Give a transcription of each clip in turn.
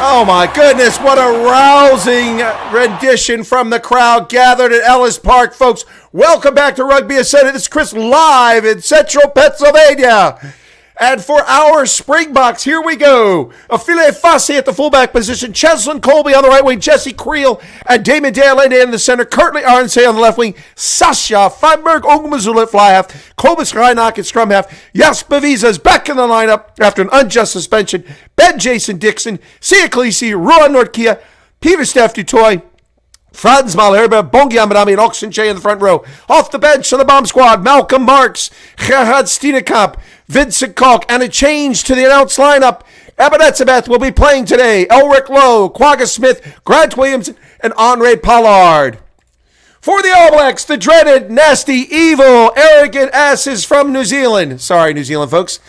Oh my goodness, what a rousing rendition from the crowd gathered at Ellis Park, folks. Welcome back to Rugby Championship. This is Chris live in central Pennsylvania. And for our Springboks, here we go. Affile Fassi at the fullback position. Cheslin Colby on the right wing. Jesse Creel and Damon Dealende in the center. Curtly Arnsay on the left wing. Sasha Feinberg Ogumazula at fly half. Kobus Reinach at scrum half. Jasper Visa is back in the lineup after an unjust suspension. Ben Jason Dixon. Sia Khaleesi. Ruan Nordkia. Peter Steph Dutoy. Franz Malherbe, Bongi Amadami, and Oxenche in the front row. Off the bench on the bomb squad, Malcolm Marks, Gerhard Steenekamp, Vincent Koch, and a change to the announced lineup. Ebenezer will be playing today. Elric Lowe, Quagga Smith, Grant Williams, and Andre Pollard. For the All Blacks, the dreaded, nasty, evil, arrogant asses from New Zealand. Sorry, New Zealand folks.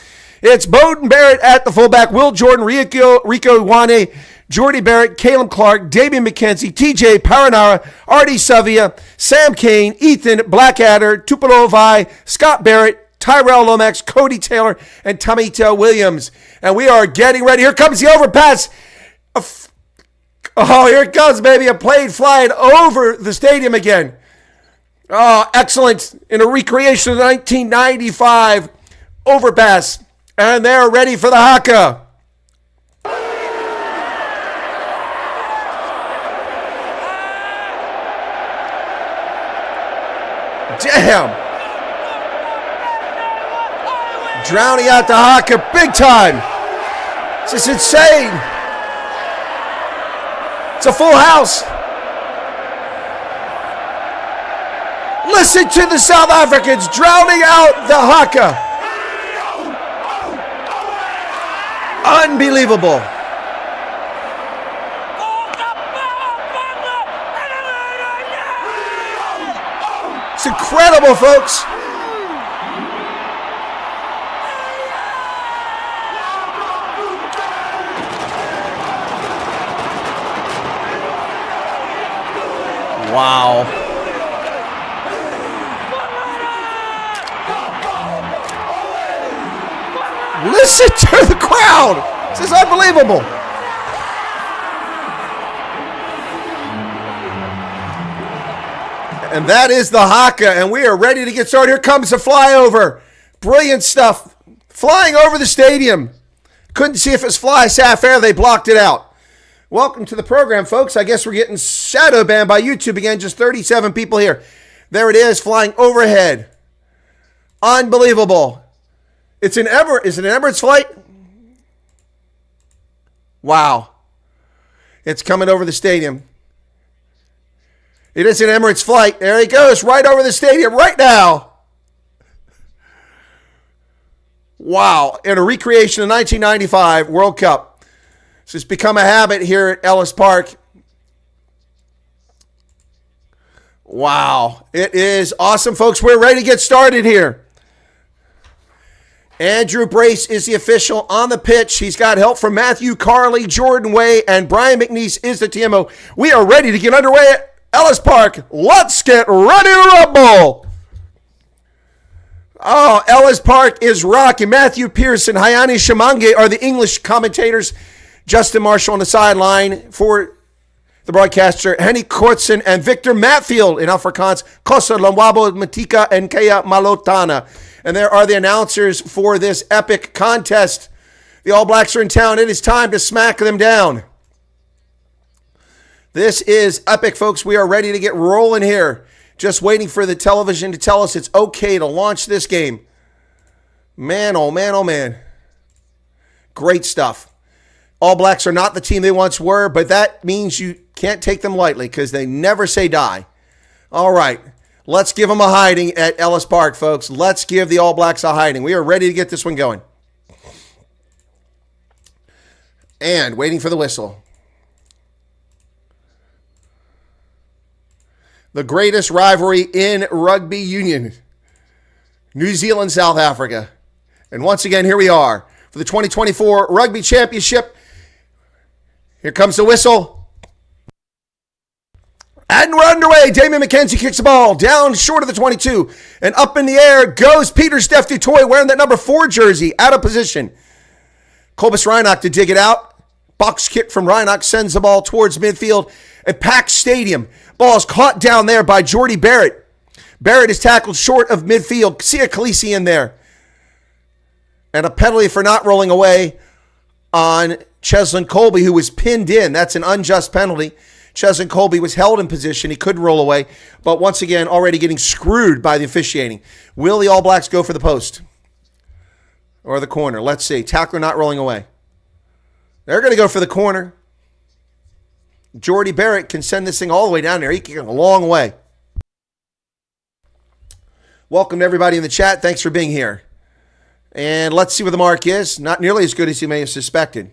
It's Bowden Barrett at the fullback, Will Jordan, Rico Iwane, Jordy Barrett, Caleb Clark, Damian McKenzie, TJ Paranara, Artie Savia, Sam Kane, Ethan Blackadder, Tupulovai, Scott Barrett, Tyrell Lomax, Cody Taylor, and Tamita Williams. And we are getting ready. Here comes the overpass. Oh, here it comes, baby. A plane flying over the stadium again. Oh, excellent. In a recreation of the 1995 overpass. And they're ready for the haka. Damn. Drowning out the haka big time. This is insane. It's a full house. Listen to the South Africans drowning out the haka. Unbelievable. It's incredible, folks. Wow. Listen to the crowd. This is unbelievable. And that is the haka, and we are ready to get started. Here comes the flyover. Brilliant stuff. Flying over the stadium. Couldn't see if it's fly Safair. They blocked it out. Welcome to the program, folks. I guess we're getting shadow banned by YouTube again. Just 37 people here. There it is, flying overhead. Unbelievable. It's an Is it an Emirates flight? Wow. It's coming over the stadium. It is an Emirates flight. There he goes, right over the stadium right now. Wow. In a recreation of 1995 World Cup. So it's become a habit here at Ellis Park. Wow. It is awesome, folks. We're ready to get started here. Andrew Brace is the official on the pitch. He's got help from Matthew Carley, Jordan Way, and Brian McNeese is the TMO. We are ready to get underway at Ellis Park. Let's get ready to rumble. Oh, Ellis Park is rocking. Matthew Pearson, Hayani Shamange are the English commentators. Justin Marshall on the sideline for the broadcaster. Henny Kortson and Victor Matfield in Afrikaans. Kosa Lamwabo Matika and Kea Malotana. And there are the announcers for this epic contest. The All Blacks are in town. It is time to smack them down. This is epic, folks. We are ready to get rolling here. Just waiting for the television to tell us it's okay to launch this game. Man, oh man, oh man. Great stuff. All Blacks are not the team they once were, but that means you can't take them lightly because they never say die. All right. Let's give them a hiding at Ellis Park, folks. Let's give the All Blacks a hiding. We are ready to get this one going. And waiting for the whistle. The greatest rivalry in rugby union. New Zealand, South Africa. And once again, here we are for the 2024 Rugby Championship. Here comes the whistle. And we're underway. Damian McKenzie kicks the ball down short of the 22. And up in the air goes Peter Steph Dutoy wearing that number 4 jersey out of position. Kobus Reinach to dig it out. Box kick from Reinach sends the ball towards midfield. A packed stadium. Ball is caught down there by Jordy Barrett. Barrett is tackled short of midfield. Sia Khaleesi in there. And a penalty for not rolling away on Cheslin Colby, who was pinned in. That's an unjust penalty. Cheslin Colby was held in position. He couldn't roll away. But once again, already getting screwed by the officiating. Will the All Blacks go for the post? Or the corner? Let's see. Tackler not rolling away. They're going to go for the corner. Jordy Barrett can send this thing all the way down there. He can go a long way. Welcome to everybody in the chat. Thanks for being here. And let's see what the mark is. Not nearly as good as you may have suspected.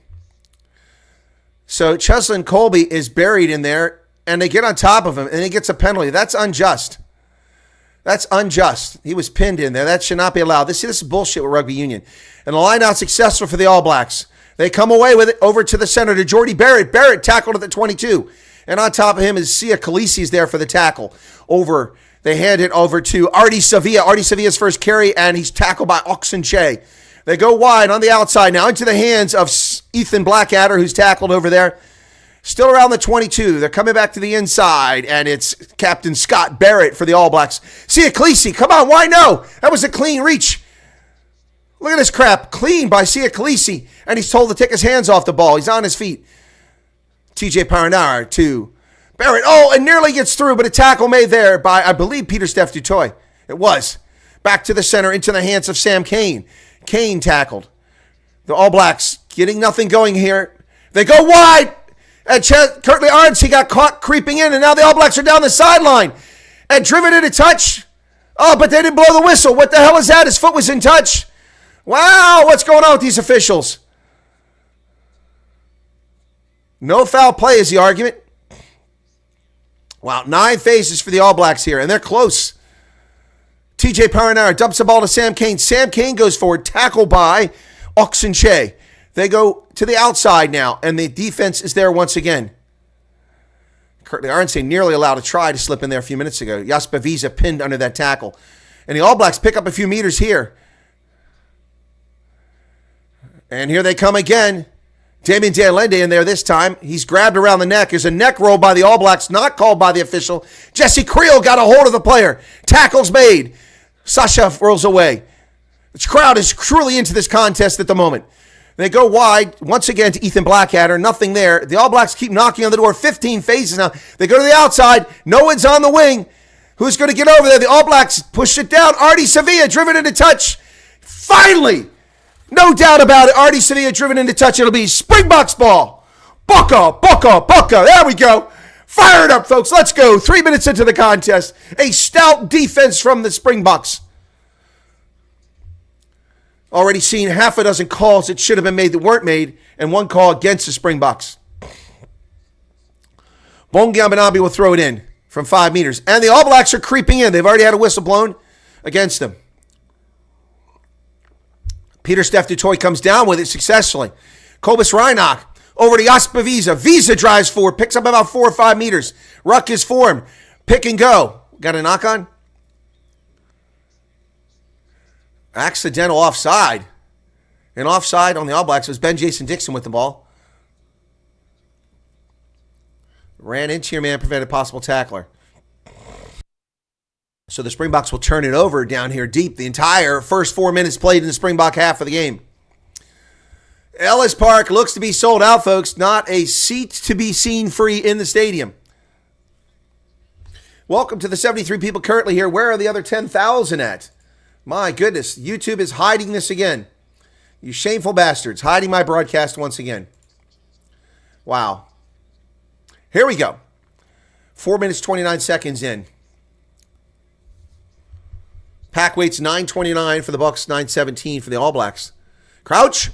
So Cheslin Colby is buried in there, and they get on top of him, and he gets a penalty. That's unjust. That's unjust. He was pinned in there. That should not be allowed. This is bullshit with rugby union. And the line out successful for the All Blacks. They come away with it over to the center to Jordy Barrett. Barrett tackled at the 22. And on top of him is Sia Khaleesi is there for the tackle. They hand it over to Artie Sevilla. Artie Sevilla's first carry, and he's tackled by Oxenche. They go wide on the outside now into the hands of Ethan Blackadder, who's tackled over there. Still around the 22. They're coming back to the inside, and it's Captain Scott Barrett for the All Blacks. Sia Khaleesi, come on, why no? That was a clean reach. Look at this crap. Clean by Sia Khaleesi, and he's told to take his hands off the ball. He's on his feet. TJ Paranara to Barrett. Oh, and nearly gets through, but a tackle made there by, I believe, Peter Steph Dutoy. It was. Back to the center into the hands of Sam Kane. Kane tackled. The All Blacks getting nothing going here. They go wide. And Curtly Arndt, he got caught creeping in, and now the All Blacks are down the sideline. And driven into touch. Oh, but they didn't blow the whistle. What the hell is that? His foot was in touch. Wow, what's going on with these officials? No foul play is the argument. Wow, 9 phases for the All Blacks here, and they're close. TJ Paranara dumps the ball to Sam Kane. Sam Kane goes forward, tackled by Oxenche. They go to the outside now, and the defense is there once again. Curtly Arndt nearly allowed a try to slip in there a few minutes ago. Jasper Wiese pinned under that tackle. And the All Blacks pick up a few meters here. And here they come again. Damien De Allende in there this time. He's grabbed around the neck. There's a neck roll by the All Blacks, not called by the official. Jesse Creel got a hold of the player. Tackles made. Sasha rolls away. The crowd is truly into this contest at the moment. They go wide once again to Ethan Blackadder. Nothing there. The All Blacks keep knocking on the door. 15 phases now. They go to the outside. No one's on the wing. Who's going to get over there? The All Blacks push it down. Artie Sevilla driven into touch. Finally, no doubt about it. Artie Sevilla driven into touch. It'll be Springboks ball. Bucka. There we go. Fire it up, folks. Let's go. 3 minutes into the contest. A stout defense from the Springboks. Already seen half a dozen calls that should have been made that weren't made, and one call against the Springboks. Bongiambanabi will throw it in from 5 meters. And the All Blacks are creeping in. They've already had a whistle blown against them. Peter Steph Dutoy comes down with it successfully. Cobus Reinach over to Jasper Wiese. Wiese drives forward, picks up about 4 or 5 meters. Ruck is formed. Pick and go. Got a knock on? Accidental offside. And offside on the All Blacks was Ben Jason Dixon with the ball. Ran into your man, prevented possible tackler. So the Springboks will turn it over down here deep. The entire first 4 minutes played in the Springbok half of the game. Ellis Park looks to be sold out, folks. Not a seat to be seen free in the stadium. Welcome to the 73 people currently here. Where are the other 10,000 at? My goodness, YouTube is hiding this again. You shameful bastards, hiding my broadcast once again. Wow. Here we go. 4 minutes, 29 seconds in. Pack weight's 9:29 for the Bucks, 9:17 for the All Blacks. Crouch.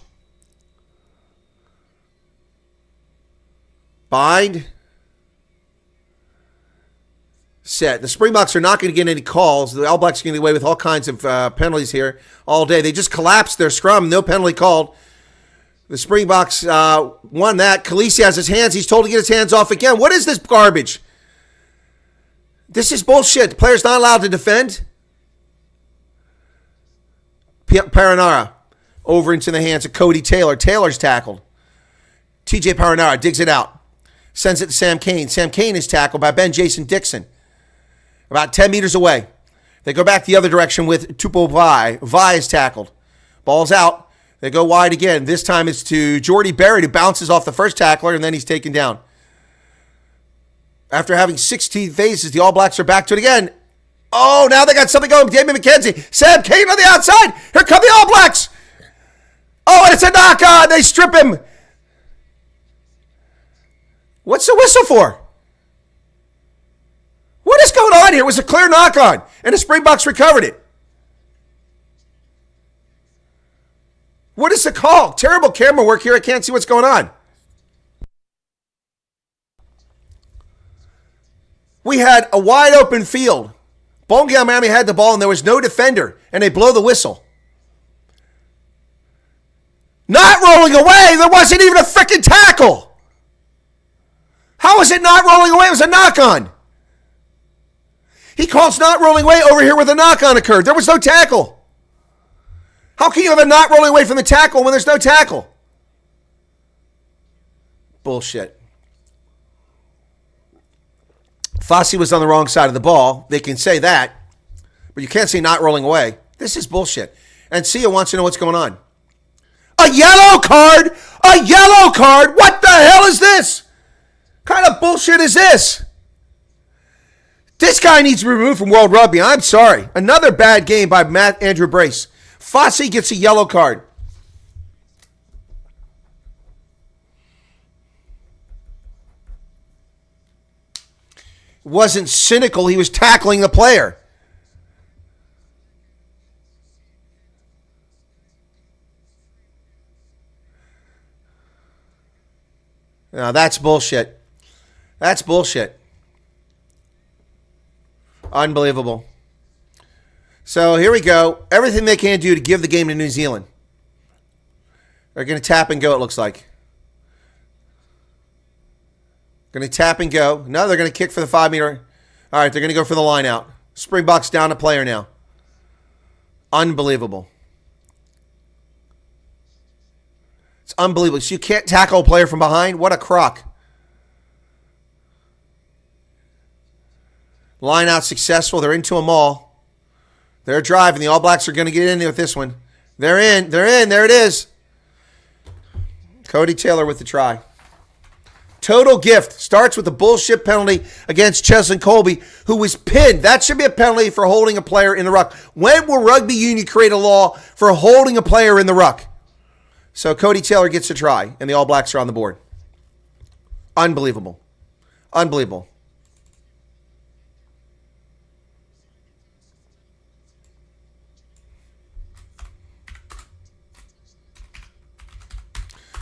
Bind. Set. The Springboks are not going to get any calls. The All Blacks are going to get away with all kinds of penalties here all day. They just collapsed their scrum. No penalty called. The Springboks won that. Khaleesi has his hands. He's told to get his hands off again. What is this garbage? This is bullshit. The player's not allowed to defend. Paranara over into the hands of Cody Taylor. Taylor's tackled. TJ Paranara digs it out. Sends it to Sam Kane. Sam Kane is tackled by Ben Jason Dixon. About 10 meters away. They go back the other direction with Tupo Vai. Vai is tackled. Ball's out. They go wide again. This time it's to Jordy Barrett, who bounces off the first tackler, and then he's taken down. After having 16 phases, the All Blacks are back to it again. Oh, now they got something going. Damien McKenzie. Sam Kane on the outside. Here come the All Blacks. Oh, and it's a knock-on. They strip him. What's the whistle for? What is going on here? It was a clear knock-on, and the Springboks recovered it. What is the call? Terrible camera work here. I can't see what's going on. We had a wide open field. Bongal Miami had the ball, and there was no defender, and they blow the whistle. Not rolling away. There wasn't even a freaking tackle. How is it not rolling away? It was a knock-on. He calls not rolling away over here where the knock-on occurred. There was no tackle. How can you have a not rolling away from the tackle when there's no tackle? Bullshit. Fossey was on the wrong side of the ball. They can say that, but you can't say not rolling away. This is bullshit. And Sia wants to know what's going on. A yellow card! A yellow card! What the hell is this? What kind of bullshit is this? This guy needs to be removed from World Rugby. I'm sorry. Another bad game by Andrew Brace. Fossey gets a yellow card. It wasn't cynical. He was tackling the player. Now that's bullshit. That's bullshit. Unbelievable. So here we go. Everything they can do to give the game to New Zealand. They're going to tap and go, it looks like. Going to tap and go. No, they're going to kick for the 5 meter. All right, they're going to go for the line out. Springboks down a player now. Unbelievable. It's unbelievable. So you can't tackle a player from behind? What a crock. Line out successful. They're into a maul. They're driving. The All Blacks are going to get in there with this one. They're in. They're in. There it is. Cody Taylor with the try. Total gift. Starts with a bullshit penalty against Cheslin Colby, who was pinned. That should be a penalty for holding a player in the ruck. When will Rugby Union create a law for holding a player in the ruck? So Cody Taylor gets a try, and the All Blacks are on the board. Unbelievable. Unbelievable.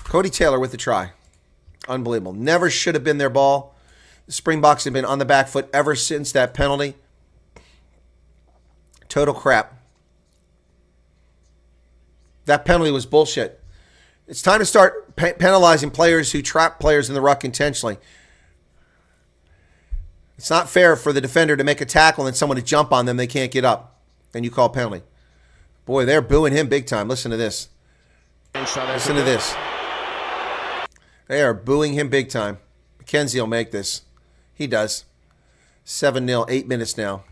Cody Taylor with the try. Unbelievable. Never should have been their ball. The Springboks have been on the back foot ever since that penalty. Total crap. That penalty was bullshit. It's time to start penalizing players who trap players in the ruck intentionally. It's not fair for the defender to make a tackle and someone to jump on them, they can't get up. And you call penalty. Boy, they're booing him big time. Listen to this. Listen to this. They are booing him big time. McKenzie will make this. He does. 7-0, 8 minutes now.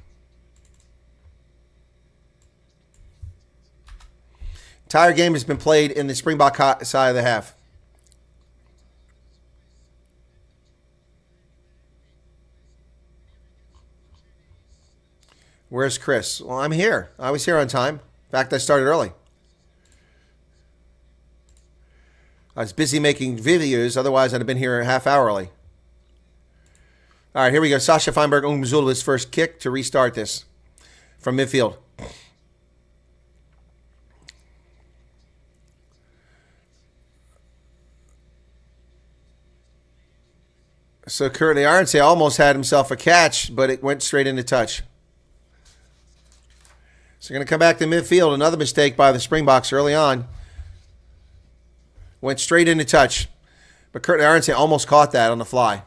Entire game has been played in the Springbok side of the half. Where's Chris? Well, I'm here. I was here on time. In fact, I started early. I was busy making videos. Otherwise, I'd have been here a half hour early. All right, here we go. Sasha Feinberg Umzula's first kick to restart this from midfield. So currently, Arnsey almost had himself a catch, but it went straight into touch. So going to come back to midfield. Another mistake by the Springboks early on. Went straight into touch. But Curtin Arnsey almost caught that on the fly.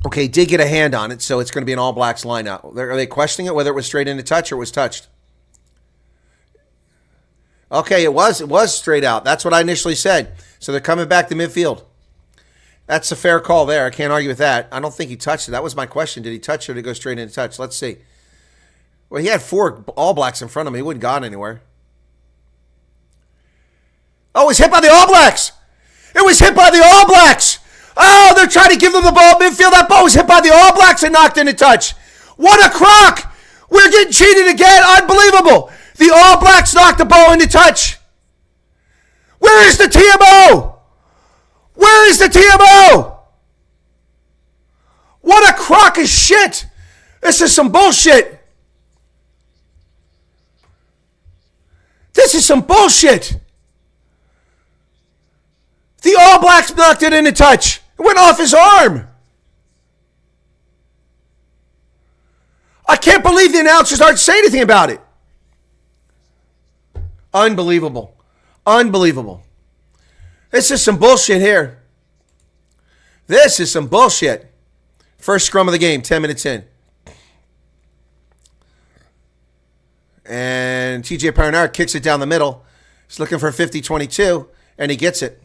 Okay, did get a hand on it, so it's going to be an All Blacks line-out. Are they questioning it, whether it was straight into touch or it was touched? Okay, it was straight out. That's what I initially said. So they're coming back to midfield. That's a fair call there. I can't argue with that. I don't think he touched it. That was my question. Did he touch it or did he go straight into touch? Let's see. Well, he had 4 All Blacks in front of him. He wouldn't have gone anywhere. Oh, it was hit by the All Blacks. It was hit by the All Blacks. Oh, they're trying to give them the ball midfield. That ball was hit by the All Blacks and knocked into touch. What a crock. We're getting cheated again. Unbelievable. The All Blacks knocked the ball into touch. Where is the TMO? Where is the TMO? What a crock of shit. This is some bullshit. This is some bullshit. The All Blacks knocked it into touch. It went off his arm. I can't believe the announcers aren't saying anything about it. Unbelievable. Unbelievable. This is some bullshit here. This is some bullshit. First scrum of the game, 10 minutes in. And TJ Paranara kicks it down the middle. He's looking for 50-22, and he gets it.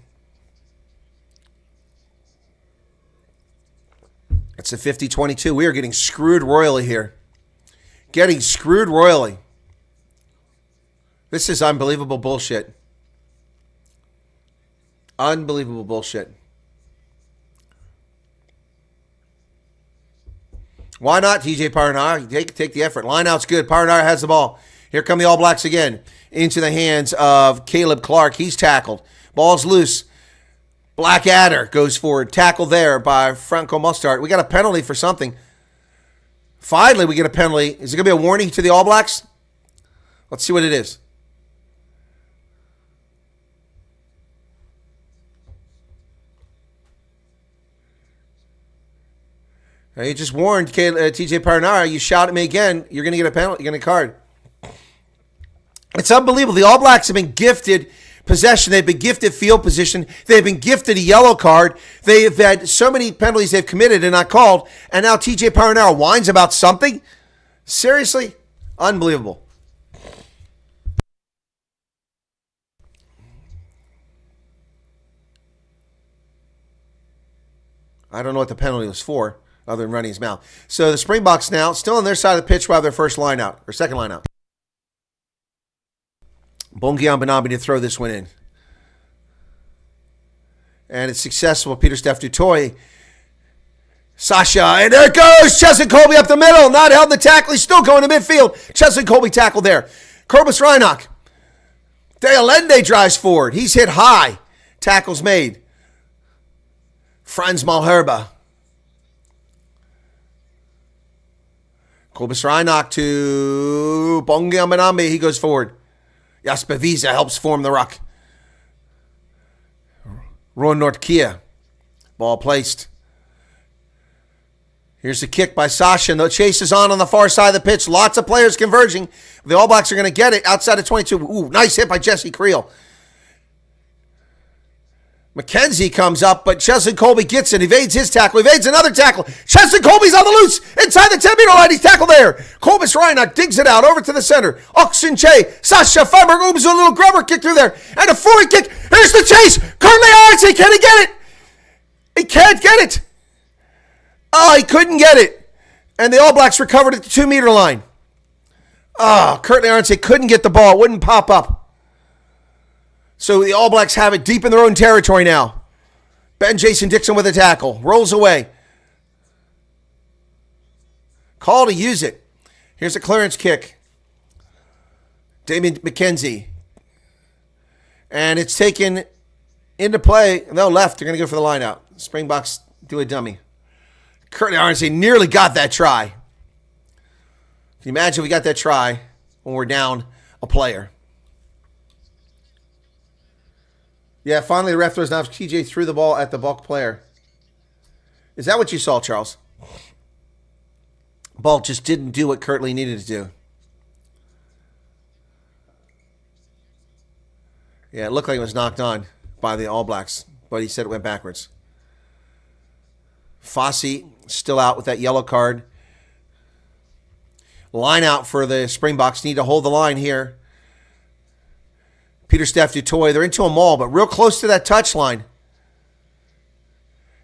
It's a 50-22. We are getting screwed royally here. Getting screwed royally. This is unbelievable bullshit. Unbelievable bullshit. Why not, TJ Paranara? Take the effort. Line out's good. Paranara has the ball. Here come the All Blacks again. Into the hands of Caleb Clark. He's tackled. Ball's loose. Blackadder goes forward. Tackle there by Franco Mostart. We got a penalty for something. Finally, we get a penalty. Is it going to be a warning to the All Blacks? Let's see what it is. Now, you just warned TJ Paranara. You shout at me again, you're going to get a penalty. You're going to get a card. It's unbelievable. The All Blacks have been gifted possession. They've been gifted field position. They've been gifted a yellow card. They've had so many penalties they've committed and not called. And now TJ Paranara whines about something? Seriously? Unbelievable. I don't know what the penalty was for other than running his mouth. So the Springboks now still on their side of the pitch while their first line out or second line out. Bongian Benambi to throw this one in. And it's successful. Peter Steph Dutoy. Sasha. And there it goes. Cheslin Colby up the middle. Not held in the tackle. He's still going to midfield. Cheslin Colby tackled there. Corbus Reinach. De Allende drives forward. He's hit high. Tackle's made. Franz Malherba. Corbus Reinach to Bongian Benambi. He goes forward. Jasper Wiese helps form the ruck. Ron Nordkia. Ball placed. Here's the kick by Sasha. And the chase is on the far side of the pitch. Lots of players converging. The All Blacks are going to get it outside of 22. Ooh, nice hit by Jesse Creel. McKenzie comes up, but Cheslin Colby gets it. Evades his tackle. Evades another tackle. Cheslin Colby's on the loose. Inside the 10-meter line. He's tackled there. Corbus Reinach digs it out over to the center. Oxen Che. Sasha Feinberg opens a little grubber kick through there. And a forward kick. Here's the chase. Currently Arnsey. Can he get it? He can't get it. Oh, he couldn't get it. And the All Blacks recovered at the 2-meter line. Oh, Curtly Arnsey couldn't get the ball. It wouldn't pop up. So the All Blacks have it deep in their own territory now. Ben Jason Dixon with a tackle. Rolls away. Call to use it. Here's a clearance kick. Damien McKenzie. And it's taken into play. No, left. They're going to go for the line out. Springboks do a dummy. Curtly Arnsey nearly got that try. Can you imagine if we got that try when we're down a player? Yeah, finally the ref throws down. TJ threw the ball at the bulk player. Is that what you saw, Charles? Ball just didn't do what Curtly needed to do. Yeah, it looked like it was knocked on by the All Blacks, but he said it went backwards. Fossey still out with that yellow card. Line out for the Springboks. Need to hold the line here. Pieter-Steph du Toit, they're into a maul, but real close to that touchline.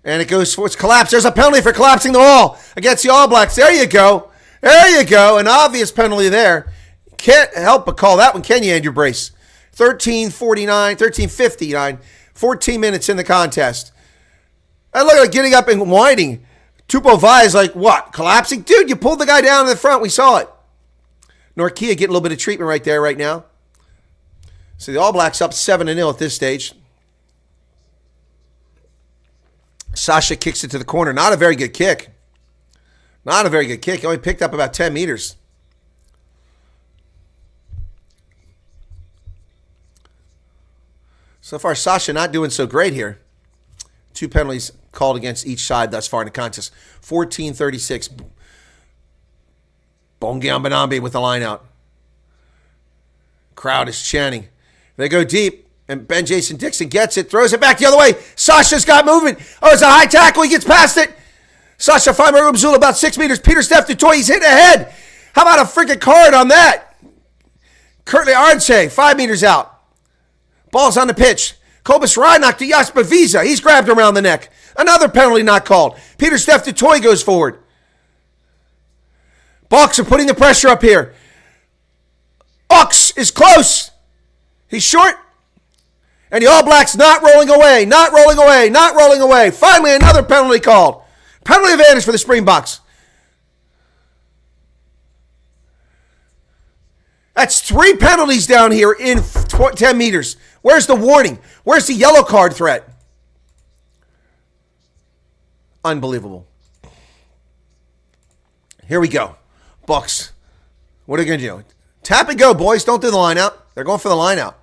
And it goes for its collapse. There's a penalty for collapsing the wall against the All Blacks. There you go. There you go. An obvious penalty there. Can't help but call that one, can you, Andrew Brace? 13:59, 14 minutes in the contest. I look at getting up and whining. Tupou Vaa'i is like, what, collapsing? Dude, you pulled the guy down in the front. We saw it. Norkia getting a little bit of treatment right there right now. So the All Blacks up 7-0 at this stage. Sasha kicks it to the corner. Not a very good kick. Not a very good kick. He only picked up about 10 meters. So far, Sasha not doing so great here. 2 penalties called against each side thus far in the contest. 14:36. Bongiam Banambi with the line out. Crowd is chanting. They go deep, and Ben Jason Dixon gets it, throws it back the other way. Sasha's got movement. Oh, it's a high tackle. He gets past it. Sasha Feinberg-Umzula about 6 meters. Pieter-Steph du Toit, he's hitting ahead. How about a freaking card on that? Curtly Arnse, 5 meters out. Ball's on the pitch. Cobus Reinach to Jasper Visa. He's grabbed around the neck. Another penalty not called. Pieter-Steph du Toit goes forward. Bucks are putting the pressure up here. Ox is close. He's short. And the All Blacks not rolling away, not rolling away, not rolling away. Finally, another penalty called. Penalty advantage for the Springboks. That's 3 penalties down here in 10 meters. Where's the warning? Where's the yellow card threat? Unbelievable. Here we go. Bucks. What are they going to do? Tap and go, boys. Don't do the line out. They're going for the line out.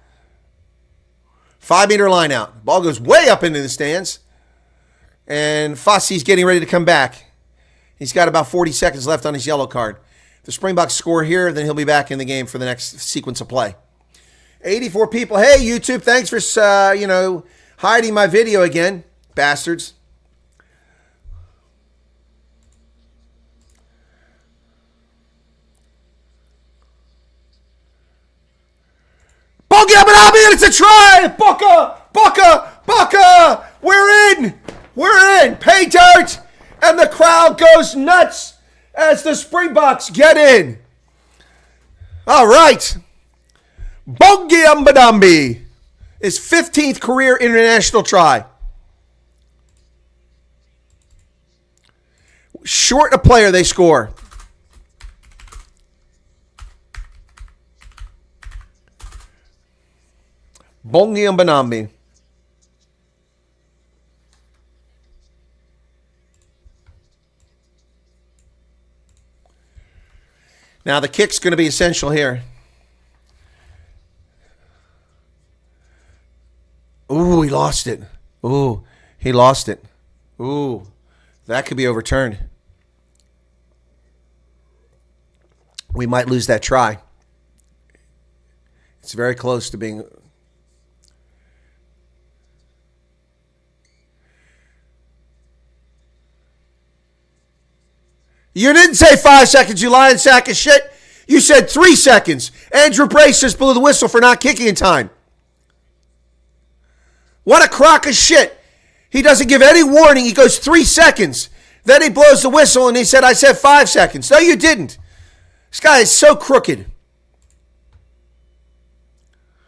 5-meter line out. Ball goes way up into the stands. And Fosse's getting ready to come back. He's got about 40 seconds left on his yellow card. If the Springboks score here, then he'll be back in the game for the next sequence of play. 84 people. Hey, YouTube, thanks for, hiding my video again, bastards. Bongiam Banambi, and it's a try! Baka! We're in! Pay dirt! And the crowd goes nuts as the Springboks get in. All right. Bongiam Banambi, his 15th career international try. Short a player, they score. Bongiam Banambi. Now the kick's going to be essential here. Ooh, he lost it. Ooh, he lost it. Ooh, that could be overturned. We might lose that try. It's very close to being... You didn't say 5 seconds, you lying sack of shit. You said 3 seconds. Andrew Brace just blew the whistle for not kicking in time. What a crock of shit. He doesn't give any warning. He goes 3 seconds. Then he blows the whistle and he said, I said 5 seconds. No, you didn't. This guy is so crooked.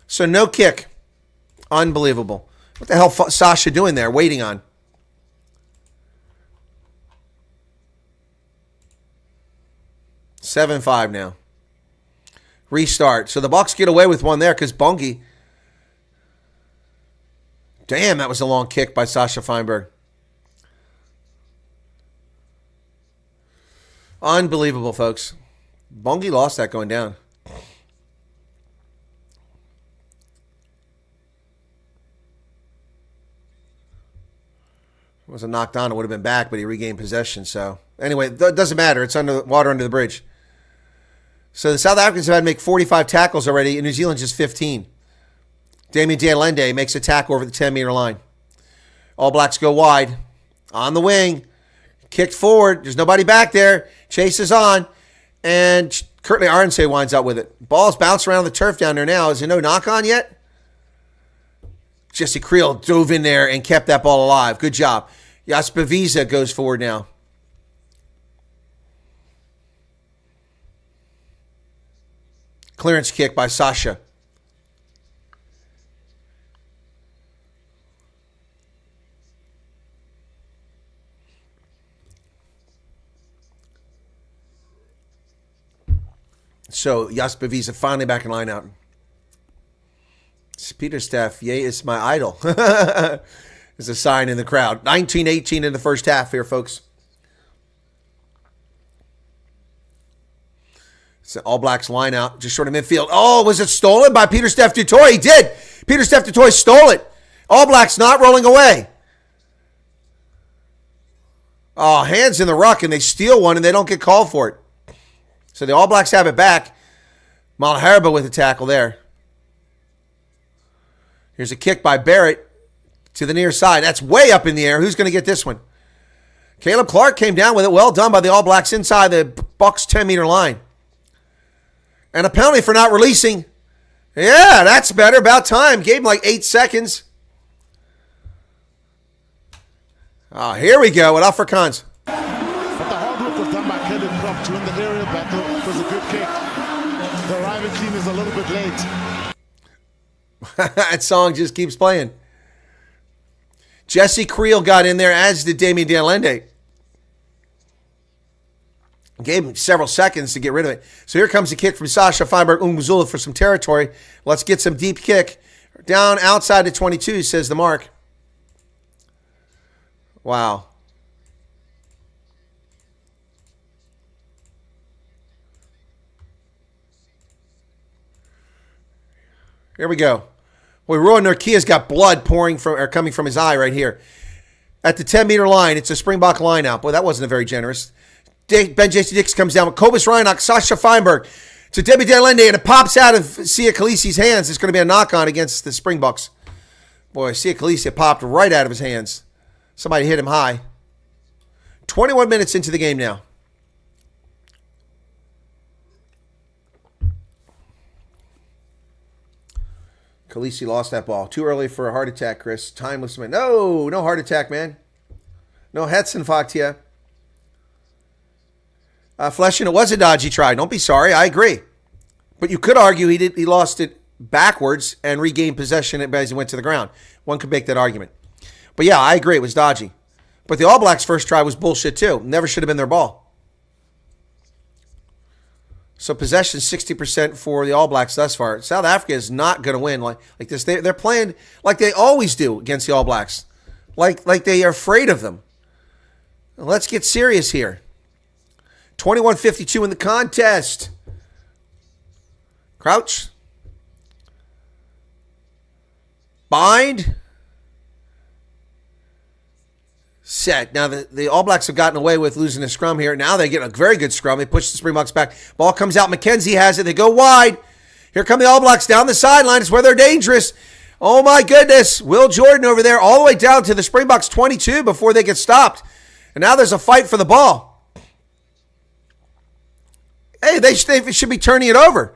So no kick. Unbelievable. What the hell Sasha doing there, waiting on? Seven 5 now. Restart. So the Bucks get away with one there because Bongi. Damn, that was a long kick by Sasha Feinberg. Unbelievable, folks. Bongi lost that going down. It wasn't knocked on. It would have been back, but he regained possession. So anyway, it doesn't matter. It's under water under the bridge. So the South Africans have had to make 45 tackles already, and New Zealand just 15. Damien Dialende makes a tackle over the 10-meter line. All Blacks go wide. On the wing. Kicked forward. There's nobody back there. Chase is on. And Curtly Arnse winds up with it. Ball's bounced around the turf down there now. Is there no knock on yet? Jesse Creel dove in there and kept that ball alive. Good job. Jasper goes forward now. Clearance kick by Sasha. So Jasper finally back in line out. Peter Steph, yay, is my idol. There's a sign in the crowd. 19-18 in the first half here, folks. So All Blacks line out, just short of midfield. Oh, was it stolen by Peter Steph du Toit? He did. Peter Steph du Toit stole it. All Blacks not rolling away. Oh, hands in the ruck, and they steal one, and they don't get called for it. So the All Blacks have it back. Malherbe with a tackle there. Here's a kick by Barrett to the near side. That's way up in the air. Who's going to get this one? Caleb Clark came down with it. Well done by the All Blacks inside the Bucks 10-meter line. And a penalty for not releasing. Yeah, that's better. About time. Gave him like 8 seconds. Oh, here we go with Afrikaans. But the hard work was done by Caleb Clark to win the aerial battle. It was a good kick. The arriving team is a little bit late. That song just keeps playing. Jesse Creel got in there, as did Damien de Allende. Gave him several seconds to get rid of it. So here comes a kick from Sasha Feinberg-Umguzula for some territory. Let's get some deep kick. Down outside the 22, says the mark. Wow. Here we go. Boy, Roy Norkia's got blood coming from his eye right here. At the 10-meter line, it's a Springbok line out. Boy, that wasn't a very generous. Ben J.C. Dix comes down with Cobus Reinach, Sasha Feinberg to Debbie De Allende, and it pops out of Sia Khaleesi's hands. It's going to be a knock-on against the Springboks. Boy, Sia Khaleesi popped right out of his hands. Somebody hit him high. 21 minutes into the game now. Khaleesi lost that ball. Too early for a heart attack, Chris. Timeless man. No heart attack, man. No Herzinfarkt here. Fleshin, it was a dodgy try. Don't be sorry. I agree. But you could argue he lost it backwards and regained possession as he went to the ground. One could make that argument. But yeah, I agree. It was dodgy. But the All Blacks' first try was bullshit too. Never should have been their ball. So possession 60% for the All Blacks thus far. South Africa is not going to win like this. They're playing like they always do against the All Blacks. Like they are afraid of them. Let's get serious here. 21-52 in the contest. Crouch. Bind. Set. Now, the All Blacks have gotten away with losing a scrum here. Now they get a very good scrum. They push the Springboks back. Ball comes out. McKenzie has it. They go wide. Here come the All Blacks down the sideline. It's where they're dangerous. Oh, my goodness. Will Jordan over there all the way down to the Springboks 22 before they get stopped. And now there's a fight for the ball. Hey, they should be turning it over.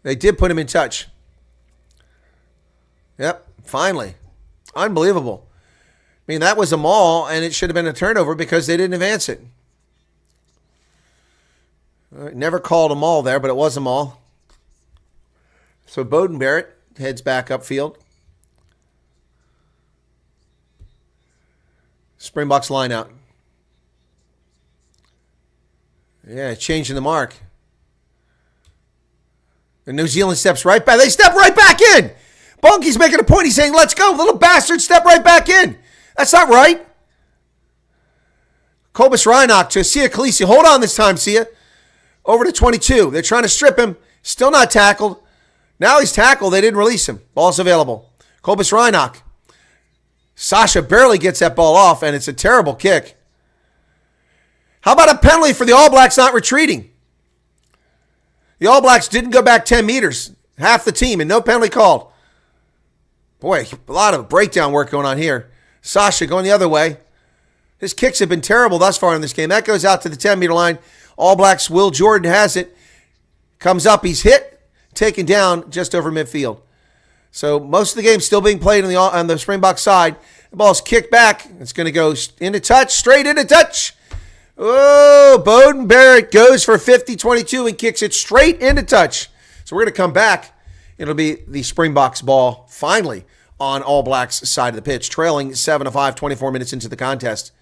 They did put him in touch. Yep, finally. Unbelievable. I mean, that was a maul, and it should have been a turnover because they didn't advance it. Never called a maul there, but it was a maul. So Bowden Barrett heads back upfield. Springboks line out. Yeah, changing the mark. And New Zealand steps right back. They step right back in. Bunky's making a point. He's saying, let's go. Little bastard, step right back in. That's not right. Cobus Reinach to Sia Khaleesi. Hold on this time, Sia. Over to 22. They're trying to strip him. Still not tackled. Now he's tackled. They didn't release him. Ball's available. Cobus Reinach. Sasha barely gets that ball off, and it's a terrible kick. How about a penalty for the All Blacks not retreating? The All Blacks didn't go back 10 meters. Half the team, and no penalty called. Boy, a lot of breakdown work going on here. Sasha going the other way. His kicks have been terrible thus far in this game. That goes out to the 10-meter line. All Blacks' Will Jordan has it. Comes up, he's hit. taken down just over midfield. So most of the game still being played on the Springboks side. The ball's kicked back. It's going to go into touch, straight into touch. Oh, Beauden Barrett goes for 50-22 and kicks it straight into touch. So we're going to come back. It'll be the Springboks ball finally on All Blacks side of the pitch, trailing 7-5, 24 minutes into the contest.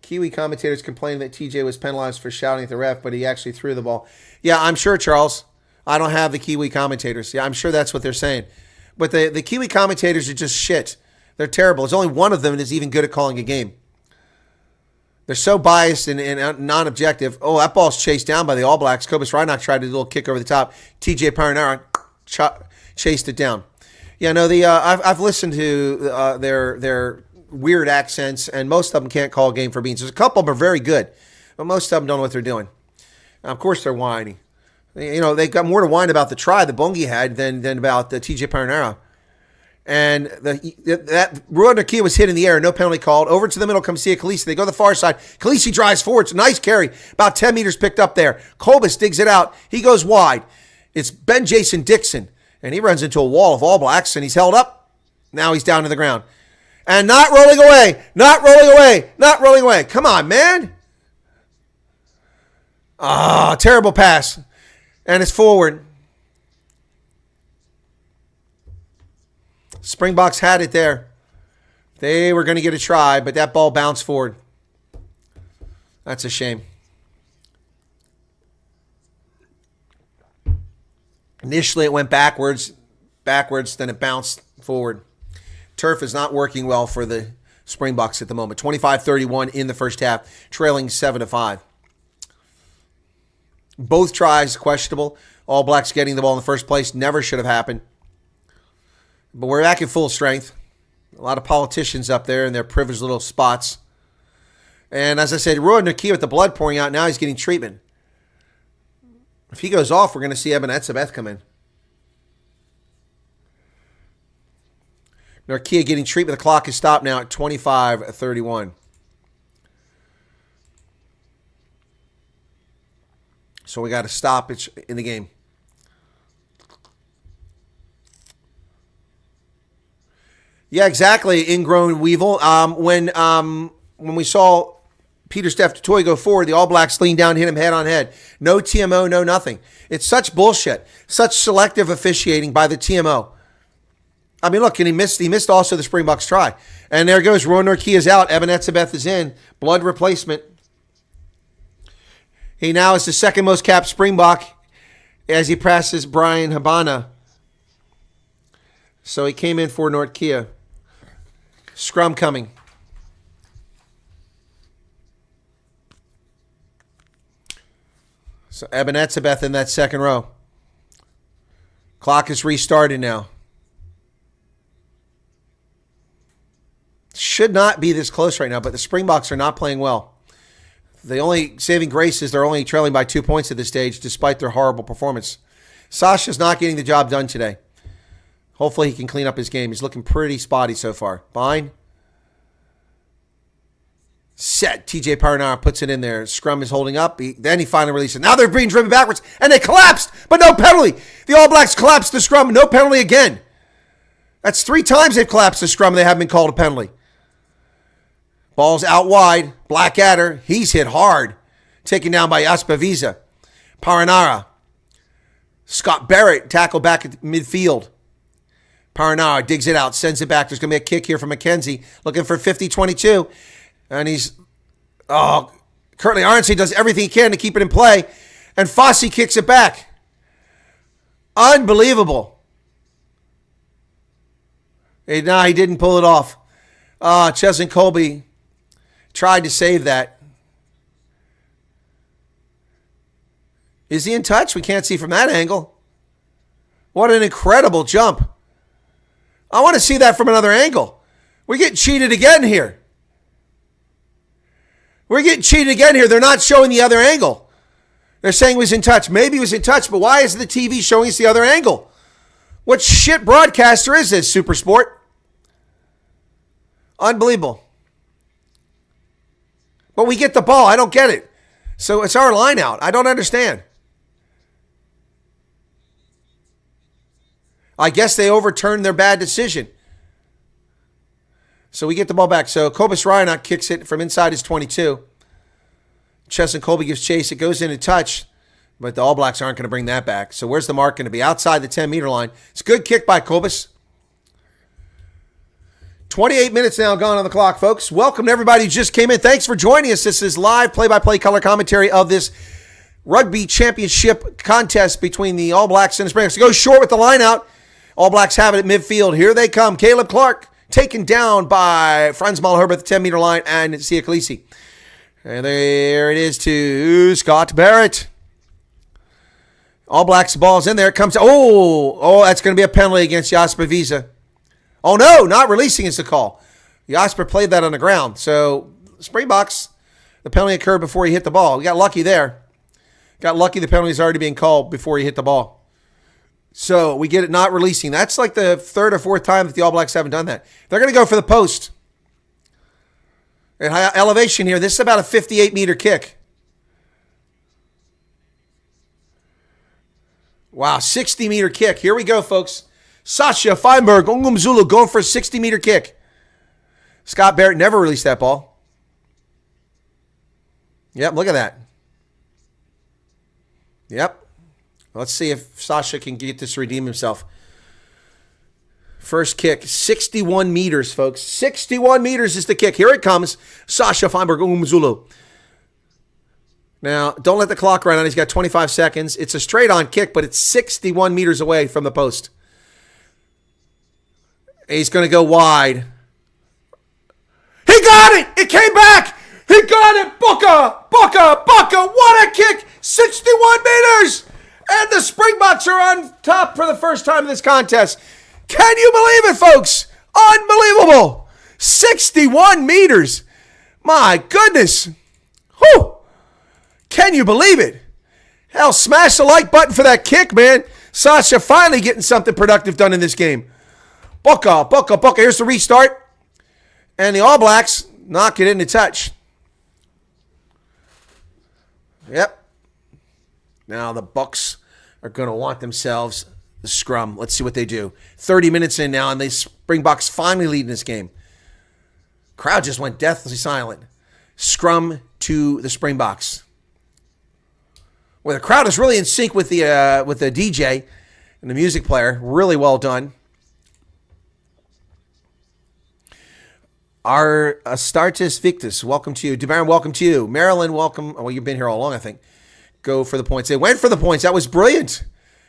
Kiwi commentators complaining that TJ was penalized for shouting at the ref, but he actually threw the ball. Yeah, I'm sure, Charles. I don't have the Kiwi commentators. Yeah, I'm sure that's what they're saying. But the Kiwi commentators are just shit. They're terrible. There's only one of them that is even good at calling a game. They're so biased and non-objective. Oh, that ball's chased down by the All Blacks. Cobus Reinach tried a little kick over the top. TJ Paranara chased it down. Yeah, no, I've listened to their weird accents, and most of them can't call a game for beans. There's a couple of them are very good, but most of them don't know what they're doing. Now, of course, they're whiny. They got more to whine about the try that Bongi had than about the TJ Paranara. And that Ruud Nakia was hit in the air, no penalty called. Over to the middle comes Sia Khaleesi. They go to the far side. Khaleesi drives forward. It's a nice carry. About 10 meters picked up there. Kobus digs it out. He goes wide. It's Ben Jason Dixon. And he runs into a wall of All Blacks, and he's held up. Now he's down to the ground. And not rolling away. Not rolling away. Not rolling away. Come on, man. Terrible pass. And it's forward. Springboks had it there. They were going to get a try, but that ball bounced forward. That's a shame. Initially, it went backwards, then it bounced forward. Turf is not working well for the Springboks at the moment. 25-31 in the first half, trailing 7-5. Both tries questionable. All Blacks getting the ball in the first place never should have happened. But we're back at full strength. A lot of politicians up there in their privileged little spots. And as I said, Ruud Nakia with the blood pouring out, now he's getting treatment. If he goes off, we're going to see Eben Etzebeth come in. Nakia getting treatment. The clock is stopped now at 25-31. So we got a stoppage in the game. Yeah, exactly. Ingrown Weevil. When we saw Peter Steph Toy go forward, the All Blacks leaned down, hit him head on head. No TMO, no nothing. It's such bullshit. Such selective officiating by the TMO. I mean, look, and he missed also the Springboks try. And there goes. Ruud Nakia is out. Eben Etzebeth is in. Blood replacement. He now is the second most capped Springbok as he passes Brian Habana. So he came in for Nakia. Scrum coming. So Eben Etzebeth in that second row. Clock is restarted now. Should not be this close right now, but the Springboks are not playing well. The only saving grace is they're only trailing by 2 points at this stage, despite their horrible performance. Sasha's not getting the job done today. Hopefully he can clean up his game. He's looking pretty spotty so far. Bind. Set. TJ Paranara puts it in there. Scrum is holding up. Then he finally releases it. Now they're being driven backwards, and they collapsed, but no penalty. The All Blacks collapsed the scrum. No penalty again. That's 3 times they've collapsed the scrum and they haven't been called a penalty. Ball's out wide. Blackadder. He's hit hard. Taken down by Aspaviza. Paranara. Scott Barrett tackled back at midfield. Paranara digs it out, sends it back. There's going to be a kick here from McKenzie, looking for 50-22. And currently Arnsey does everything he can to keep it in play. And Fossey kicks it back. Unbelievable. He didn't pull it off. Cheslin Colby tried to save that. Is he in touch? We can't see from that angle. What an incredible jump. I want to see that from another angle. We're getting cheated again here. They're not showing the other angle. They're saying he was in touch. Maybe he was in touch, but why is the TV showing us the other angle? What shit broadcaster is this, Supersport? Unbelievable. But we get the ball. I don't get it. So it's our line out. I don't understand. I guess they overturned their bad decision. So we get the ball back. So Cobus Reinach kicks it from inside his 22. Chesson Colby gives chase. It goes into touch, but the All Blacks aren't going to bring that back. So where's the mark going to be? Outside the 10-meter line. It's a good kick by Cobus. 28 minutes now gone on the clock, folks. Welcome to everybody who just came in. Thanks for joining us. This is live play-by-play color commentary of this Rugby Championship contest between the All Blacks and the Springboks. Go short with the line out. All Blacks have it at midfield. Here they come. Caleb Clark taken down by Franz Malherbe at the 10-meter line and Sia Khaleesi. And there it is to Scott Barrett. All Blacks ball's in there. It comes. Oh, that's going to be a penalty against Jasper Wiese. Oh, no, not releasing is the call. Jasper played that on the ground. So Springboks, the penalty occurred before he hit the ball. We got lucky there. Got lucky the penalty's already being called before he hit the ball. So we get it not releasing. That's like the third or fourth time that the All Blacks haven't done that. They're going to go for the post. At elevation here, this is about a 58-meter kick. Wow, 60-meter kick. Here we go, folks. Sasha Feinberg, Ongumzulu going for a 60-meter kick. Scott Barrett never released that ball. Yep, look at that. Yep. Let's see if Sasha can get this to redeem himself. First kick, 61 meters, folks. 61 meters is the kick. Here it comes. Sasha Feinberg, Ongumzulu. Now, don't let the clock run out. He's got 25 seconds. It's a straight-on kick, but it's 61 meters away from the post. He's going to go wide. He got it! It came back! He got it! Booker! What a kick! 61 meters! And the Springboks are on top for the first time in this contest. Can you believe it, folks? Unbelievable! 61 meters. My goodness. Whew! Can you believe it? Hell, smash the like button for that kick, man. Sasha finally getting something productive done in this game. Booker. Here's the restart. And the All Blacks knock it into touch. Yep. Now the Bucks are going to want themselves the scrum. Let's see what they do. 30 minutes in now, and the Springboks finally leading this game. Crowd just went deathly silent. Scrum to the Springboks. Well, the crowd is really in sync with the DJ and the music player. Really well done. Our Astartes Victus, welcome to you. DeBaron, welcome to you. Marilyn, welcome. Well, you've been here all along, I think. Go for the points. They went for the points. That was brilliant.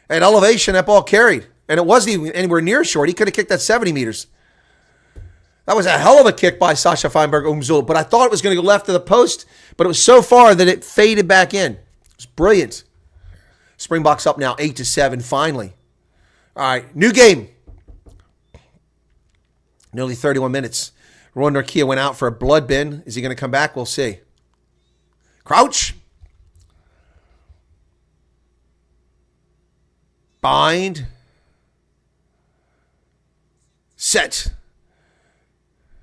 At elevation, that ball carried. And it wasn't even anywhere near short. He could have kicked that 70 meters. That was a hell of a kick by Sasha Feinberg Umzul. But I thought it was going to go left of the post, but it was so far that it faded back in. It was brilliant. Springboks up now 8-7, finally. All right, new game. Nearly 31 minutes. Rowan Norkia went out for a blood bin. Is he going to come back? We'll see. Crouch. Bind. Set.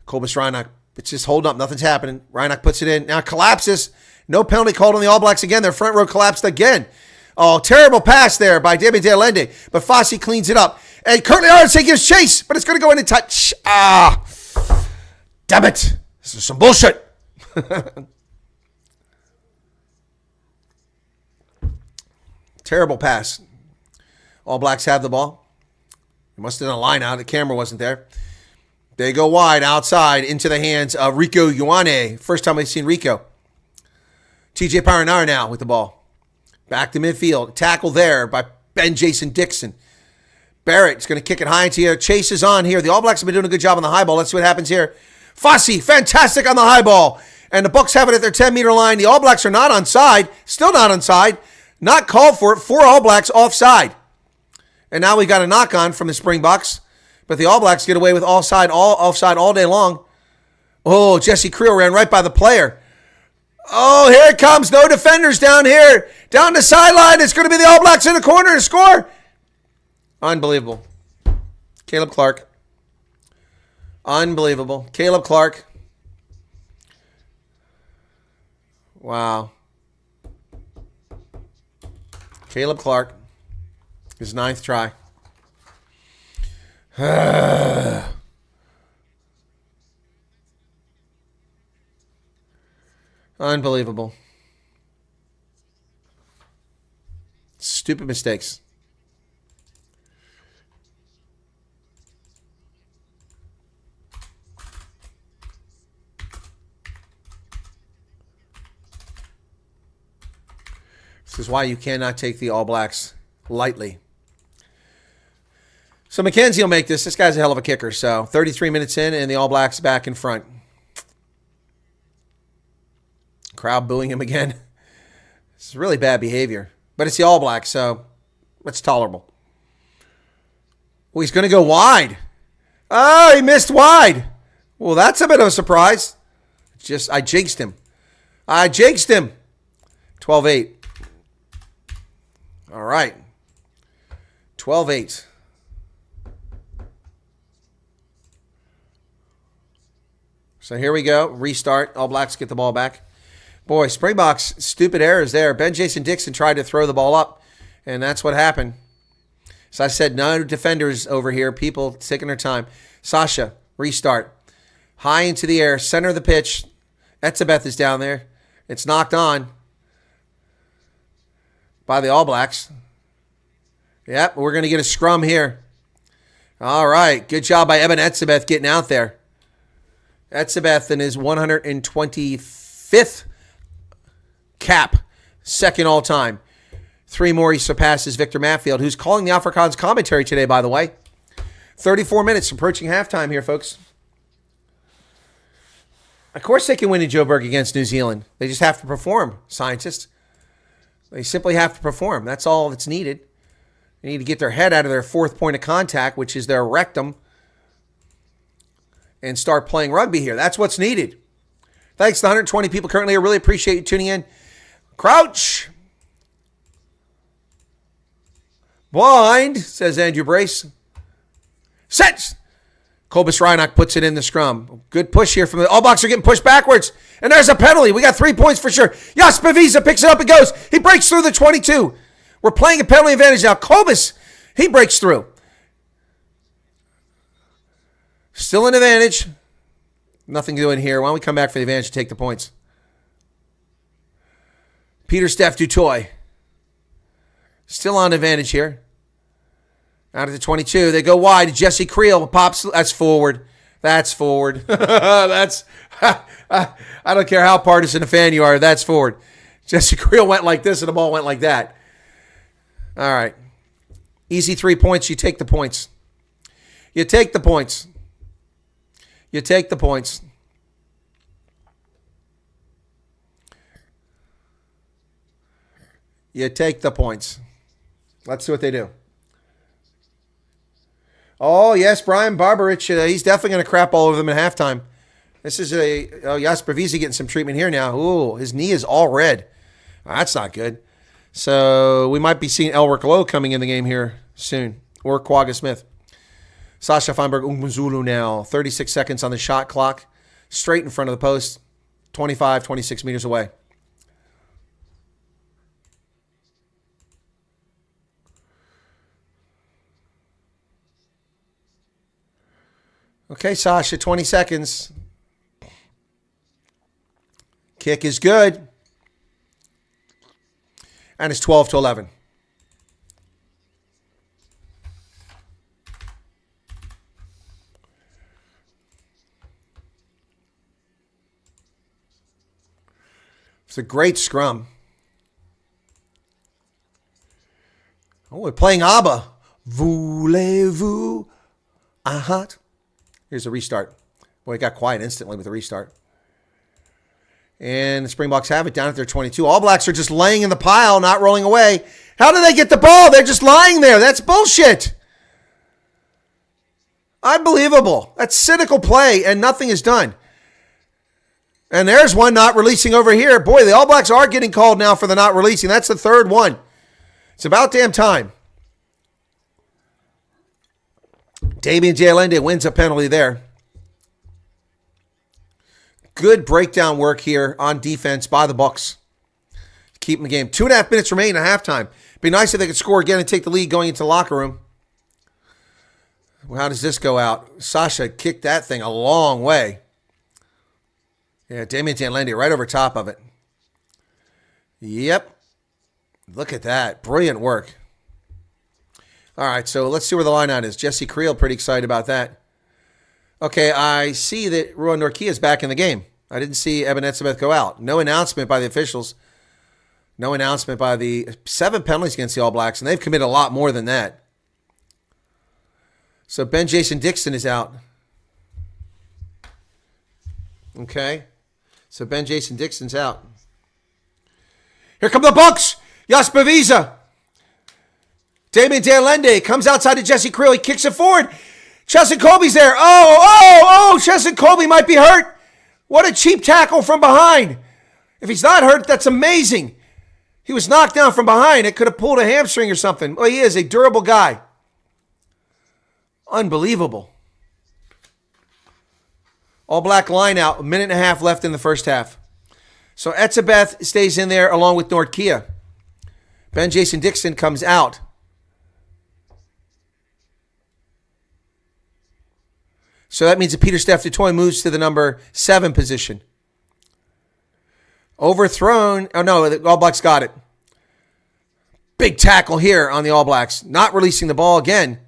Cobus Reinach. It's just holding up. Nothing's happening. Reinach puts it in. Now collapses. No penalty called on the All Blacks again. Their front row collapsed again. Oh, terrible pass there by David De Allende. But Fassi cleans it up. And Curtly Arnson gives chase, but it's going to go into touch. Damn it. This is some bullshit. Terrible pass. All Blacks have the ball. It must have done a line out. The camera wasn't there. They go wide outside into the hands of Rico Ioane. First time we've seen Rico. TJ Parinar now with the ball. Back to midfield. Tackle there by Ben Jason Dixon. Barrett's going to kick it high into here. Chase is on here. The All Blacks have been doing a good job on the high ball. Let's see what happens here. Fassi, fantastic on the high ball. And the Bucks have it at their 10-meter line. The All Blacks are not onside. Still not onside. Not called for it. 4 All Blacks offside. And now we got a knock-on from the Springboks. But the All Blacks get away with offside all day long. Oh, Jesse Creel ran right by the player. Oh, here it comes. No defenders down here. Down the sideline. It's going to be the All Blacks in the corner to score. Unbelievable. Caleb Clark. Unbelievable. Caleb Clark. Wow. Caleb Clark. His 9th try. Unbelievable. Stupid mistakes. This is why you cannot take the All Blacks lightly. So McKenzie will make this. This guy's a hell of a kicker. So 33 minutes in, and the All Blacks back in front. Crowd booing him again. This is really bad behavior. But it's the All Blacks, so it's tolerable. Oh, he's going to go wide. Oh, he missed wide. Well, that's a bit of a surprise. I jinxed him. 12-8. All right. 12-8. So here we go. Restart. All Blacks get the ball back. Boy, Springboks, stupid errors there. Ben Jason Dixon tried to throw the ball up, and that's what happened. So I said, no defenders over here. People taking their time. Sasha, restart. High into the air, center of the pitch. Etzebeth is down there. It's knocked on by the All Blacks. Yep, we're going to get a scrum here. All right, good job by Eben Etzebeth getting out there. Etzebeth in his 125th cap, second all time. 3 more, he surpasses Victor Matfield, who's calling the Afrikaans commentary today, by the way. 34 minutes, approaching halftime here, folks. Of course they can win in Joburg against New Zealand. They just have to perform, scientists. They simply have to perform. That's all that's needed. They need to get their head out of their fourth point of contact, which is their rectum, and start playing rugby here. That's what's needed. Thanks to the 120 people currently. I really appreciate you tuning in. Crouch. Blind, says Andrew Brace. Set. Kobus Reinach puts it in the scrum. Good push here from the All Blacks are getting pushed backwards. And there's a penalty. We got 3 points for sure. Jasper Wiese picks it up and goes. He breaks through the 22. We're playing a penalty advantage now. Kobus, he breaks through. Still an advantage. Nothing to do in here. Why don't we come back for the advantage and take the points? Peter Steph Dutoy. Still on advantage here. Out of the 22. They go wide. Jesse Creel pops. That's forward. That's forward. That's. I don't care how partisan a fan you are. That's forward. Jesse Creel went like this and the ball went like that. All right. Easy 3 points. You take the points. You take the points. You take the points. You take the points. Let's see what they do. Oh, yes, Brian Barbarich. He's definitely going to crap all over them at halftime. This is Jasper Wiese getting some treatment here now. Ooh, his knee is all red. Oh, that's not good. So we might be seeing Elric Lowe coming in the game here soon. Or Quagga Smith. Sasha Feinberg Umzulu now. 36 seconds on the shot clock. Straight in front of the post. 25, 26 meters away. Okay, Sasha, 20 seconds. Kick is good. And it's 12-11. It's a great scrum. Oh, we're playing ABBA. Voulez-vous un hot? Here's a restart. Boy, it got quiet instantly with the restart. And the Springboks have it down at their 22. All Blacks are just laying in the pile, not rolling away. How do they get the ball? They're just lying there. That's bullshit. Unbelievable. That's cynical play, and nothing is done. And there's one not releasing over here. Boy, the All Blacks are getting called now for the not releasing. That's the third one. It's about damn time. Damien J. Allende wins a penalty there. Good breakdown work here on defense by the Bucks. Keep them in the game. 2.5 minutes remaining at halftime. Be nice if they could score again and take the lead going into the locker room. How does this go out? Sasha kicked that thing a long way. Yeah, Damien Danlandi right over top of it. Yep. Look at that. Brilliant work. All right, so let's see where the line out is. Jesse Creel, pretty excited about that. Okay, I see that Ruan Norquia is back in the game. I didn't see Eben Etzebeth go out. No announcement by the officials. No announcement by the 7 penalties against the All Blacks, and they've committed a lot more than that. So Ben Jason Dixon is out. Okay. So Ben Jason Dixon's out. Here come the Bucks. Jasper Wiese. Damien Danlandi comes outside to Jesse Creel. He kicks it forward. Chesson Colby's there. Chesson Colby might be hurt. What a cheap tackle from behind. If he's not hurt, that's amazing. He was knocked down from behind. It could have pulled a hamstring or something. Well, he is a durable guy. Unbelievable. All Black line out. 1.5 minutes left in the first half. So Etzebeth stays in there along with Norquia. Ben Jason Dixon comes out. So that means that Peter Steph DuToit moves to the number 7 position. Overthrown. Oh, no, the All Blacks got it. Big tackle here on the All Blacks. Not releasing the ball again.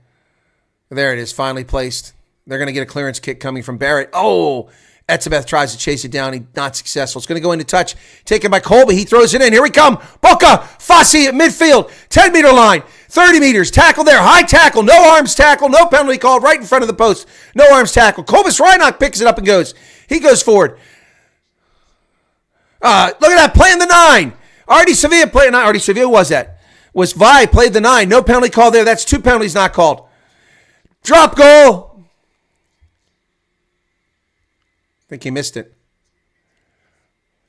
There it is, finally placed. They're going to get a clearance kick coming from Barrett. Oh, Etzebeth tries to chase it down. He's not successful. It's going to go into touch. Taken by Colby. He throws it in. Here we come. Boca. Fassi at midfield. 10-meter line. 30 meters. Tackle there. High tackle. No arms tackle. No penalty called. Right in front of the post. No arms tackle. Cobus Reinach picks it up and goes. He goes forward. Look at that. Playing the 9. Artie Sevilla playing 9. Artie Sevilla was that. Was Vi played the 9. No penalty called there. That's 2 penalties not called. Drop goal. I think he missed it.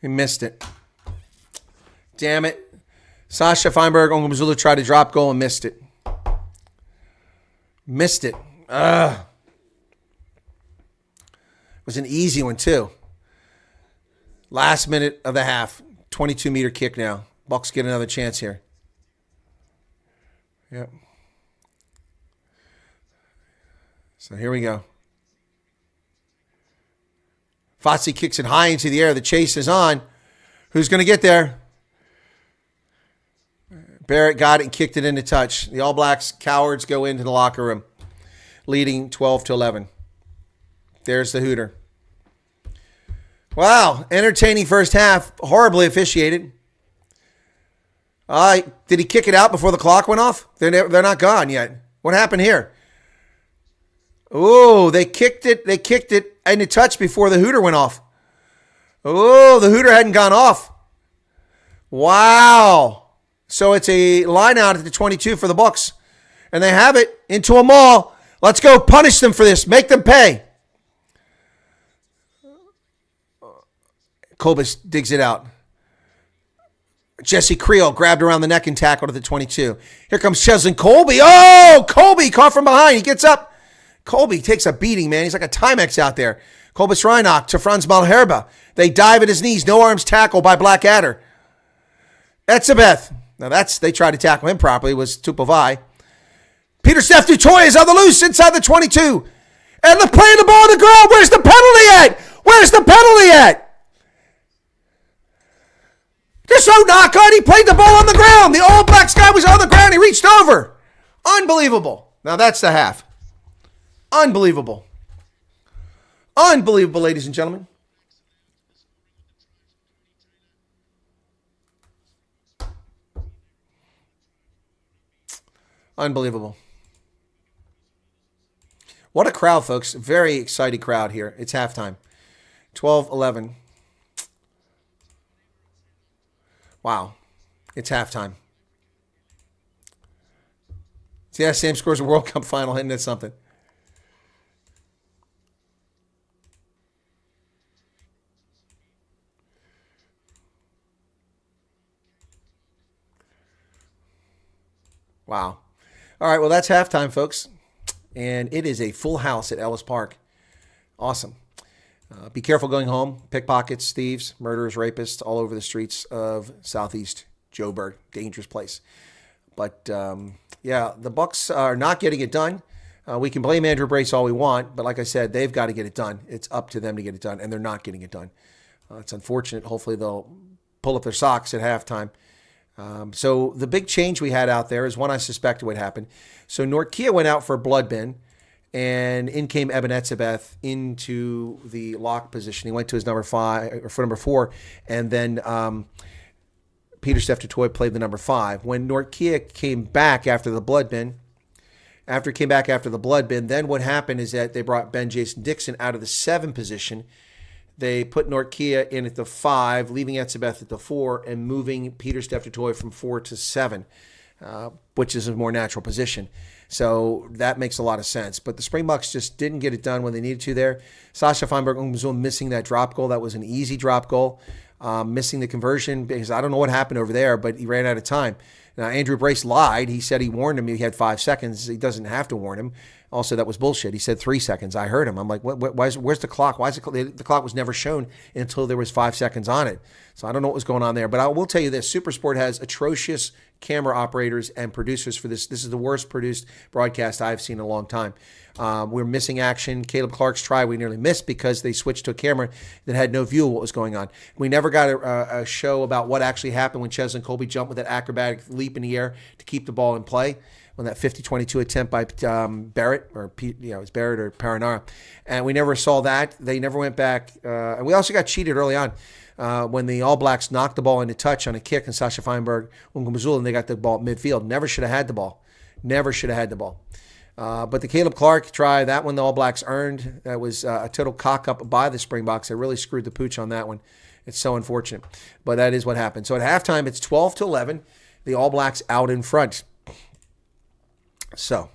He missed it. Damn it. Sasha Feinberg, Ongumzulu tried to drop goal and missed it. Missed it. It was an easy one, too. Last minute of the half. 22-meter kick now. Bucks get another chance here. Yep. So here we go. Fotze kicks it high into the air. The chase is on. Who's going to get there? Barrett got it and kicked it into touch. The All Blacks cowards go into the locker room, leading 12-11. There's the hooter. Wow, entertaining first half. Horribly officiated. Did he kick it out before the clock went off? They're not gone yet. What happened here? Oh, they kicked it into touch before the hooter went off. Oh, the hooter hadn't gone off. Wow. So it's a line out at the 22 for the Bucks. And they have it into a maul. Let's go punish them for this. Make them pay. Kobus digs it out. Jesse Creel grabbed around the neck and tackled at the 22. Here comes Cheslin Colby. Oh, Colby caught from behind. He gets up. Colby takes a beating, man. He's like a Timex out there. Kobus Reinach to Franz Malherbe. They dive at his knees. No arms tackle by Blackadder. Etzebeth. Now they tried to tackle him properly. It was Tupovai. Peter Steph DuToit is on the loose inside the 22. And they're playing the ball on the ground. Where's the penalty at? Where's the penalty at? There's no knock on. He played the ball on the ground. The All Blacks guy was on the ground. He reached over. Unbelievable. Now that's the half. Unbelievable. Unbelievable, ladies and gentlemen. Unbelievable. What a crowd, folks. Very excited crowd here. It's halftime. 12-11. Wow. It's halftime. See, that same scores a World Cup final, isn't it something? Wow. All right, well, that's halftime, folks. And it is a full house at Ellis Park. Awesome. Be careful going home. Pickpockets, thieves, murderers, rapists, all over the streets of Southeast Joburg. Dangerous place. But, yeah, the Bucks are not getting it done. We can blame Andrew Brace all we want, but like I said, they've got to get it done. It's up to them to get it done, and they're not getting it done. It's unfortunate. Hopefully they'll pull up their socks at halftime. So the big change we had out there is one I suspected would happen. So Nortkia went out for a blood bin, and in came Eben Etzebeth into the lock position. He went to his number 5 or for number 4, and then Peter Steph Toy played the number 5. When Nortkia came back after the blood bin, then what happened is that they brought Ben Jason Dixon out of the 7 position. They put Nortkia in at the 5, leaving Etzebeth at the 4, and moving Peter Steph Toy from 4 to 7, which is a more natural position. So that makes a lot of sense. But the Springboks just didn't get it done when they needed to there. Sasha Feinberg missing that drop goal. That was an easy drop goal. Missing the conversion because I don't know what happened over there, but he ran out of time. Now, Andrew Brace lied. He said he warned him he had 5 seconds. He doesn't have to warn him. Also, that was bullshit. He said 3 seconds. I heard him. I'm like, where's the clock? Why is the clock was never shown until there was 5 seconds on it. So I don't know what was going on there. But I will tell you this. SuperSport has atrocious camera operators and producers for this. This is the worst produced broadcast I've seen in a long time. We're missing action. Caleb Clark's try we nearly missed because they switched to a camera that had no view of what was going on. We never got a show about what actually happened when Cheslin Colby jumped with that acrobatic leap in the air to keep the ball in play on that 50-22 attempt by Barrett, or it was Barrett or Paranara. And we never saw that. They never went back. And we also got cheated early on when the All Blacks knocked the ball into touch on a kick and Sasha Feinberg, Ungumazula, and they got the ball at midfield. Never should have had the ball. But the Caleb Clark try, that one the All Blacks earned. That was a total cock-up by the Springboks. They really screwed the pooch on that one. It's so unfortunate. But that is what happened. So at halftime, it's 12-11. The All Blacks out in front. So.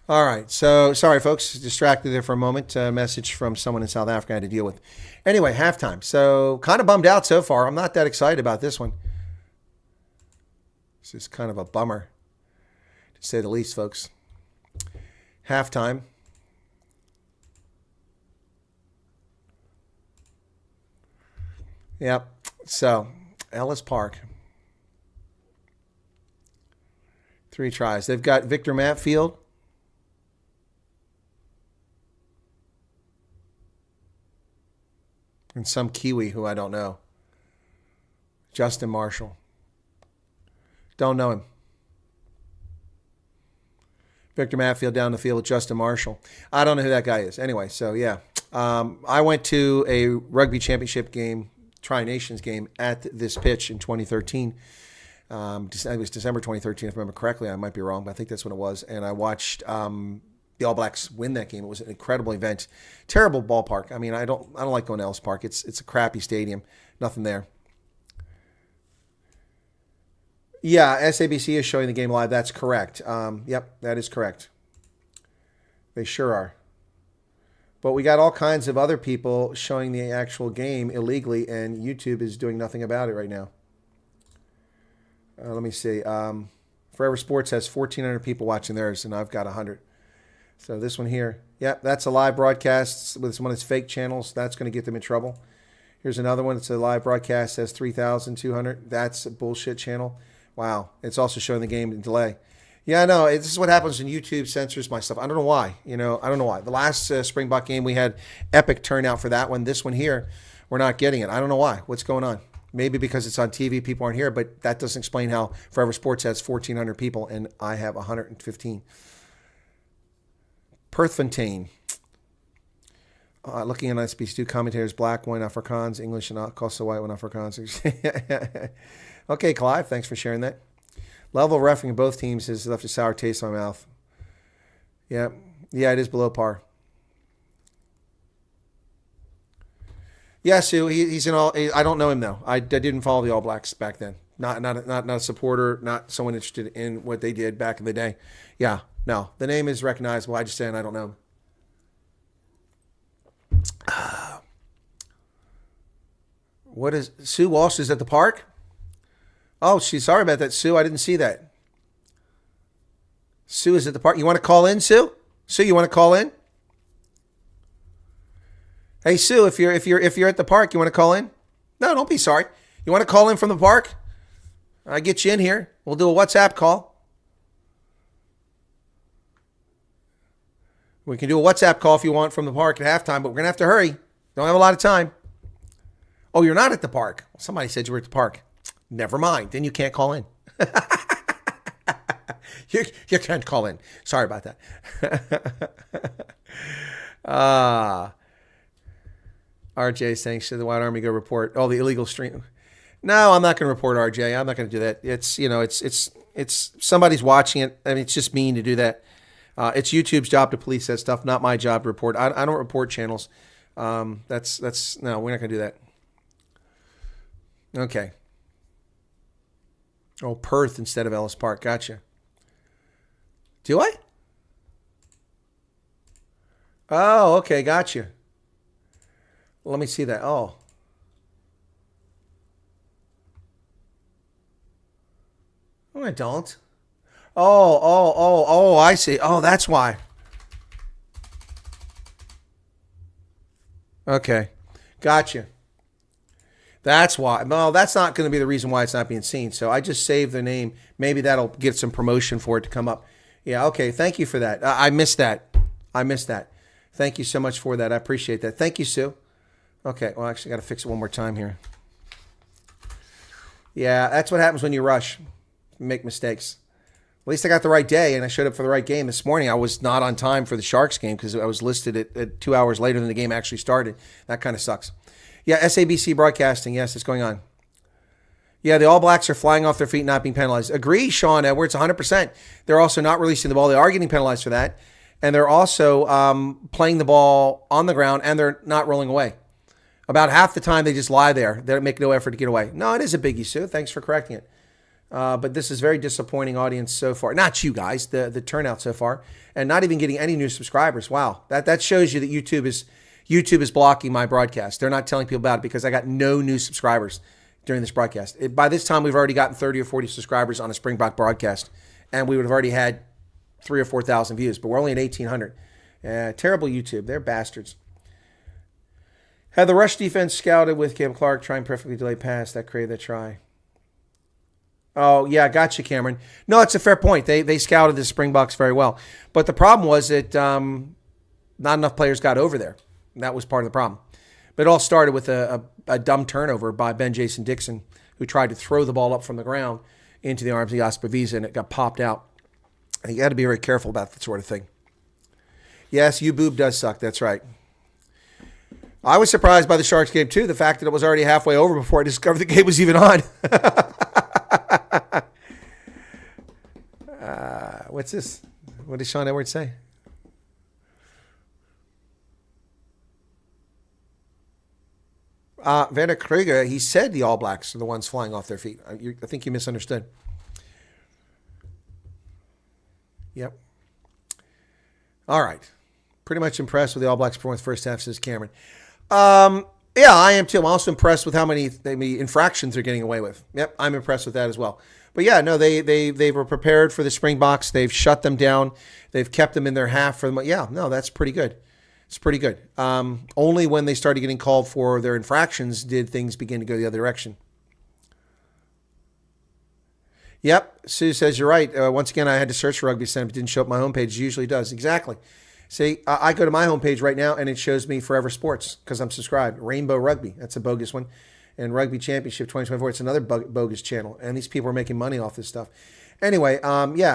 All right. So, sorry, folks. Distracted there for a moment. A message from someone in South Africa I had to deal with. Anyway, halftime. So, kind of bummed out so far. I'm not that excited about this one. This is kind of a bummer, to say the least, folks. Halftime. Yep. So, Ellis Park. 3 tries. They've got Victor Matfield. And some Kiwi who I don't know. Justin Marshall. Don't know him. Victor Matfield down the field with Justin Marshall. I don't know who that guy is. Anyway, so yeah. I went to a Rugby Championship game, Tri-Nations game, at this pitch in 2013. It was December 2013, if I remember correctly. I might be wrong, but I think that's when it was. And I watched the All Blacks win that game. It was an incredible event. Terrible ballpark. I mean, I don't like going to Ellis Park. It's a crappy stadium. Nothing there. Yeah, SABC is showing the game live. That's correct. Yep, that is correct. They sure are. But we got all kinds of other people showing the actual game illegally, and YouTube is doing nothing about it right now. Let me see. Forever Sports has 1,400 people watching theirs, and I've got 100. So this one here, yep, that's a live broadcast with one of its fake channels. That's going to get them in trouble. Here's another one. It's a live broadcast, says 3,200. That's a bullshit channel. Wow. It's also showing the game in delay. Yeah, I know. This is what happens when YouTube censors my stuff. I don't know why. I don't know why. The last Springbok game, we had epic turnout for that one. This one here, we're not getting it. I don't know why. What's going on? Maybe because it's on TV, people aren't here, but that doesn't explain how Forever Sports has 1,400 people and I have 115. Perthfontein. Looking at SB2 commentators, black wine Afrikaans, English and Costa white wine Afrikaans. Okay, Clive, thanks for sharing that. Level of refereeing in both teams has left a sour taste in my mouth. Yeah, it is below par. Yeah, Sue, he's in all. I don't know him though. I didn't follow the All Blacks back then. Not a supporter. Not someone interested in what they did back in the day. Yeah, no, the name is recognizable. I just saying I don't know him. What is Sue Walsh is at the park? Oh, she's sorry about that, Sue. I didn't see that. Sue is at the park. You want to call in, Sue? Sue, you want to call in? Hey, Sue, if you're at the park, you want to call in? No, don't be sorry. You want to call in from the park? I get you in here. We'll do a WhatsApp call. We can do a WhatsApp call if you want from the park at halftime, but we're going to have to hurry. Don't have a lot of time. Oh, you're not at the park. Somebody said you were at the park. Never mind. Then you can't call in. you can't call in. Sorry about that. RJ saying, should the White Army go report all the illegal stream? No, I'm not going to report RJ. I'm not going to do that. It's somebody's watching it. I mean, it's just mean to do that. It's YouTube's job to police that stuff, not my job to report. I don't report channels. No, we're not going to do that. Okay. Oh, Perth instead of Ellis Park. Gotcha. Do I? Oh, okay. Gotcha. Let me see that. Oh. No, I don't. Oh, I see. Oh, that's why. Okay. Gotcha. That's why. No, that's not going to be the reason why it's not being seen. So I just saved the name. Maybe that'll get some promotion for it to come up. Yeah, okay. Thank you for that. I missed that. Thank you so much for that. I appreciate that. Thank you, Sue. Okay, well, actually, I got to fix it one more time here. Yeah, that's what happens when you rush. You make mistakes. At least I got the right day, and I showed up for the right game. This morning, I was not on time for the Sharks game because I was listed at 2 hours later than the game actually started. That kind of sucks. Yeah, SABC Broadcasting. Yes, it's going on. Yeah, the All Blacks are flying off their feet, not being penalized. Agree, Sean Edwards, 100%. They're also not releasing the ball. They are getting penalized for that. And they're also playing the ball on the ground, and they're not rolling away. About half the time, they just lie there. They make no effort to get away. No, it is a biggie, Sue. Thanks for correcting it. But this is very disappointing audience so far. Not you guys, the turnout so far. And not even getting any new subscribers. Wow. That shows you that YouTube is blocking my broadcast. They're not telling people about it because I got no new subscribers during this broadcast. By this time, we've already gotten 30 or 40 subscribers on a Springbok broadcast. And we would have already had 3,000 or 4,000 views. But we're only at 1,800. Terrible YouTube. They're bastards. Had the rush defense scouted with Caleb Clark trying perfectly delayed pass that created the try. Oh, yeah, gotcha, Cameron. No, it's a fair point. They scouted the Springboks very well. But the problem was that not enough players got over there. That was part of the problem. But it all started with a dumb turnover by Ben Jason Dixon, who tried to throw the ball up from the ground into the arms of Jasper Wiese, and it got popped out. And you got to be very careful about that sort of thing. Yes, U-Boob does suck. That's right. I was surprised by the Sharks game, too. The fact that it was already halfway over before I discovered the game was even on. What's this? What did Sean Edwards say? Vander Kruger, he said the All Blacks are the ones flying off their feet. I think you misunderstood. Yep. All right. Pretty much impressed with the All Blacks performance first half, says Cameron. Yeah, I am too. I'm also impressed with how many infractions they're getting away with. Yep, I'm impressed with that as well. But yeah, no, they were prepared for the Springboks. They've shut them down. They've kept them in their half for them. Yeah, no, that's pretty good. It's pretty good. Only when they started getting called for their infractions did things begin to go the other direction. Yep, Sue says you're right. Once again, I had to search for Rugby Center. It didn't show up my homepage. It usually does. Exactly. See, I go to my homepage right now, and it shows me Forever Sports because I'm subscribed. Rainbow Rugby. That's a bogus one. And Rugby Championship 2024. It's another bogus channel. And these people are making money off this stuff. Anyway,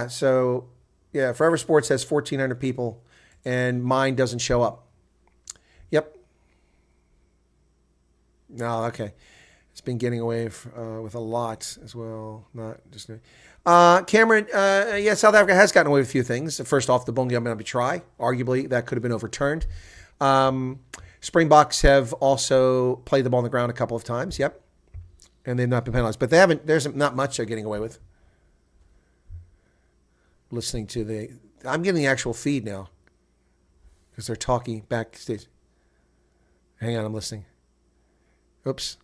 so Forever Sports has 1,400 people, and mine doesn't show up. Yep. No, okay. It's been getting away with a lot as well. Not just Cameron. South Africa has gotten away with a few things. First off, the Bongi try. Arguably, that could have been overturned. Springboks have also played the ball on the ground a couple of times. Yep, and they've not been penalized. But they haven't. There's not much they're getting away with. Listening to I'm getting the actual feed now because they're talking backstage. Hang on, I'm listening. Oops.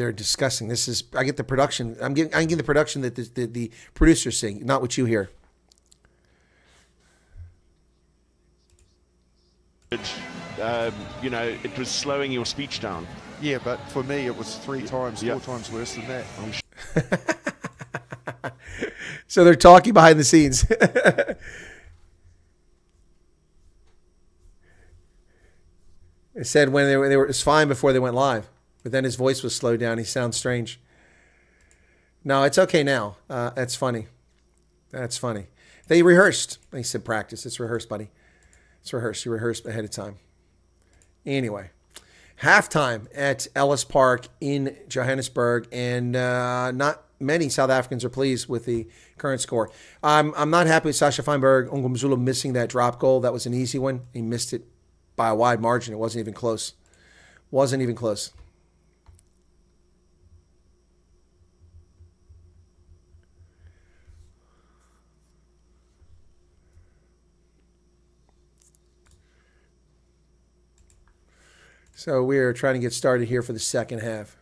they're discussing. This is, I get the production. I'm getting the production that the producer's seeing, not what you hear. It was slowing your speech down. Yeah, but for me, it was 4 times worse than that. So they're talking behind the scenes. It said when it was fine before they went live, but then his voice was slowed down. He sounds strange. No, it's okay now. That's funny. That's funny. They rehearsed. They said practice. It's rehearsed, buddy. It's rehearsed. You rehearsed ahead of time. Anyway, halftime at Ellis Park in Johannesburg, and not many South Africans are pleased with the current score. I'm not happy with Sasha Feinberg Ongumzulu missing that drop goal. That was an easy one. He missed it by a wide margin. It wasn't even close. Wasn't even close. So we're trying to get started here for the second half.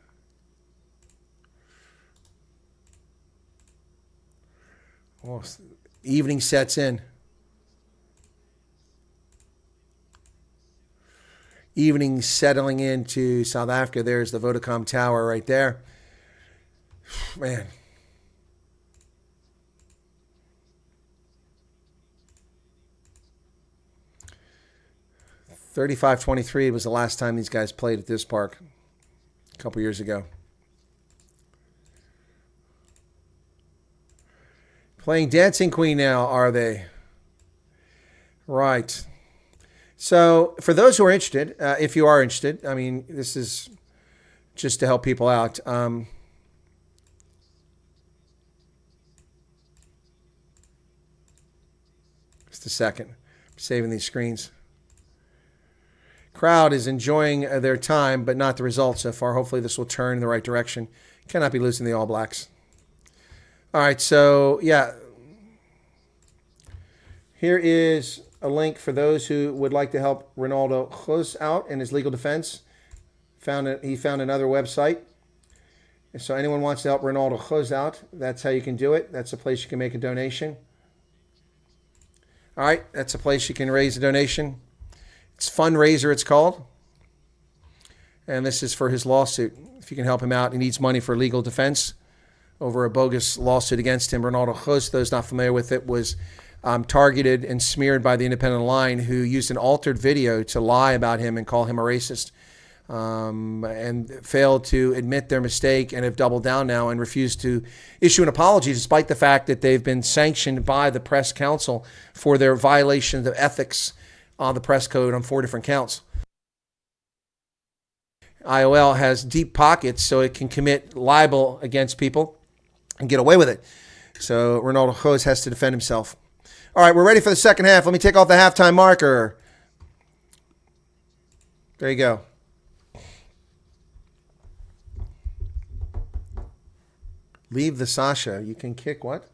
Oh, evening sets in. Evening settling into South Africa. There's the Vodacom Tower right there. Man. $35-23 was the last time these guys played at this park a couple years ago. Playing Dancing Queen now, are they? Right. So for those who are interested, if you are interested, I mean, this is just to help people out. Just a second. I'm saving these screens. Crowd is enjoying their time, but not the results so far. Hopefully this will turn in the right direction. Cannot be losing the All Blacks. All right, so yeah. Here is a link for those who would like to help Ronaldo Jose out in his legal defense. He found another website. So anyone wants to help Ronaldo Jose out, that's how you can do it. That's a place you can make a donation. All right, that's a place you can raise a donation. It's Fundraiser, it's called. And this is for his lawsuit. If you can help him out, he needs money for legal defense over a bogus lawsuit against him. Ronaldo Jose, those not familiar with it, was targeted and smeared by the Independent Line, who used an altered video to lie about him and call him a racist, and failed to admit their mistake and have doubled down now and refused to issue an apology, despite the fact that they've been sanctioned by the Press Council for their violations of ethics on the press code on 4 different counts. IOL has deep pockets, so it can commit libel against people and get away with it. So Ronaldo Jose has to defend himself. All right, we're ready for the second half. Let me take off the halftime marker. There you go. Leave the Sasha. You can kick what?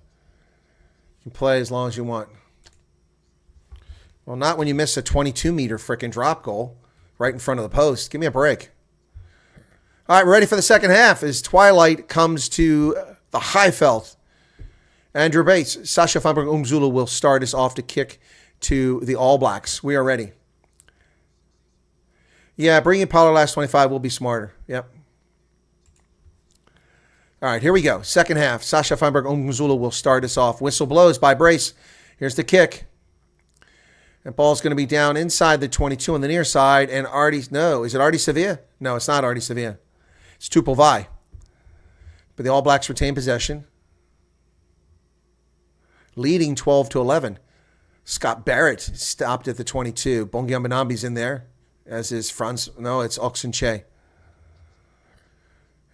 You can play as long as you want. Well, not when you miss a 22-meter frickin' drop goal right in front of the post. Give me a break. All right, we're ready for the second half as twilight comes to the Highveld. Andrew Bates, Sasha Feinberg Ongumzulu will start us off to kick to the All Blacks. We are ready. Yeah, bringing Paulo last 25 will be smarter. Yep. All right, here we go. Second half. Sasha Feinberg Ongumzulu will start us off. Whistle blows by Brace. Here's the kick. And ball's going to be down inside the 22 on the near side. And is it Artie Sevilla? No, it's not Artie Sevilla. It's Tupel Vai. But the All Blacks retain possession. Leading 12-11. Scott Barrett stopped at the 22. Bongi Mbonambi's in there, as is Franz. No, it's Oxenche.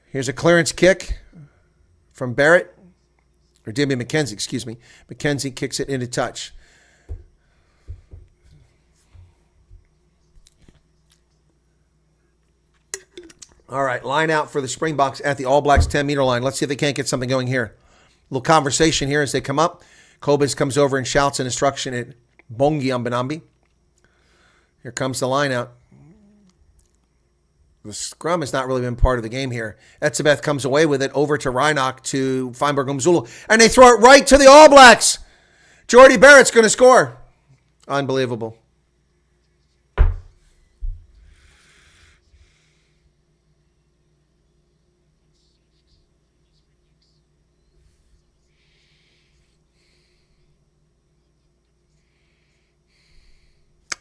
Here's a clearance kick from Barrett. Or Damian McKenzie, excuse me. McKenzie kicks it into touch. All right, line out for the Springboks at the All Blacks 10-meter line. Let's see if they can't get something going here. A little conversation here as they come up. Kobus comes over and shouts an instruction at Bongi Mbonambi. Here comes the line out. The scrum has not really been part of the game here. Etzebeth comes away with it over to Reinach to Feinberg Umzulu, and they throw it right to the All Blacks. Jordy Barrett's going to score. Unbelievable.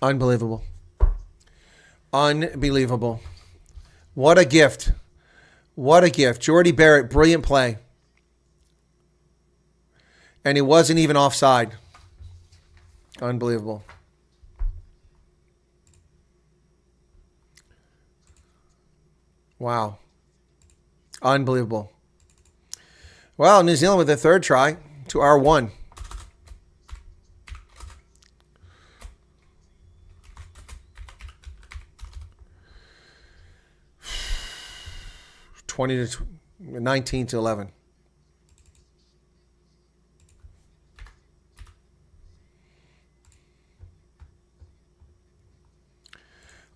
Unbelievable. Unbelievable. What a gift. What a gift. Jordy Barrett, brilliant play. And he wasn't even offside. Unbelievable. Wow. Unbelievable. Well, New Zealand with their third try to our one. To 19 to 11.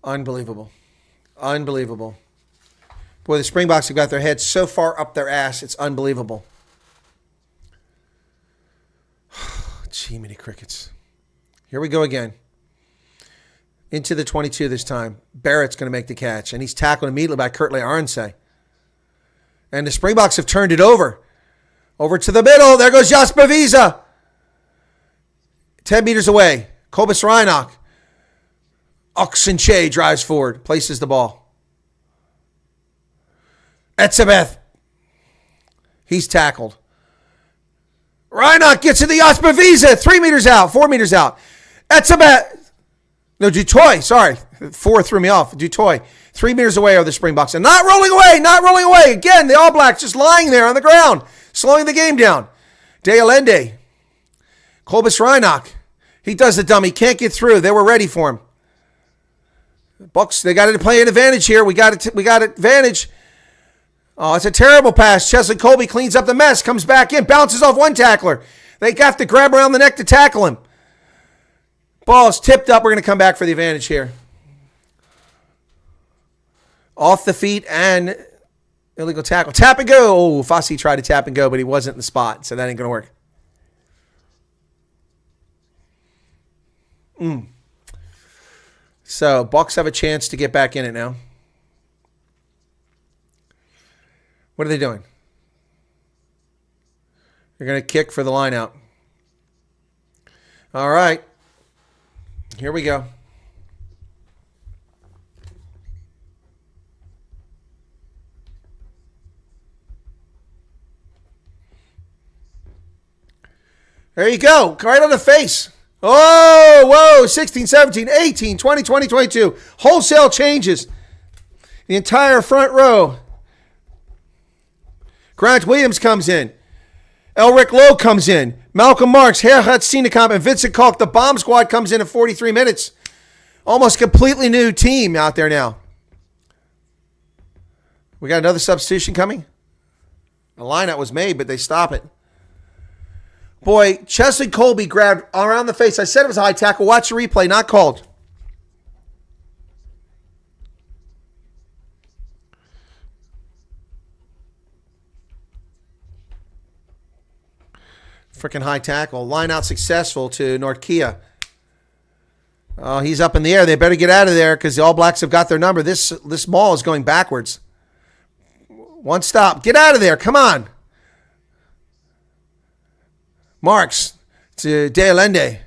Unbelievable. Unbelievable. Boy, the Springboks have got their heads so far up their ass, it's unbelievable. Gee, many crickets. Here we go again. Into the 22 this time. Barrett's going to make the catch, and he's tackled immediately by Kurtley Arnsey. And the Springboks have turned it over. Over to the middle. There goes Jasper Wiese. 10 meters away. Kobus Reinach. Oxenche drives forward. Places the ball. Etzebeth. He's tackled. Reinach gets to the Jasper Wiese. 3 meters out. 4 meters out. Etzebeth. No, Dutoy. Sorry. 4 threw me off. Dutoy. 3 meters away are the Springboks. And not rolling away. Not rolling away. Again, the All Blacks just lying there on the ground. Slowing the game down. De Allende. Kobus Reinach. He does the dummy. Can't get through. They were ready for him. Bucks, they got to play an advantage here. We got advantage. Oh, it's a terrible pass. Chesley Colby cleans up the mess. Comes back in. Bounces off one tackler. They have to grab around the neck to tackle him. Ball's tipped up. We're going to come back for the advantage here. Off the feet and illegal tackle. Tap and go. Oh, Fossey tried to tap and go, but he wasn't in the spot, so that ain't going to work. So, Bucks have a chance to get back in it now. What are they doing? They're going to kick for the line out. All right. Here we go. There you go. Right on the face. Oh, whoa. 16, 17, 18, 20, 20, 22. Wholesale changes. The entire front row. Grant Williams comes in. Elric Lowe comes in. Malcolm Marks, Gerhard Steenekamp, and Vincent Kalk. The bomb squad comes in at 43 minutes. Almost completely new team out there now. We got another substitution coming. A lineup was made, but they stop it. Boy, Chesley Colby grabbed around the face. I said it was a high tackle. Watch the replay. Not called. Freaking high tackle. Line out successful to Nortkia. Oh, he's up in the air. They better get out of there because the All Blacks have got their number. This maul is going backwards. One stop. Get out of there. Come on. Marks to De Allende.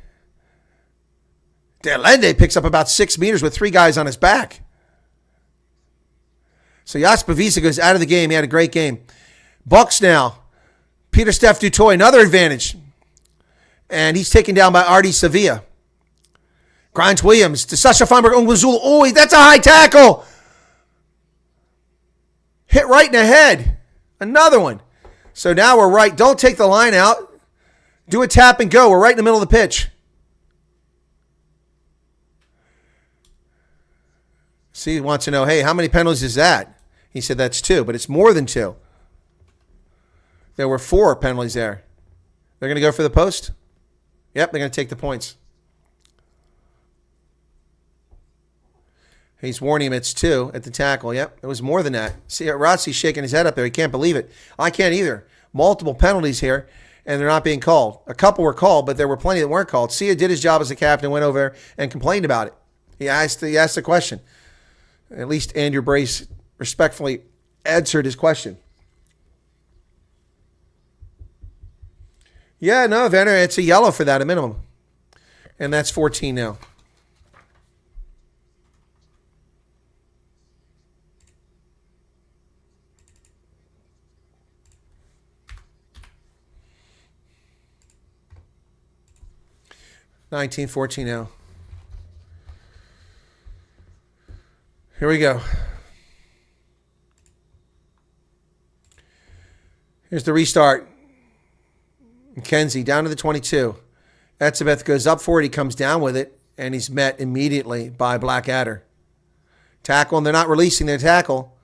De Allende picks up about 6 meters with 3 guys on his back. So Jasper Wiese goes out of the game. He had a great game. Bucks now. Peter Steph Dutoy, another advantage. And he's taken down by Artie Sevilla. Grant Williams to Sasha Feinberg. Oh, that's a high tackle. Hit right in the head. Another one. So now we're right. Don't take the line out. Do a tap and go. We're right in the middle of the pitch. Steve wants to know, hey, how many penalties is that? He said that's 2, but it's more than 2. There were 4 penalties there. They're going to go for the post? Yep, they're going to take the points. He's warning him it's 2 at the tackle. Yep, it was more than that. See, Rossi's shaking his head up there. He can't believe it. I can't either. Multiple penalties here, and they're not being called. A couple were called, but there were plenty that weren't called. Sia did his job as a captain, went over there and complained about it. He asked the question. At least Andrew Brace respectfully answered his question. Yeah, no, Venner, it's a yellow for that, a minimum. And that's 14 now. $19-14 now. Here we go. Here's the restart. McKenzie down to the 22. Etzebeth goes up for it. He comes down with it, and he's met immediately by Blackadder. Tackle, and they're not releasing their tackle.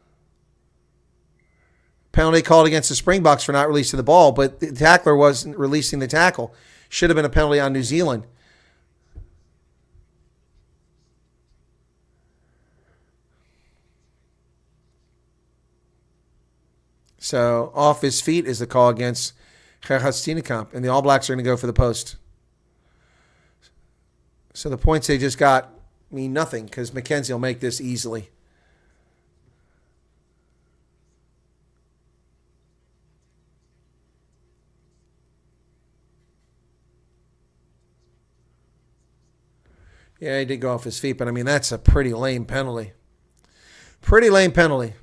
Penalty called against the Springboks for not releasing the ball, but the tackler wasn't releasing the tackle. Should have been a penalty on New Zealand. So off his feet is the call against Steenekamp, and the All Blacks are going to go for the post. So the points they just got mean nothing because McKenzie will make this easily. Yeah, he did go off his feet, but I mean, that's a pretty lame penalty. Pretty lame penalty.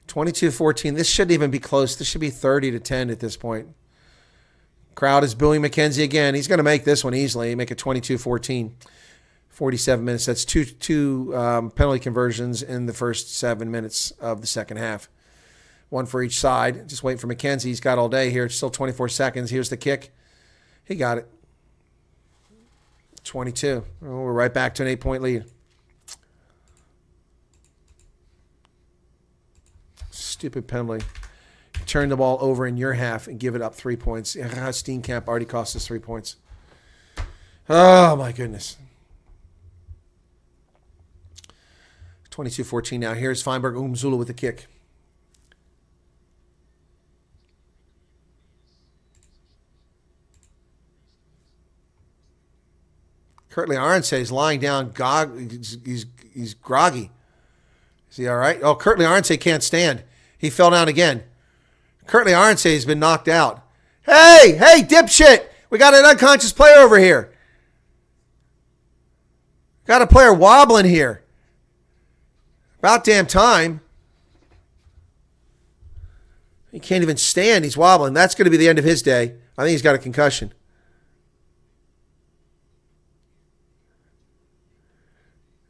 22-14. This shouldn't even be close. This should be 30-10 at this point. Crowd is booing McKenzie again. He's going to make this one easily. Make it 22-14. 47 minutes. That's two penalty conversions in the first 7 minutes of the second half. One for each side. Just waiting for McKenzie. He's got all day here. It's still 24 seconds. Here's the kick. He got it. 22. Oh, we're right back to an 8-point lead. Stupid penalty. Turn the ball over in your half and give it up 3 points. Steenkamp already cost us 3 points. Oh, my goodness. 22-14 now. Here's Feinberg Umzula with the kick. Kurtley Arnse is lying down. He's groggy. Is he all right? Oh, Kurtley Arnse can't stand. He fell down again. Kurtley Arnse has been knocked out. Hey, dipshit. We got an unconscious player over here. Got a player wobbling here. About damn time. He can't even stand. He's wobbling. That's going to be the end of his day. I think he's got a concussion.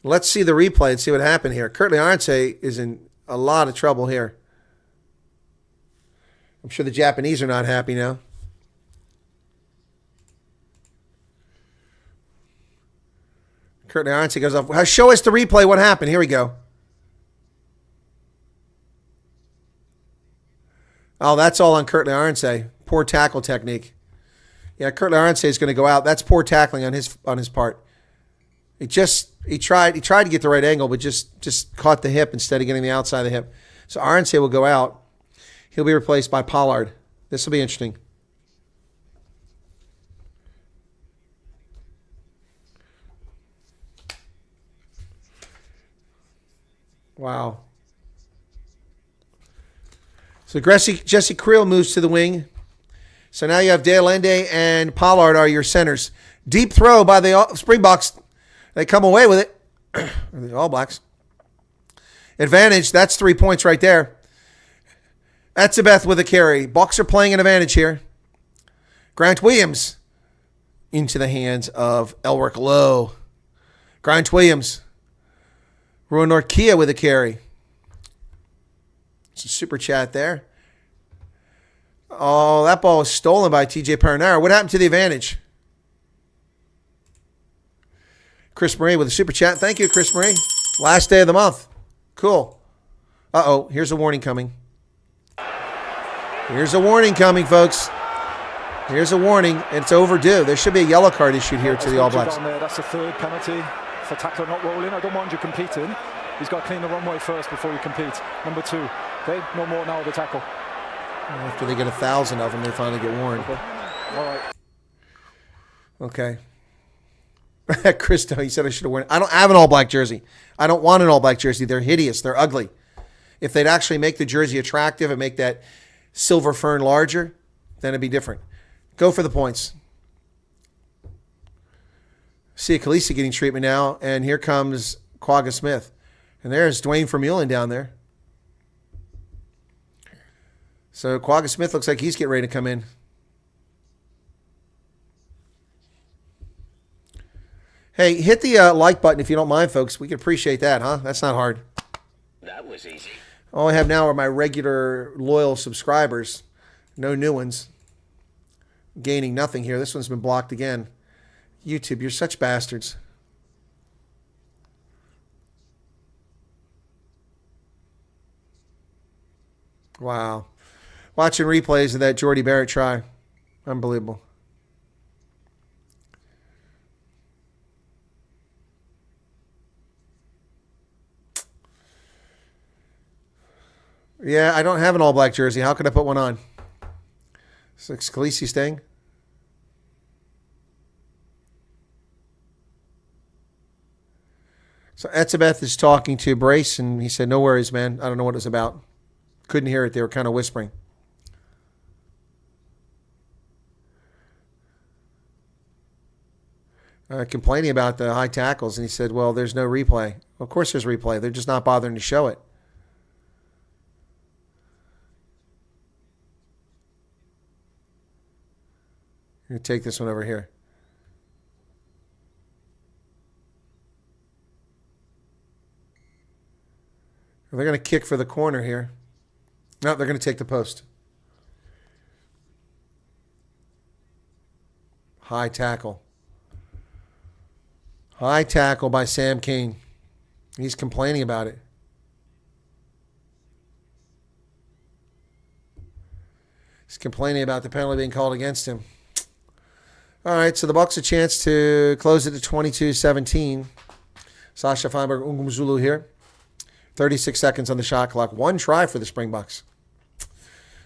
Let's see the replay and see what happened here. Kurtley Arnse is in a lot of trouble here. I'm sure the Japanese are not happy now. Kurtley Arnse goes off. Show us the replay. What happened? Here we go. Oh, that's all on Kurtley Arnse. Poor tackle technique. Yeah, Kurtley Arnse is going to go out. That's poor tackling on his part. He tried to get the right angle, but just caught the hip instead of getting the outside of the hip. So Arnse will go out. He'll be replaced by Pollard. This will be interesting. Wow. So Jesse Creel moves to the wing. So now you have De Allende and Pollard are your centers. Deep throw by the Springboks. They come away with it. The All Blacks. Advantage. That's 3 points right there. Etzebeth with a carry. Bucks are playing an advantage here. Grant Williams into the hands of Elric Lowe. Grant Williams. Ruan Norkia with a carry. It's a super chat there. Oh, that ball was stolen by TJ Perenara. What happened to the advantage? Chris Marie with a super chat. Thank you, Chris Marie. Last day of the month. Cool. Uh-oh, here's a warning coming. Here's a warning coming, folks. Here's a warning. It's overdue. There should be a yellow card issued here to the All Blacks. That's a third penalty if a tackler not rolling, I don't mind you competing. He's got to clean the runway first before you compete. Number 2. Okay, no more now of the tackle. After they get 1,000 of them, they finally get warned. Okay. All right. Okay. Christo, he said I should have worn it. I don't have an all-black jersey. I don't want an all-black jersey. They're hideous. They're ugly. If they'd actually make the jersey attractive and make that silver fern larger, then it'd be different. Go for the points. See Khaleesi getting treatment now, and here comes Quagga Smith. And there's Dwayne Vermeulen down there. So Quagga Smith looks like he's getting ready to come in. Hey, hit the like button if you don't mind, folks. We could appreciate that, huh? That's not hard. That was easy. All I have now are my regular loyal subscribers. No new ones. Gaining nothing here. This one's been blocked again. YouTube, you're such bastards. Wow. Watching replays of that Jordy Barrett try. Unbelievable. Yeah, I don't have an all-black jersey. How could I put one on? Is Khaleesi staying? So Etzebeth is talking to Brace, and he said, no worries, man. I don't know what it was about. Couldn't hear it. They were kind of whispering. Complaining about the high tackles, and he said, well, there's no replay. Of course there's replay. They're just not bothering to show it. I'm going to take this one over here. They're going to kick for the corner here. No, they're going to take the post. High tackle. High tackle by Sam Kane. He's complaining about it. He's complaining about the penalty being called against him. All right, so the Bucks a chance to close it to 22-17. Sasha Feinberg, Ungumzulu here. 36 seconds on the shot clock. One try for the Springboks.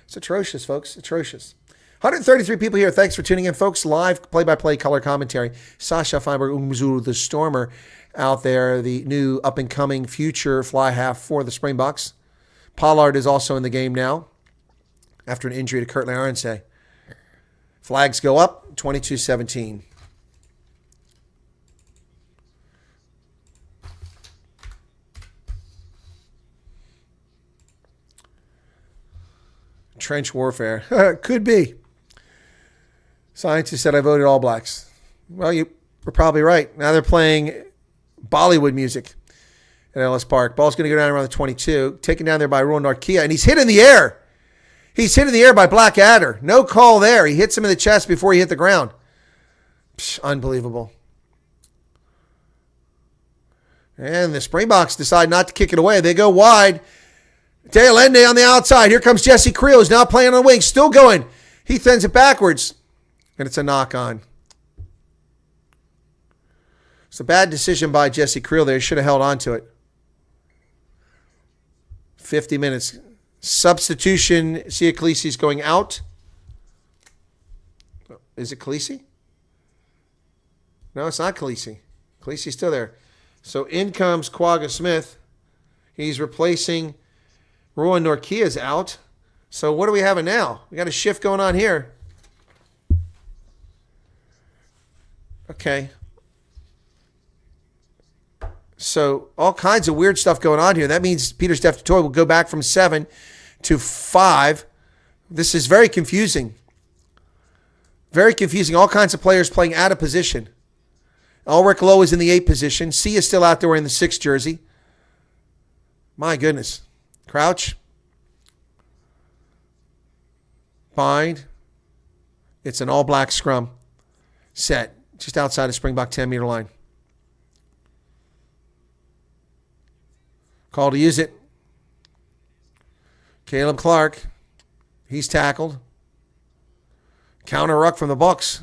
It's atrocious, folks. Atrocious. 133 people here. Thanks for tuning in, folks. Live play-by-play color commentary. Sasha Feinberg, Ungumzulu, the Stormer out there. The new up-and-coming future fly half for the Springboks. Pollard is also in the game now after an injury to Kurt Lawrence. Flags go up, 22-17. Trench warfare. Could be. Scientists said I voted All Blacks. Well, you were probably right. Now they're playing Bollywood music at Ellis Park. Ball's going to go down around the 22. Taken down there by Rowan Narkia, and he's hit in the air. He's hit in the air by Blackadder. No call there. He hits him in the chest before he hit the ground. Psh, unbelievable. And the Springboks decide not to kick it away. They go wide. Deolende on the outside. Here comes Jesse Creel, who's now playing on the wing. Still going. He sends it backwards. And it's a knock-on. It's a bad decision by Jesse Creel there. He should have held on to it. 50 minutes. Substitution. Sia Khaleesi's going out. Is it Khaleesi? No, it's not Khaleesi. Khaleesi's still there. So in comes Quagga Smith. He's replacing Rowan Norkia's out. So what are we having now? We got a shift going on here. Okay. So all kinds of weird stuff going on here. That means Peter Steph Toy will go back from 7 to 5. This is very confusing. Very confusing. All kinds of players playing out of position. Ulrich Lowe is in the 8 position. C is still out there wearing the 6 jersey. My goodness. Crouch. Bind. It's an all-black scrum. Set. Just outside of Springbok 10-meter line. Call to use it. Caleb Clark. He's tackled. Counter ruck from the Bucks.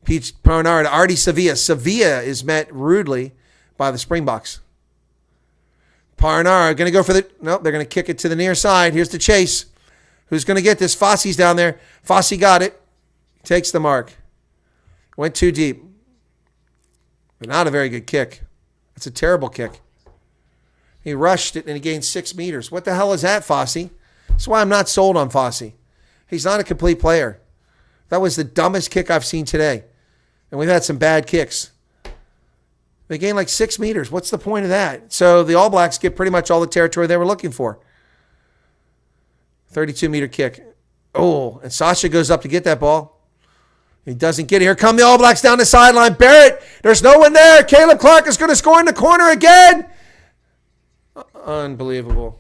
Peach Parnard, Artie Sevilla. Sevilla is met rudely by the Springboks. Parnard going to go for the... Nope, they're going to kick it to the near side. Here's the chase. Who's going to get this? Fosse's down there. Fosse got it. Takes the mark. Went too deep. But not a very good kick. It's a terrible kick. He rushed it and he gained 6 meters. What the hell is that, Fosse? That's why I'm not sold on Fosse. He's not a complete player. That was the dumbest kick I've seen today. And we've had some bad kicks. They gained like 6 meters. What's the point of that? So the All Blacks get pretty much all the territory they were looking for. 32-meter kick. Oh, and Sasha goes up to get that ball. He doesn't get it. Here come the All Blacks down the sideline. Barrett, there's no one there. Caleb Clark is going to score in the corner again. Unbelievable.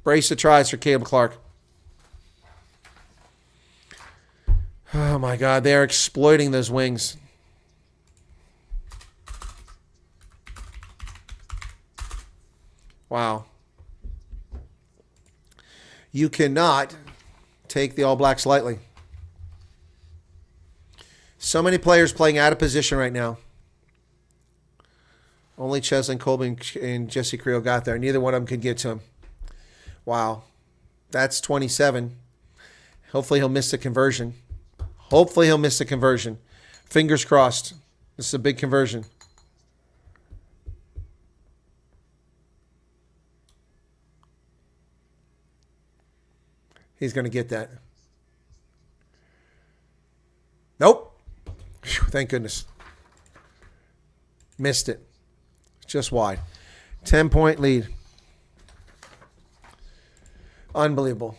Brace of tries for Caleb Clark. Oh, my God. They are exploiting those wings. Wow. You cannot take the All Blacks lightly. So many players playing out of position right now. Only Cheslin Colby and Jesse Creel got there. Neither one of them could get to him. Wow. That's 27. Hopefully he'll miss the conversion. Fingers crossed. This is a big conversion. He's going to get that. Nope. Whew, thank goodness. Missed it. Just wide. 10-point lead. Unbelievable.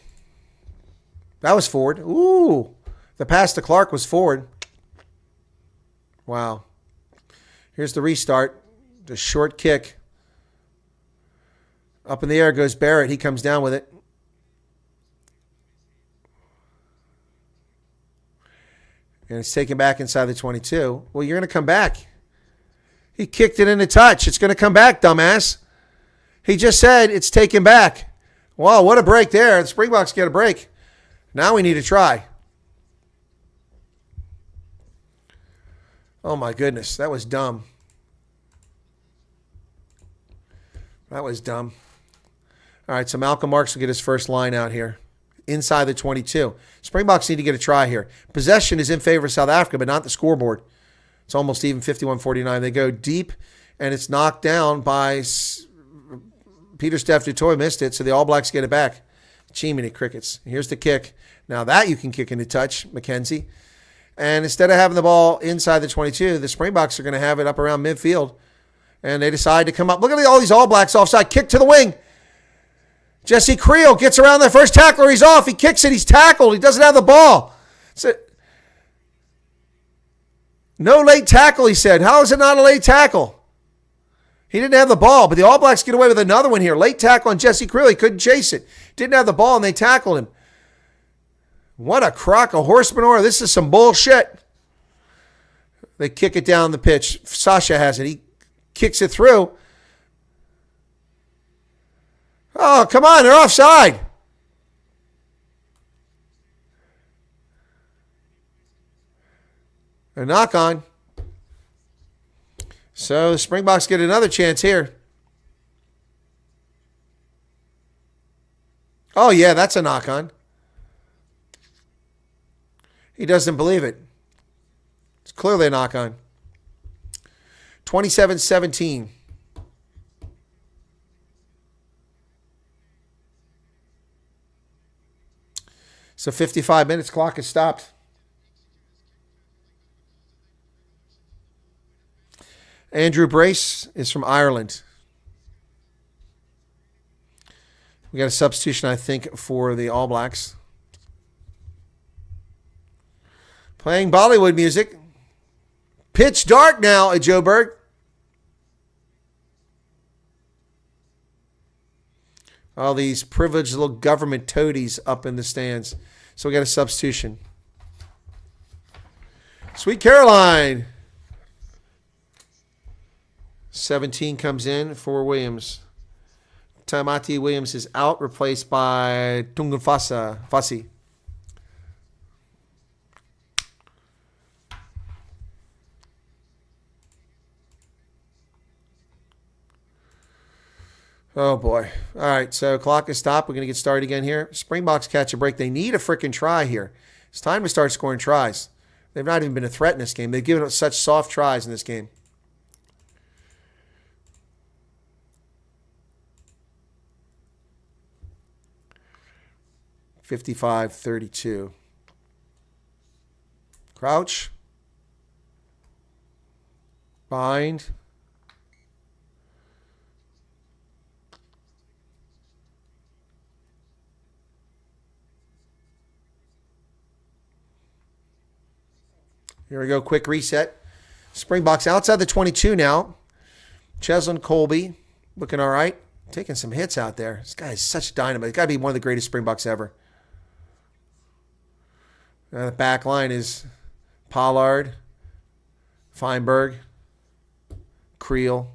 That was forward. Ooh. The pass to Clark was forward. Wow. Here's the restart. The short kick. Up in the air goes Barrett. He comes down with it. And it's taken back inside the 22. Well, you're going to come back. He kicked it in a touch. It's going to come back, dumbass. He just said it's taken back. Wow, what a break there. The Springboks get a break. Now we need to try. Oh, my goodness. That was dumb. That was dumb. All right, so Malcolm Marks will get his first line out here. Inside the 22. Springboks need to get a try here. Possession is in favor of South Africa, but not the scoreboard. It's almost even 51-49. They go deep, and it's knocked down by Peter Steph Dutoy. Missed it, so the All Blacks get it back. Chimney Crickets. Here's the kick. Now that you can kick into touch, McKenzie. And instead of having the ball inside the 22, the Springboks are going to have it up around midfield. And they decide to come up. Look at all these All Blacks offside. Kick to the wing. Jesse Creel gets around the first tackler. He's off. He kicks it. He's tackled. He doesn't have the ball. No late tackle, he said. How is it not a late tackle? He didn't have the ball, but the All Blacks get away with another one here. Late tackle on Jesse Creel. He couldn't chase it. Didn't have the ball, and they tackled him. What a crock of horse manure. This is some bullshit. They kick it down the pitch. Sasha has it. He kicks it through. Oh, come on. They're offside. A knock on. So the Springboks get another chance here. Oh, yeah, that's a knock on. He doesn't believe it. It's clearly a knock on. 27-17. So 55 minutes, clock has stopped. Andrew Brace is from Ireland. We got a substitution, I think, for the All Blacks. Playing Bollywood music. Pitch dark now at Joburg. All these privileged little government toadies up in the stands. So we got a substitution. Sweet Caroline. 17 comes in for Williams. Tamati Williams is out, replaced by Fassi. Oh, boy. All right, so clock is stopped. We're going to get started again here. Springboks catch a break. They need a freaking try here. It's time to start scoring tries. They've not even been a threat in this game. They've given up such soft tries in this game. (55-32). Crouch. Bind. Here we go, quick reset. Springboks outside the 22 now. Cheslin Colby looking all right. Taking some hits out there. This guy is such dynamite. He's got to be one of the greatest Springboks ever. The back line is Pollard, Feinberg, Creel,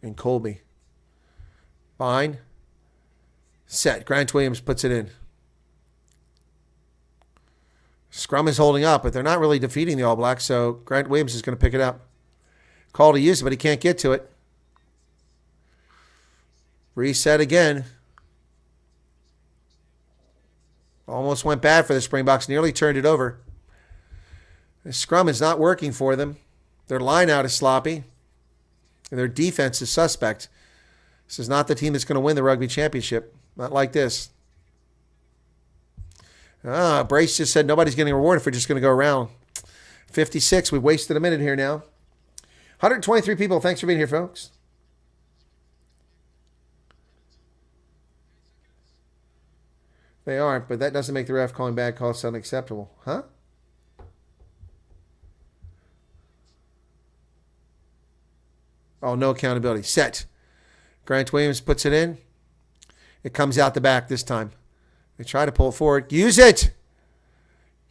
and Colby. Bind. Set. Grant Williams puts it in. Scrum is holding up, but they're not really defeating the All Blacks, so Grant Williams is going to pick it up. Call to use it, but he can't get to it. Reset again. Almost went bad for the Springboks, nearly turned it over. The scrum is not working for them. Their line out is sloppy. And their defense is suspect. This is not the team that's going to win the Rugby Championship. Not like this. Brace just said nobody's getting rewarded if we're just going to go around. 56. We've wasted a minute here now. 123 people. Thanks for being here, folks. They aren't, but that doesn't make the ref calling bad calls unacceptable. Huh? Oh, no accountability. Set. Grant Williams puts it in. It comes out the back this time. They try to pull it forward. Use it.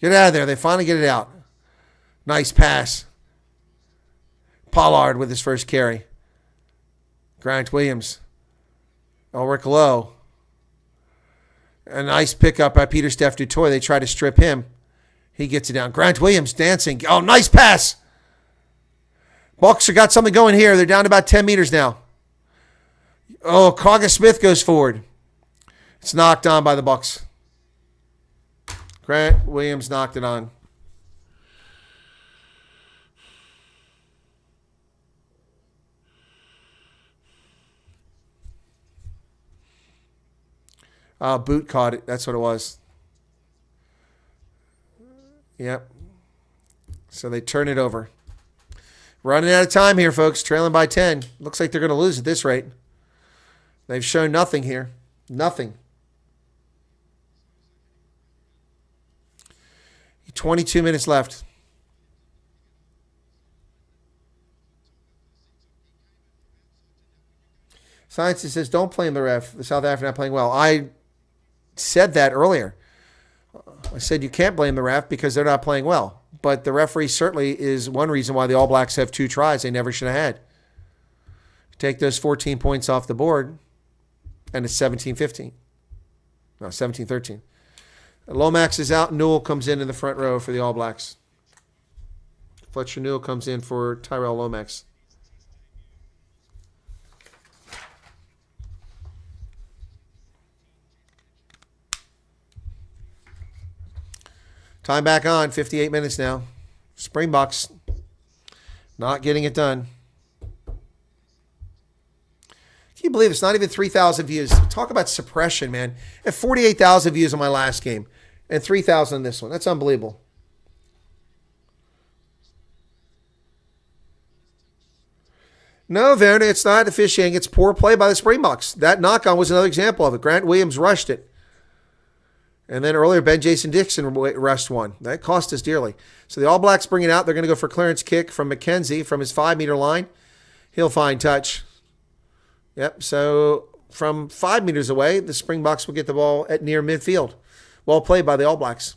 Get out of there. They finally get it out. Nice pass. Pollard with his first carry. Grant Williams. Ulrich Lowe. A nice pickup by Peter Steph Dutoy. They try to strip him. He gets it down. Grant Williams dancing. Oh, nice pass. Bucks have got something going here. They're down to about 10 meters now. Oh, Cogent Smith goes forward. It's knocked on by the Bucks. Grant Williams knocked it on. Boot caught it. That's what it was. Yep. So they turn it over. Running out of time here, folks. Trailing by 10. Looks like they're going to lose at this rate. They've shown nothing here. Nothing. 22 minutes left. Science says, don't blame the ref. The South African not playing well. I said that earlier. I said you can't blame the ref because they're not playing well. But the referee certainly is one reason why the All Blacks have 2 tries they never should have had. Take those 14 points off the board, and it's 17-15. No, 17-13. Lomax is out. Newell comes in the front row for the All Blacks. Fletcher Newell comes in for Tyrell Lomax. Time back on. 58 minutes now. Springboks not getting it done. Can you believe it's not even 3,000 views? Talk about suppression, man. I had 48,000 views on my last game and 3,000 on this one. That's unbelievable. No, Werner, it's not officiating. It's poor play by the Springboks. That knock-on was another example of it. Grant Williams rushed it. And then earlier, Ben Jason Dixon rushed one. That cost us dearly. So the All Blacks bring it out. They're going to go for clearance kick from McKenzie from his 5-meter line. He'll find touch. Yep, so from 5 meters away, the Springboks will get the ball at near midfield. Well played by the All Blacks.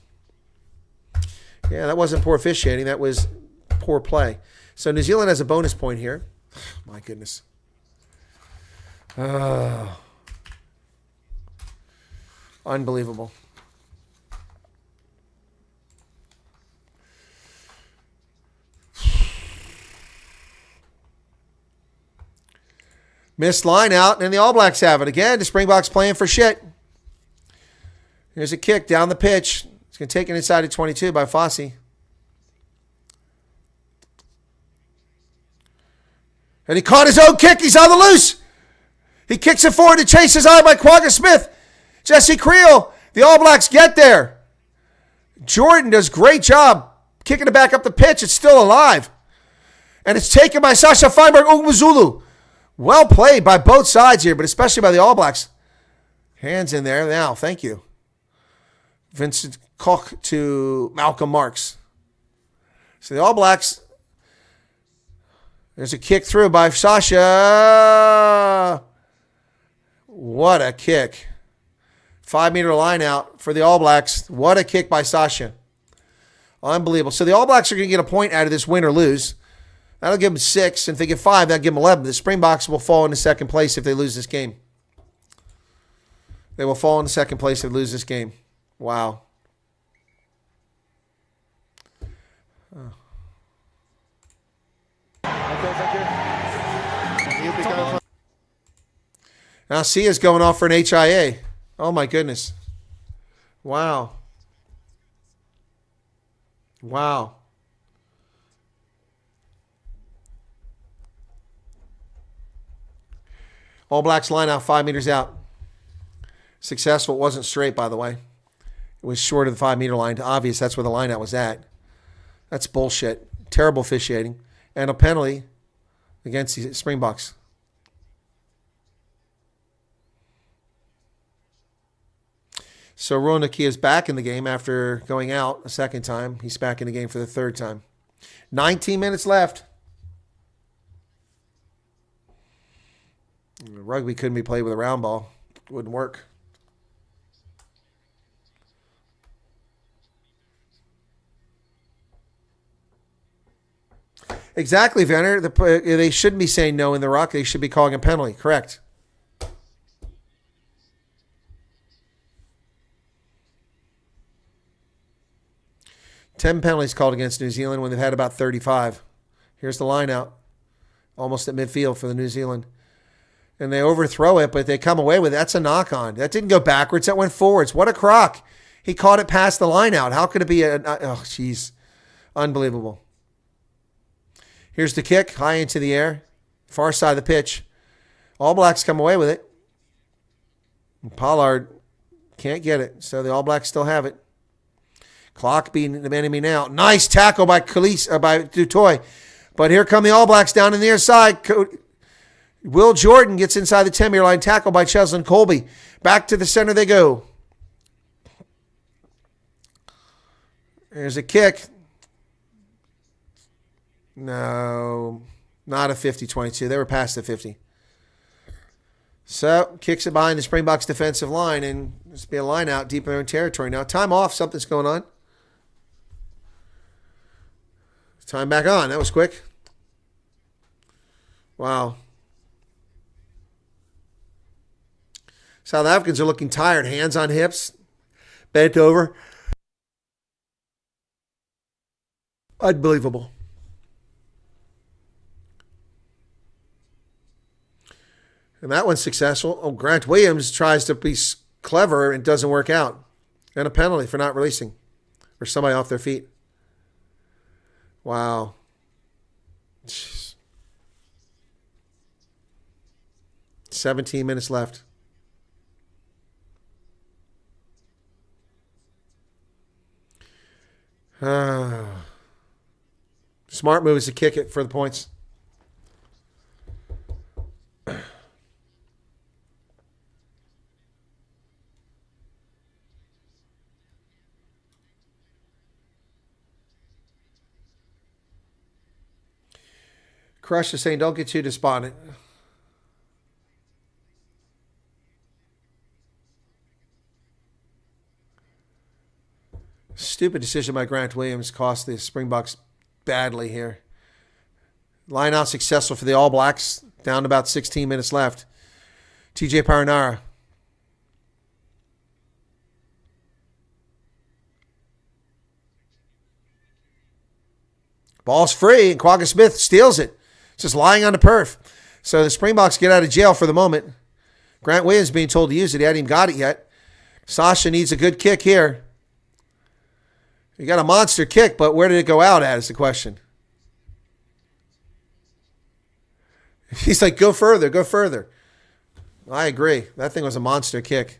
Yeah, that wasn't poor officiating. That was poor play. So New Zealand has a bonus point here. My goodness. Unbelievable. Missed line out, and the All Blacks have it. Again, the Springboks playing for shit. Here's a kick down the pitch. It's going to take it inside of 22 by Fossey. And he caught his own kick. He's on the loose. He kicks it forward to chase his eye by Quagga Smith. Jesse Creel. The All Blacks get there. Jordan does great job kicking it back up the pitch. It's still alive. And it's taken by Sasha Feinberg Ugumazulu. Well played by both sides here, but especially by the All Blacks. Hands in there now. Thank you. Vincent Koch to Malcolm Marks. So the All Blacks. There's a kick through by Sasha. What a kick. 5-meter line out for the All Blacks. What a kick by Sasha. Unbelievable. So the All Blacks are going to get a point out of this, win or lose. That'll give them 6. And if they get 5, that'll give them 11. The Springboks will fall into second place if they lose this game. They will fall into second place if they lose this game. Wow. Okay, thank you. Now Sia's going off for an HIA. Oh my goodness. Wow. Wow. All Blacks line out 5 meters out. Successful. It wasn't straight, by the way. It was short of the 5-meter line. Obvious that's where the line out was at. That's bullshit. Terrible officiating. And a penalty against the Springboks. So Ronaki is back in the game after going out a second time. He's back in the game for the third time. 19 minutes left. Rugby couldn't be played with a round ball. Wouldn't work. Exactly, Venner. They shouldn't be saying no in the ruck. They should be calling a penalty. Correct. Ten penalties called against New Zealand when they've had about 35. Here's the line out. Almost at midfield for the New Zealand. And they overthrow it, but they come away with it. That's a knock-on. That didn't go backwards. That went forwards. What a crock. He caught it past the line out. How could it be a... Oh, jeez. Unbelievable. Here's the kick. High into the air. Far side of the pitch. All Blacks come away with it. And Pollard can't get it. So the All Blacks still have it. Clock being the enemy now. Nice tackle by Dutoy. But here come the All Blacks down in the near side. Will Jordan gets inside the 10-meter line. Tackle by Cheslin Colby. Back to the center they go. There's a kick. No, not a 50-22. They were past the 50. So, kicks it behind the Springboks defensive line, and there's be a line out deep in their own territory now. Time off. Something's going on. Time back on. That was quick. Wow. South Africans are looking tired. Hands on hips. Bent over. Unbelievable. And that one's successful. Oh, Grant Williams tries to be clever and doesn't work out. And a penalty for not releasing. Or somebody off their feet. Wow. Jeez. 17 minutes left. Smart move is to kick it for the points. Crush is saying, don't get too despondent. Stupid decision by Grant Williams cost the Springboks badly here. Line out successful for the All Blacks. Down to about 16 minutes left. TJ Paranara. Ball's free, and Quagga Smith steals it. It's just lying on the perf. So the Springboks get out of jail for the moment. Grant Williams being told to use it. He hadn't even got it yet. Sasha needs a good kick here. He got a monster kick, but where did it go out at is the question. He's like, go further, go further. I agree. That thing was a monster kick.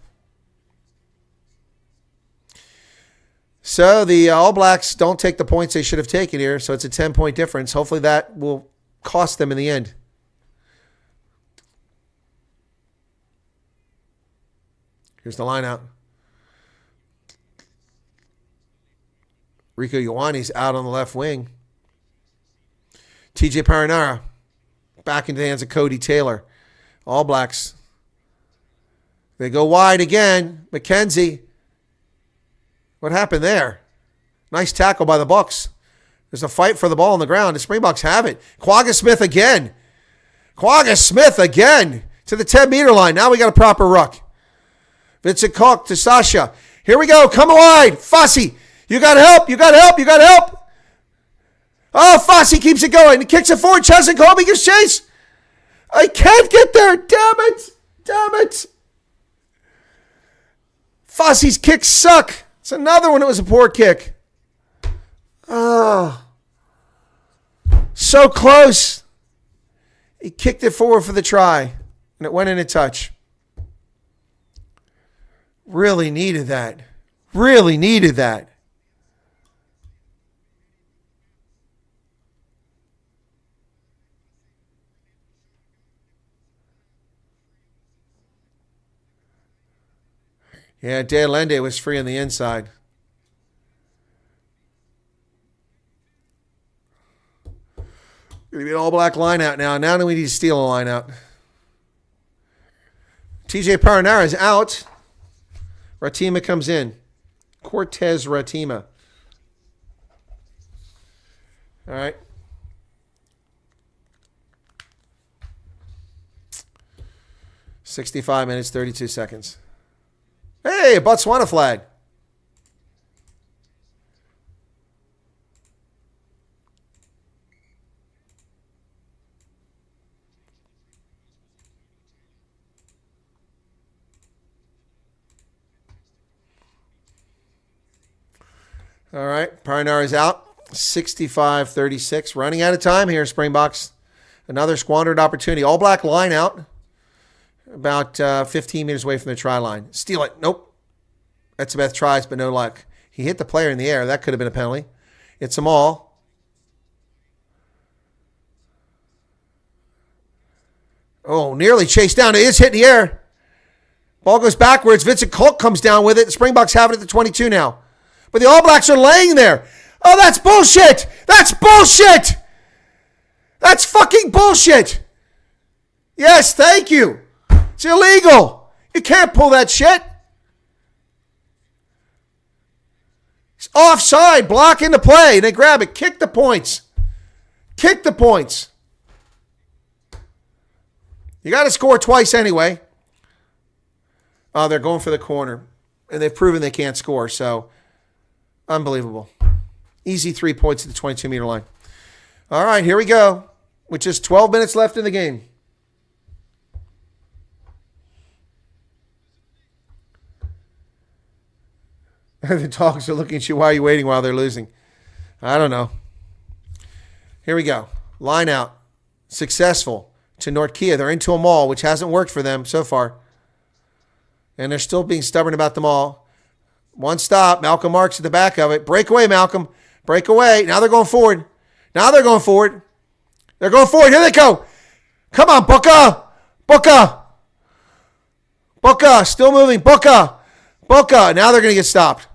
So the All Blacks don't take the points they should have taken here, so it's a 10-point difference. Hopefully that will cost them in the end. Here's the line out. Rico Ioane's out on the left wing. TJ Paranara back into the hands of Cody Taylor. All Blacks. They go wide again. McKenzie. What happened there? Nice tackle by the Bucks. There's a fight for the ball on the ground. The Springboks have it. Quagga Smith again. Quagga Smith again to the 10-meter line. Now we got a proper ruck. Vincent Koch to Sasha. Here we go. Come wide. Fossey. You got help. You got help. You got help. Oh, Fossey keeps it going. He kicks it forward. Chesson Colby gets chase. I can't get there. Damn it. Damn it. Fossey's kicks suck. It's another one that was a poor kick. Oh. So close. He kicked it forward for the try, and it went in a touch. Really needed that. Really needed that. Yeah, De Allende was free on the inside. Going to be an all-black line out now. Now we need to steal a line out. TJ Paranara is out. Ratima comes in. Cortez Ratima. All right. $65 minutes, 32 seconds. Hey, a Botswana flag. All right, Paranara is out. 65-36. Running out of time here, Springboks. Another squandered opportunity. All black line out. About 15 meters away from the try line. Steal it. Nope. Etzebeth tries, but no luck. He hit the player in the air. That could have been a penalty. It's a maul. Oh, nearly chased down. It is hit in the air. Ball goes backwards. Vincent Koch comes down with it. The Springboks have it at the 22 now. But the All Blacks are laying there. Oh, that's bullshit. That's bullshit. That's fucking bullshit. Yes, thank you. It's illegal. You can't pull that shit. It's offside, blocking the play. They grab it. Kick the points. Kick the points. You got to score twice anyway. Oh, they're going for the corner. And they've proven they can't score, so unbelievable. Easy 3 points at the 22-meter line. All right, here we go. With just 12 minutes left in the game. The dogs are looking at you. Why are you waiting while they're losing? I don't know. Here we go. Line out. Successful to Nortkia. They're into a maul, which hasn't worked for them so far. And they're still being stubborn about the maul. One stop. Malcolm Marks at the back of it. Break away, Malcolm. Break away. Now they're going forward. Now they're going forward. They're going forward. Here they go. Come on, Booker. Booker. Booker. Still moving. Booker. Booker. Now they're going to get stopped.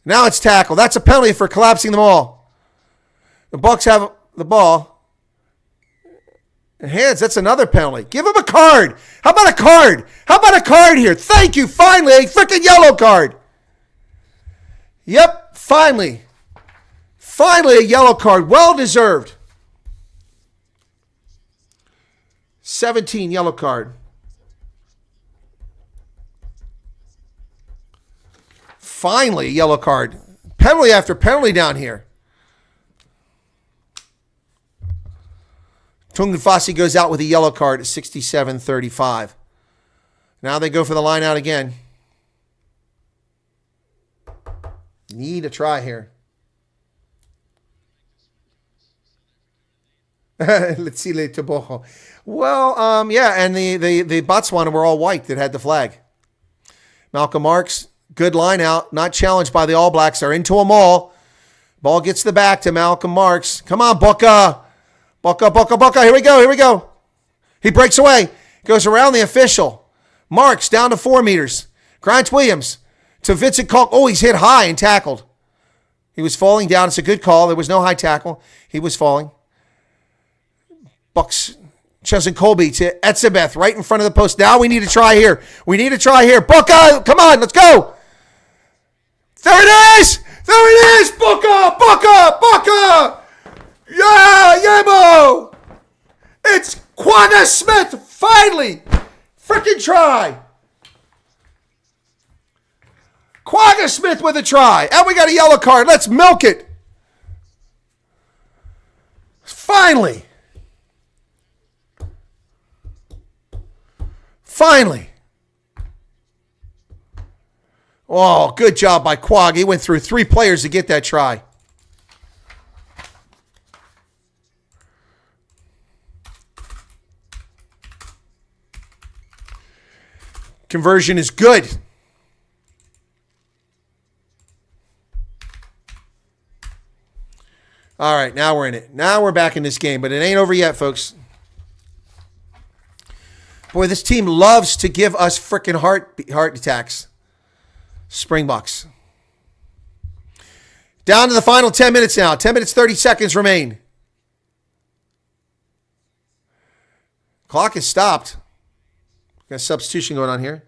Now it's tackle. That's a penalty for collapsing them all. The Bucks have the ball. Hands, that's another penalty. Give him a card. How about a card? How about a card here? Thank you. Finally, a freaking yellow card. Yep, finally. Finally a yellow card. Well deserved. 17, yellow card. Finally, a yellow card. Penalty after penalty down here. Tungafasi goes out with a yellow card at 67-35. Now they go for the line out again. Need a try here. Let's see, Tobojo. Well, yeah, and the Botswana were all white that had the flag. Malcolm Marks, good line out, not challenged by the All Blacks. They're into them all. Ball gets the back to Malcolm Marks. Come on, Boka. Boka. Here we go. He breaks away. Goes around the official. Marks down to 4 meters. Grant Williams to Vincent Kalk. Oh, he's hit high and tackled. He was falling down. It's a good call. There was no high tackle. He was falling. Bucks. Chesson Colby to Etzebeth right in front of the post. Now we need to try here. Boka, come on, let's go. There it is. Boka. Yeah, Yamo. It's Quagga Smith. Finally. Freaking try. Quagga Smith with a try. And we got a yellow card. Let's milk it. Finally. Oh, good job by Quag. He went through 3 players to get that try. Conversion is good. All right, now we're in it. Now we're back in this game, but it ain't over yet, folks. Boy, this team loves to give us freaking heart attacks. Springboks. Down to the final 10 minutes now. 10 minutes, 30 seconds remain. Clock is stopped. Got a substitution going on here.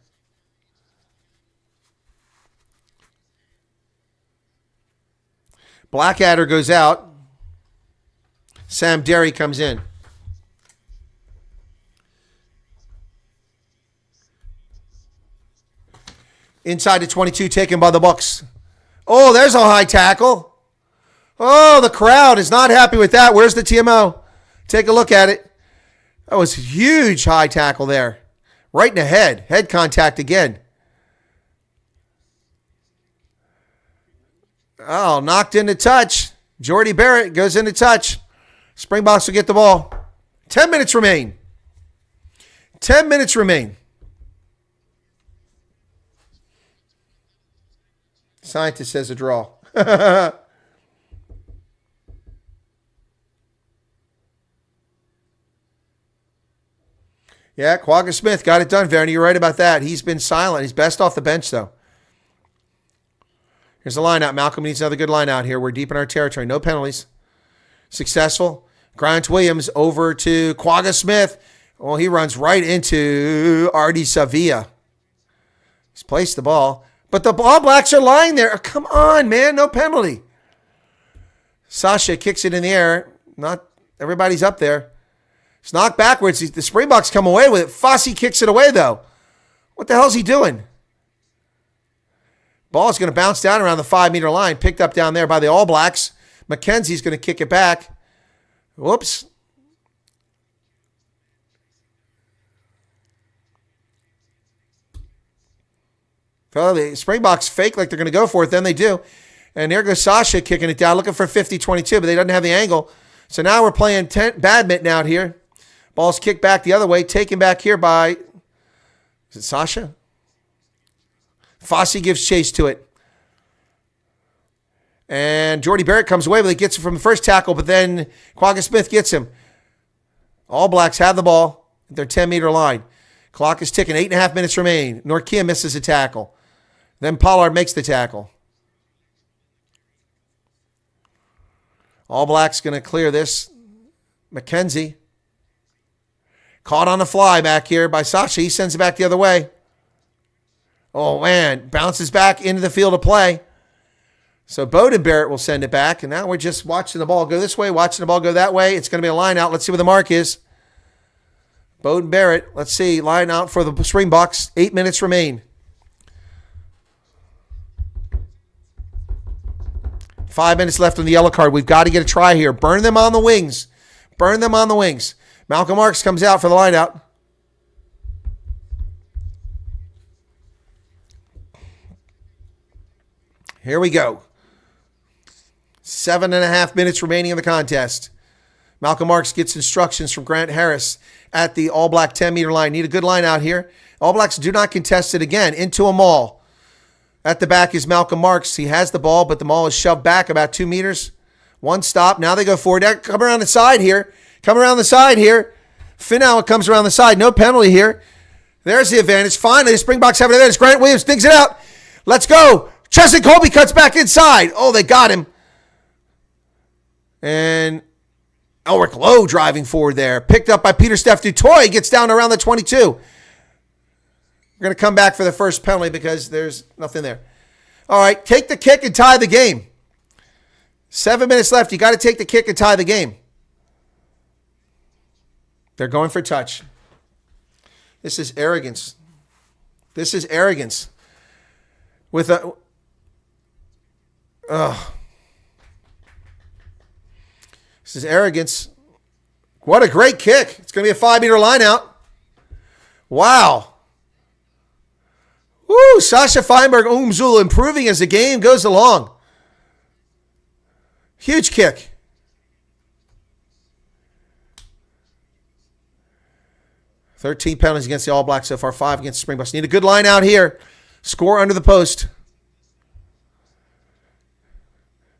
Blackadder goes out. Sam Derry comes in. Inside the 22, taken by the Bucks. Oh, there's a high tackle. Oh, the crowd is not happy with that. Where's the TMO? Take a look at it. That was a huge high tackle there. Right in the head. Head contact again. Oh, knocked into touch. Jordy Barrett goes into touch. Springboks will get the ball. 10 minutes remain. 10 minutes remain. Scientist says a draw. Yeah, Quagga Smith got it done, Vernon. You're right about that. He's been silent. He's best off the bench, though. Here's the line out. Malcolm needs another good line out here. We're deep in our territory. No penalties. Successful. Grant Williams over to Quagga Smith. Well, he runs right into Artie Savia. He's placed the ball. But the All Blacks are lying there. Oh, come on, man. No penalty. Sasha kicks it in the air. Not everybody's up there. It's knocked backwards. The Springboks come away with it. Fossey kicks it away, though. What the hell's he doing? Ball's going to bounce down around the 5-meter line. Picked up down there by the All Blacks. McKenzie's going to kick it back. Whoops. Well, the Springboks fake like they're going to go for it. Then they do. And there goes Sasha kicking it down, looking for 50-22, but they don't have the angle. So now we're playing badminton out here. Ball's kicked back the other way, taken back here by, is it Sasha? Fossey gives chase to it. And Jordy Barrett comes away, but he gets it from the first tackle, but then Quagga Smith gets him. All Blacks have the ball at their 10-meter line. Clock is ticking. 8.5 minutes remain. Norkia misses a tackle. Then Pollard makes the tackle. All Blacks going to clear this. McKenzie. Caught on the fly back here by Sasha. He sends it back the other way. Oh, man. Bounces back into the field of play. So Bowden Barrett will send it back. And now we're just watching the ball go this way, watching the ball go that way. It's going to be a line out. Let's see where the mark is. Bowden Barrett, let's see, line out for the Springboks. 8 minutes remain. 5 minutes left on the yellow card. We've got to get a try here. Burn them on the wings. Burn them on the wings. Malcolm Marks comes out for the line out. Here we go. 7.5 minutes remaining in the contest. Malcolm Marks gets instructions from Grant Harris at the All Black 10-meter line. Need a good line out here. All Blacks do not contest it again. Into a maul. At the back is Malcolm Marks. He has the ball, but the maul is shoved back about 2 meters. One stop. Now they go forward. Come around the side here. Come around the side here. Finau comes around the side. No penalty here. There's the advantage. Finally, the Springboks have an advantage. Grant Williams digs it out. Let's go. Chesson Colby cuts back inside. Oh, they got him. And Elric Lowe driving forward there. Picked up by Peter Steph Dutoy. Gets down around the 22. We're going to come back for the first penalty because there's nothing there. All right, take the kick and tie the game. 7 minutes left. You got to take the kick and tie the game. They're going for touch. This is arrogance. This is arrogance. With a... This is arrogance. What a great kick. It's going to be a 5-meter line out. Wow. Woo, Sasha Feinberg Umzula improving as the game goes along. Huge kick. $13 penalties against the All Blacks so far, 5 against the Springboks. Need a good line out here. Score under the post.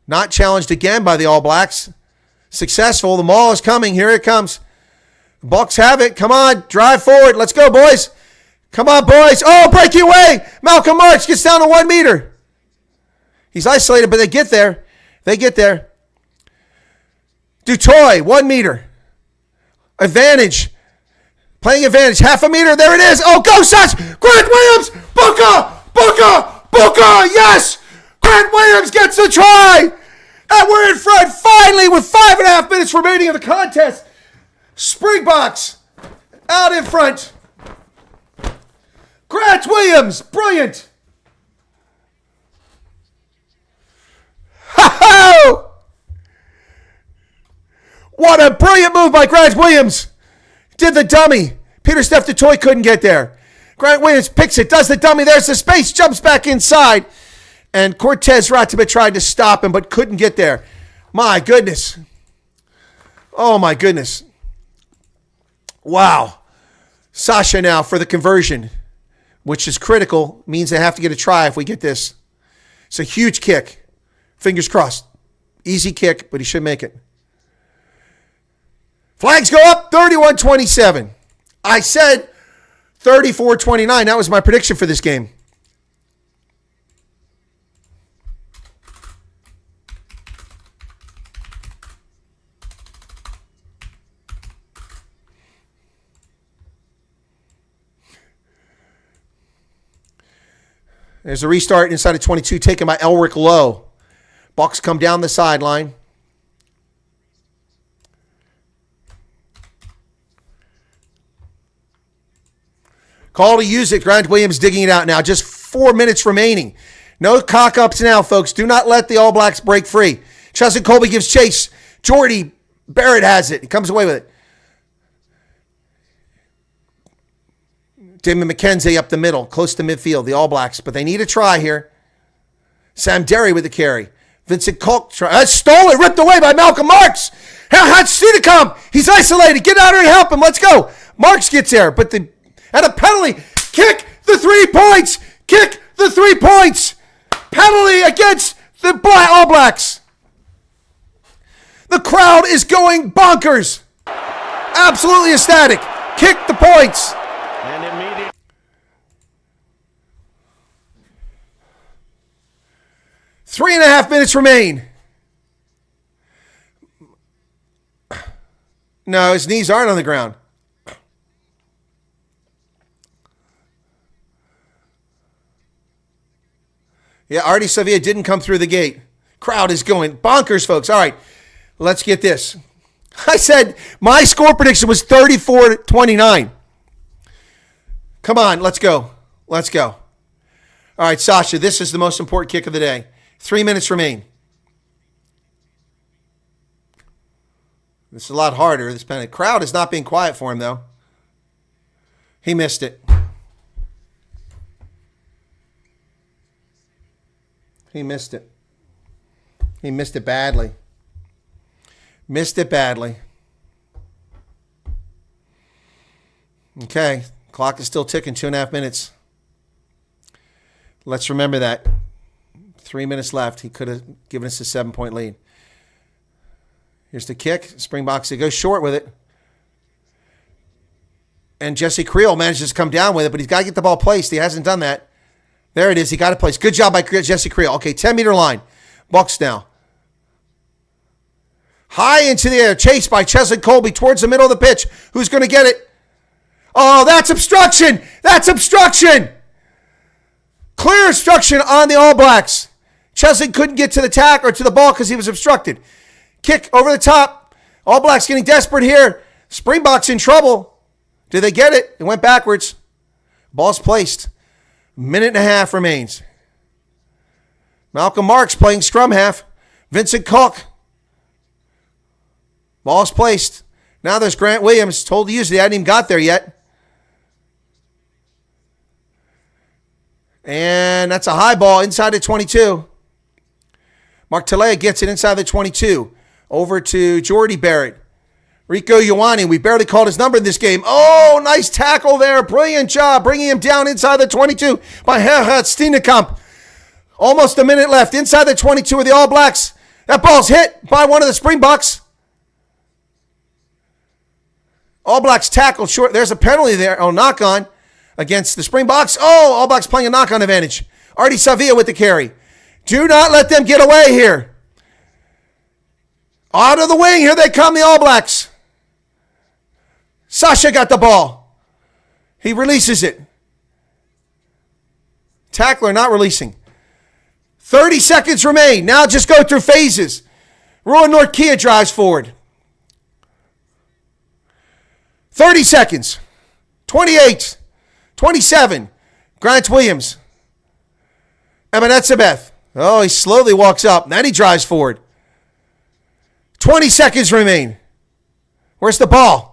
Not challenged again by the All Blacks. Successful. The maul is coming. Here it comes. The Bucks have it. Come on. Drive forward. Let's go, boys. Come on, boys. Oh, breaking away. Malcolm Marks gets down to 1 meter. He's isolated, but they get there. They get there. Dutoy, 1 meter. Advantage. Playing advantage. Half a meter. There it is. Oh, go, Sash. Grant Williams. Booker. Booker. Booker. Yes. Grant Williams gets the try. And we're in front finally with 5.5 minutes remaining in the contest. Springboks out in front. Grant Williams, brilliant. Ha-ha! What a brilliant move by Grant Williams. Did the dummy. Peter Steph Dutoy couldn't get there. Grant Williams picks it, does the dummy. There's the space, jumps back inside. And Cortez Ratibit tried to stop him, but couldn't get there. My goodness. Oh, my goodness. Wow. Sasha now for the conversion, which is critical. Means they have to get a try if we get this. It's a huge kick. Fingers crossed. Easy kick, but he should make it. Flags go up, 31-27. I said 34-29. That was my prediction for this game. There's a restart inside of 22 taken by Elric Lowe. Bucks come down the sideline. Call to use it. Grant Williams digging it out now. Just 4 minutes remaining. No cock-ups now, folks. Do not let the All Blacks break free. Chesson Colby gives chase. Jordy Barrett has it. He comes away with it. Damon McKenzie up the middle, close to midfield, the All Blacks. But they need a try here. Sam Derry with the carry. Vincent Kolk stolen, ripped away by Malcolm Marks. How'd see to come? He's isolated. Get out here and help him. Let's go. Marks gets there, but and a penalty. Kick the 3 points. Kick the 3 points. Penalty against the All Blacks. The crowd is going bonkers. Absolutely ecstatic. Kick the points. And immediately. 3.5 minutes remain. No, his knees aren't on the ground. Yeah, Artie Sevilla didn't come through the gate. Crowd is going bonkers, folks. All right, let's get this. I said my score prediction was 34-29. Come on, let's go. Let's go. All right, Sasha, this is the most important kick of the day. 3 minutes remain. This is a lot harder. This penalty. Crowd is not being quiet for him, though. He missed it. He missed it. He missed it badly. Missed it badly. Okay. Clock is still ticking. 2.5 minutes. Let's remember that. 3 minutes left. He could have given us a 7-point lead. Here's the kick. Springboks, they go short with it. And Jesse Creel manages to come down with it, but he's got to get the ball placed. He hasn't done that. There it is. He got it placed. Good job by Jesse Creel. Okay, 10-meter line. Bucks now. High into the air. Chased by Chesley Colby towards the middle of the pitch. Who's going to get it? Oh, that's obstruction. That's obstruction. Clear obstruction on the All Blacks. Chesley couldn't get to the tack or to the ball because he was obstructed. Kick over the top. All Blacks getting desperate here. Springboks in trouble. Did they get it? It went backwards. Ball's placed. 1.5 minutes remains. Malcolm Marks playing scrum half. Vincent Cook. Ball's placed. Now there's Grant Williams. Told to use it. He hadn't even got there yet. And that's a high ball inside the 22. Mark Talea gets it inside the 22. Over to Jordy Barrett. Rico Ioane, we barely called his number in this game. Oh, nice tackle there. Brilliant job bringing him down inside the 22 by Gerhard Steenekamp. Almost a minute left inside the 22 of the All Blacks. That ball's hit by one of the Springboks. All Blacks tackled short. There's a penalty there. Oh, knock on against the Springboks. Oh, All Blacks playing a knock on advantage. Artie Savia with the carry. Do not let them get away here. Out of the wing. Here they come, the All Blacks. Sasha got the ball. He releases it. Tackler not releasing. 30 seconds remain. Now just go through phases. Rowan Nortkia drives forward. 30 seconds. 28. 27. Grant Williams. Emanetsabeth. Oh, he slowly walks up. Then he drives forward. 20 seconds remain. Where's the ball?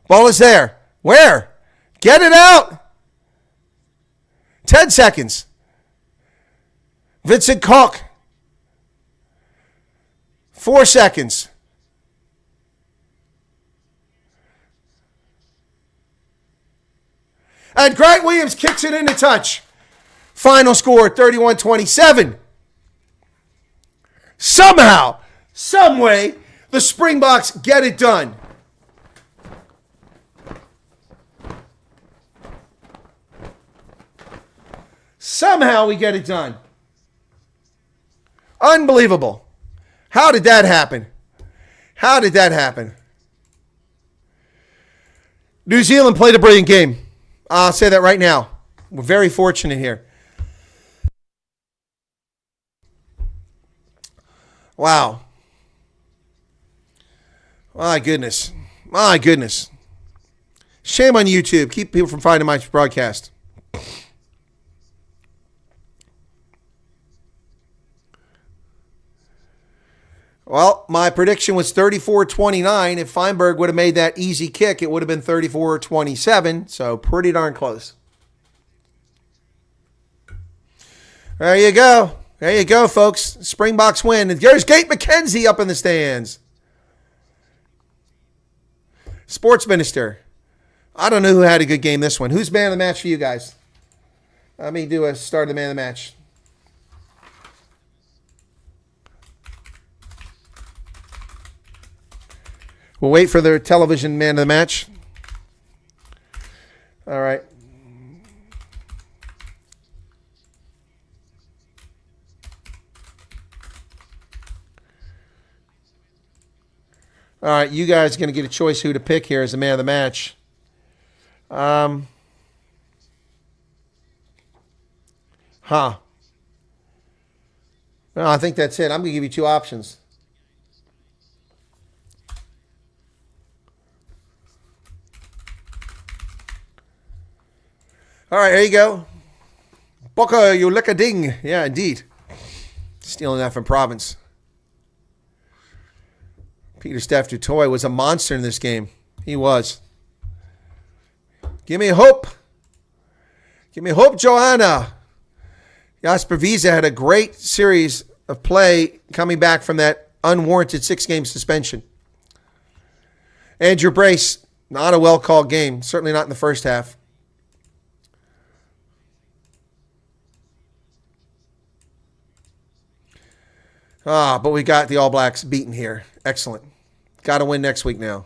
Ball is there. Where? Get it out. 10 seconds. Vincent Cook. 4 seconds. And Grant Williams kicks it into touch. Final score, 31-27. Somehow, some way, the Springboks get it done. Somehow we get it done. Unbelievable. How did that happen? How did that happen? New Zealand played a brilliant game. I'll say that right now. We're very fortunate here. Wow. My goodness. My goodness. Shame on YouTube. Keep people from finding my broadcast. Well, my prediction was 34-29. If Feinberg would have made that easy kick, it would have been 34-27. So pretty darn close. There you go. There you go, folks. Springboks win. And there's Kate McKenzie up in the stands. Sports Minister. I don't know who had a good game this one. Who's man of the match for you guys? Let me do a start of the man of the match. We'll wait for the television man of the match. All right. All right, you guys are going to get a choice who to pick here as the man of the match. No, I think that's it. I'm going to give you two options. All right, here you go. Boca, you lick a ding. Yeah, indeed. Stealing that from Province. Peter Steph Dutoy was a monster in this game. He was. Give me hope. Give me hope, Johanna. Jasper Wiese had a great series of play coming back from that unwarranted 6-game suspension. Andrew Brace, not a well-called game. Certainly not in the first half. But we got the All Blacks beaten here. Excellent. Got to win next week now.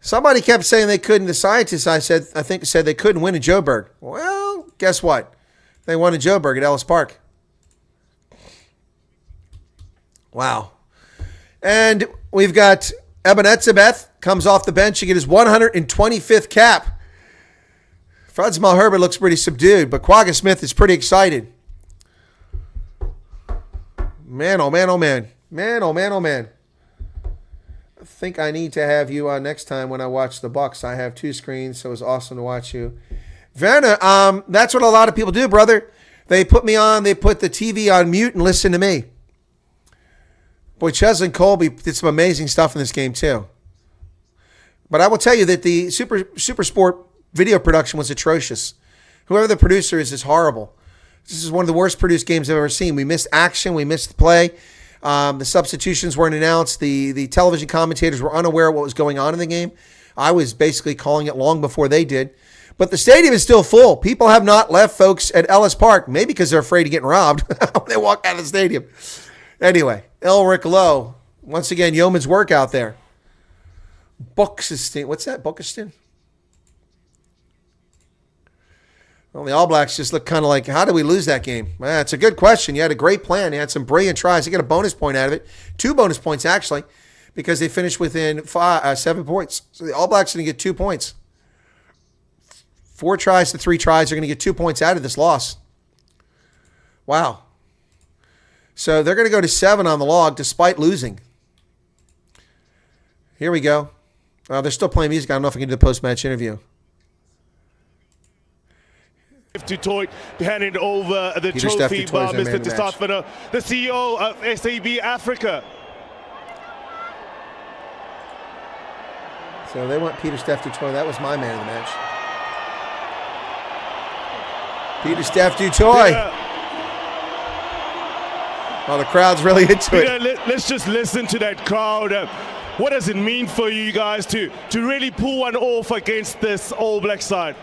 Somebody kept saying they couldn't. The scientists, I think said they couldn't win in Joburg. Well, guess what? They won in Joburg at Ellis Park. Wow. And we've got Eben Etzebeth comes off the bench to get his 125th cap. Franz Malherbert looks pretty subdued, but Quagga Smith is pretty excited. Man, oh man, oh man. Man, oh man, oh man. I think I need to have you on next time when I watch the Bucks. I have 2 screens, so it's awesome to watch you. Werner, that's what a lot of people do, brother. They put me on, they put the TV on mute and listen to me. Boy, Cheslin Colby did some amazing stuff in this game, too. But I will tell you that the Super Sport video production was atrocious. Whoever the producer is horrible. This is one of the worst produced games I've ever seen. We missed action. We missed the play. The substitutions weren't announced. The television commentators were unaware of what was going on in the game. I was basically calling it long before they did. But the stadium is still full. People have not left, folks, at Ellis Park, maybe because they're afraid of getting robbed when they walk out of the stadium. Anyway, Elric Lowe. Once again, yeoman's work out there. Buxton. What's that? Buxton? Well, the All Blacks just look kind of like, how did we lose that game? Well, it's a good question. You had a great plan. You had some brilliant tries. You got a bonus point out of it. 2 bonus points, actually, because they finished within 7 points. So the All Blacks are going to get 2 points. 4 tries to 3 tries. They're going to get 2 points out of this loss. Wow. So they're going to go to 7 on the log despite losing. Here we go. They're still playing music. I don't know if I can do the post-match interview. To Toy handing over the Peter trophy Steph by Dutoy's Mr. De Stadtvader, the CEO of SAB Africa. So they want Peter Steph Dutoy. That was my man of the match. Peter Steph Dutoy. Yeah. Oh, the crowd's really into it. Let's just listen to that crowd. What does it mean for you guys to really pull one off against this All Black side?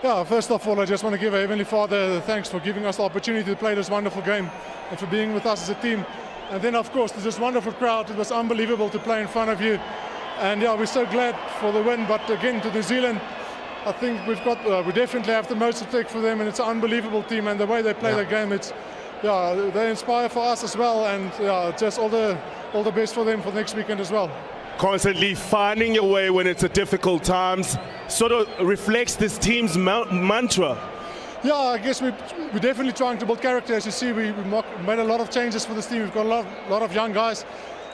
Yeah, first of all, I just want to give our Heavenly Father thanks for giving us the opportunity to play this wonderful game and for being with us as a team. And then, of course, there's this wonderful crowd. It was unbelievable to play in front of you. And, yeah, we're so glad for the win. But, again, to New Zealand, I think we definitely have the most respect for them, and it's an unbelievable team. And the way they play the game, they inspire for us as well. And, just all the best for them for next weekend as well. Constantly finding your way when it's a difficult times sort of reflects this team's mantra. Yeah, I guess we're definitely trying to build character. As you see, we made a lot of changes for this team. We've got a lot of young guys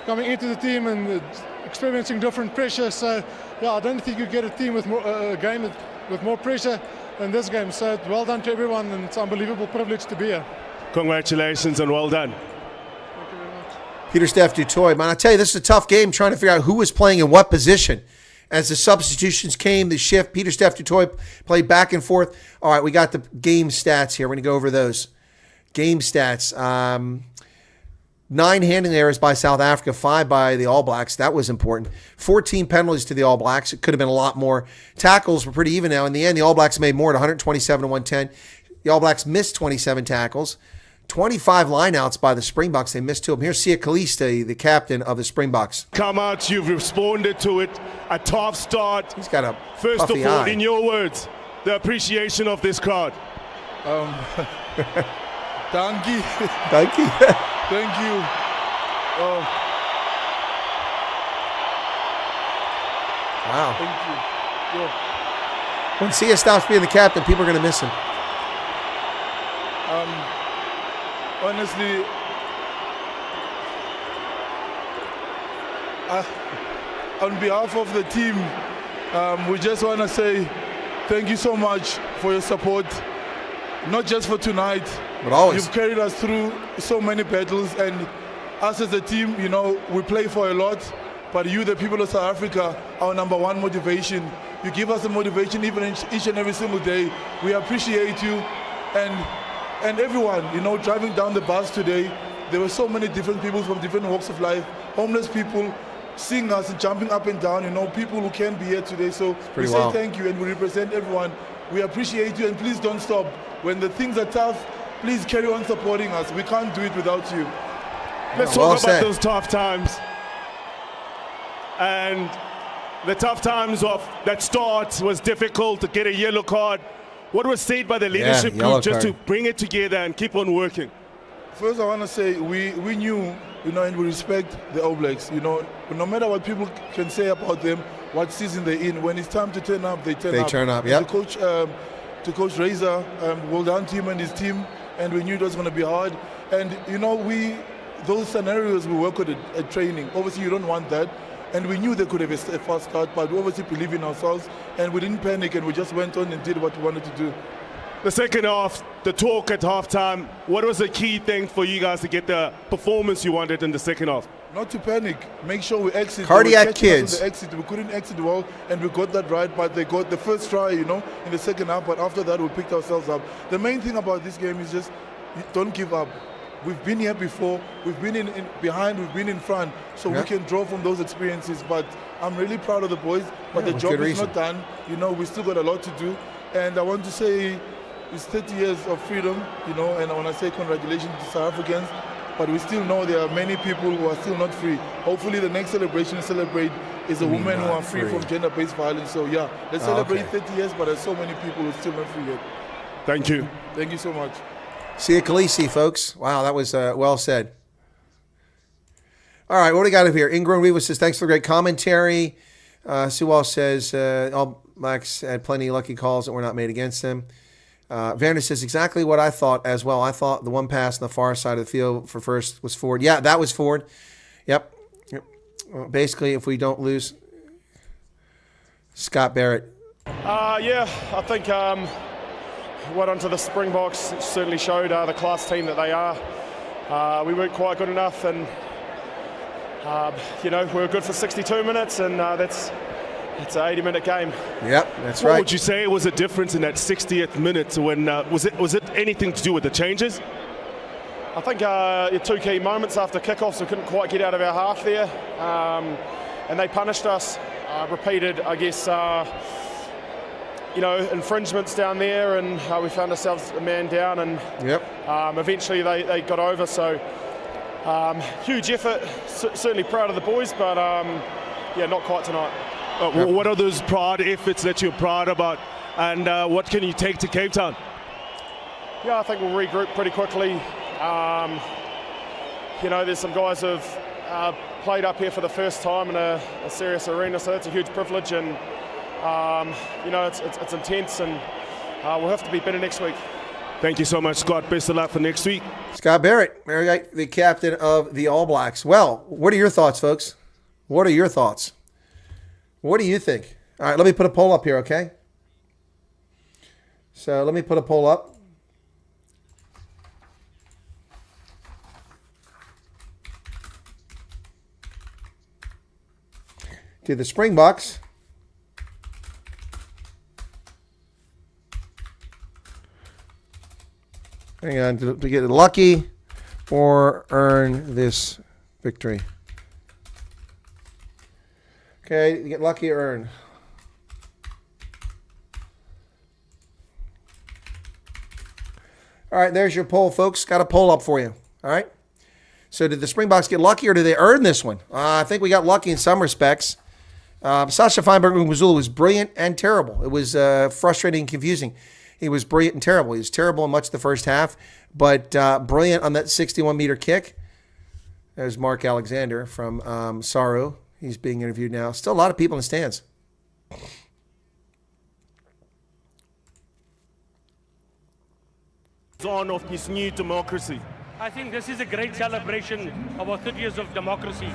coming into the team and experiencing different pressure. So, yeah, I don't think you get a team with a game with more pressure than this game. So, well done to everyone, and it's an unbelievable privilege to be here. Congratulations and well done. Peter Steph Dutoy. Man, I tell you, this is a tough game trying to figure out who was playing in what position. As the substitutions came, the shift, Peter Steph Dutoy played back and forth. All right, we got the game stats here. We're going to go over those. Game stats. 9 handling errors by South Africa, 5 by the All Blacks. That was important. 14 penalties to the All Blacks. It could have been a lot more. Tackles were pretty even now. In the end, the All Blacks made more at 127 to 110. The All Blacks missed 27 tackles. 25 lineouts by the Springboks. They missed 2 of them. Here's Sia Kaliste, the captain of the Springboks. Come out, you've responded to it. A tough start. He's got a First of all, eye. in your words, the appreciation of this crowd. Dankie. Thank you. Thank you. Wow. Thank you. Yeah. When Sia stops being the captain, people are going to miss him. Honestly, on behalf of the team, we just want to say thank you so much for your support, not just for tonight, but always. You've carried us through so many battles, and us as a team, you know, we play for a lot, but you, the people of South Africa, our number one motivation. You give us the motivation even each and every single day. We appreciate you, and everyone, you know, driving down the bus today, there were so many different people from different walks of life, homeless people, seeing us and jumping up and down, you know, people who can't be here today. So we say thank you, and we represent everyone. We appreciate you, and please don't stop. When the things are tough, please carry on supporting us. We can't do it without you. Let's talk about those tough times. And the tough times of that start was difficult to get a yellow card. What was said by the leadership group just to bring it together and keep on working? First, I want to say we knew, you know, and we respect the All Blacks. You know, no matter what people can say about them, what season they're in, when it's time to turn up, they turn up. They turn up, yeah. To Coach Razor, well done to him and his team, and we knew it was going to be hard. And, you know, those scenarios we work with at training, obviously you don't want that. And we knew they could have a fast start, but we obviously believe in ourselves, and we didn't panic, and we just went on and did what we wanted to do. The second half, the talk at halftime, what was the key thing for you guys to get the performance you wanted in the second half? Not to panic. Make sure we exit. Cardiac kids. We couldn't exit well, and we got that right, but they got the first try, you know, in the second half, but after that we picked ourselves up. The main thing about this game is just don't give up. We've been here before, we've been in behind, we've been in front, so we can draw from those experiences. But I'm really proud of the boys, but the job is not done. You know, we still got a lot to do. And I want to say it's 30 years of freedom, you know, and I want to say congratulations to South Africans, but we still know there are many people who are still not free. Hopefully the next celebration is a women who are free from gender-based violence. So yeah, let's celebrate 30 years, but there's so many people who are still not free yet. Thank you. Thank you so much. See you, Khaleesi, folks. Wow, that was well said. All right, what do we got up here? Ingram Weaver says, thanks for the great commentary. Sewell says, All Blacks had plenty of lucky calls that were not made against them. Vander says, exactly what I thought as well. I thought the one pass on the far side of the field for first was Ford. Yeah, that was Ford. Yep. Well, basically, if we don't lose, Scott Barrett. Yeah, I think went onto the Springboks, certainly showed the class team that they are. We weren't quite good enough, and you know, we were good for 62 minutes, and it's an 80-minute game. Yep, that's right. What would you say was a difference in that 60th minute? When was it anything to do with the changes? I think two key moments after kickoffs, we couldn't quite get out of our half there, and they punished us. Repeated, I guess, you know, infringements down there, and we found ourselves a man down, and eventually they got over. So huge effort. Certainly proud of the boys, but yeah, not quite tonight. What are those proud efforts that you're proud about, and what can you take to Cape Town? Yeah, I think we'll regroup pretty quickly. You know, there's some guys who've played up here for the first time in a serious arena, so that's a huge privilege, and you know, it's intense, and we'll have to be better next week. Thank you so much, Scott. Best of luck for next week. Scott Barrett, the captain of the All Blacks. Well, what are your thoughts, folks? What are your thoughts? What do you think? All right, let me put a poll up here, okay? So let me put a poll up. To the Springboks. Hang on, to get lucky or earn this victory. Okay, you get lucky or earn. All right, there's your poll, folks. Got a poll up for you. All right. So did the Springboks get lucky or did they earn this one? I think we got lucky in some respects. Sasha Feinberg-Nguzulu was brilliant and terrible. It was frustrating and confusing. He was brilliant and terrible. He was terrible in much of the first half, but brilliant on that 61-meter kick. There's Mark Alexander from Saru. He's being interviewed now. Still a lot of people in the stands. On of this new democracy. I think this is a great celebration of our 30 years of democracy.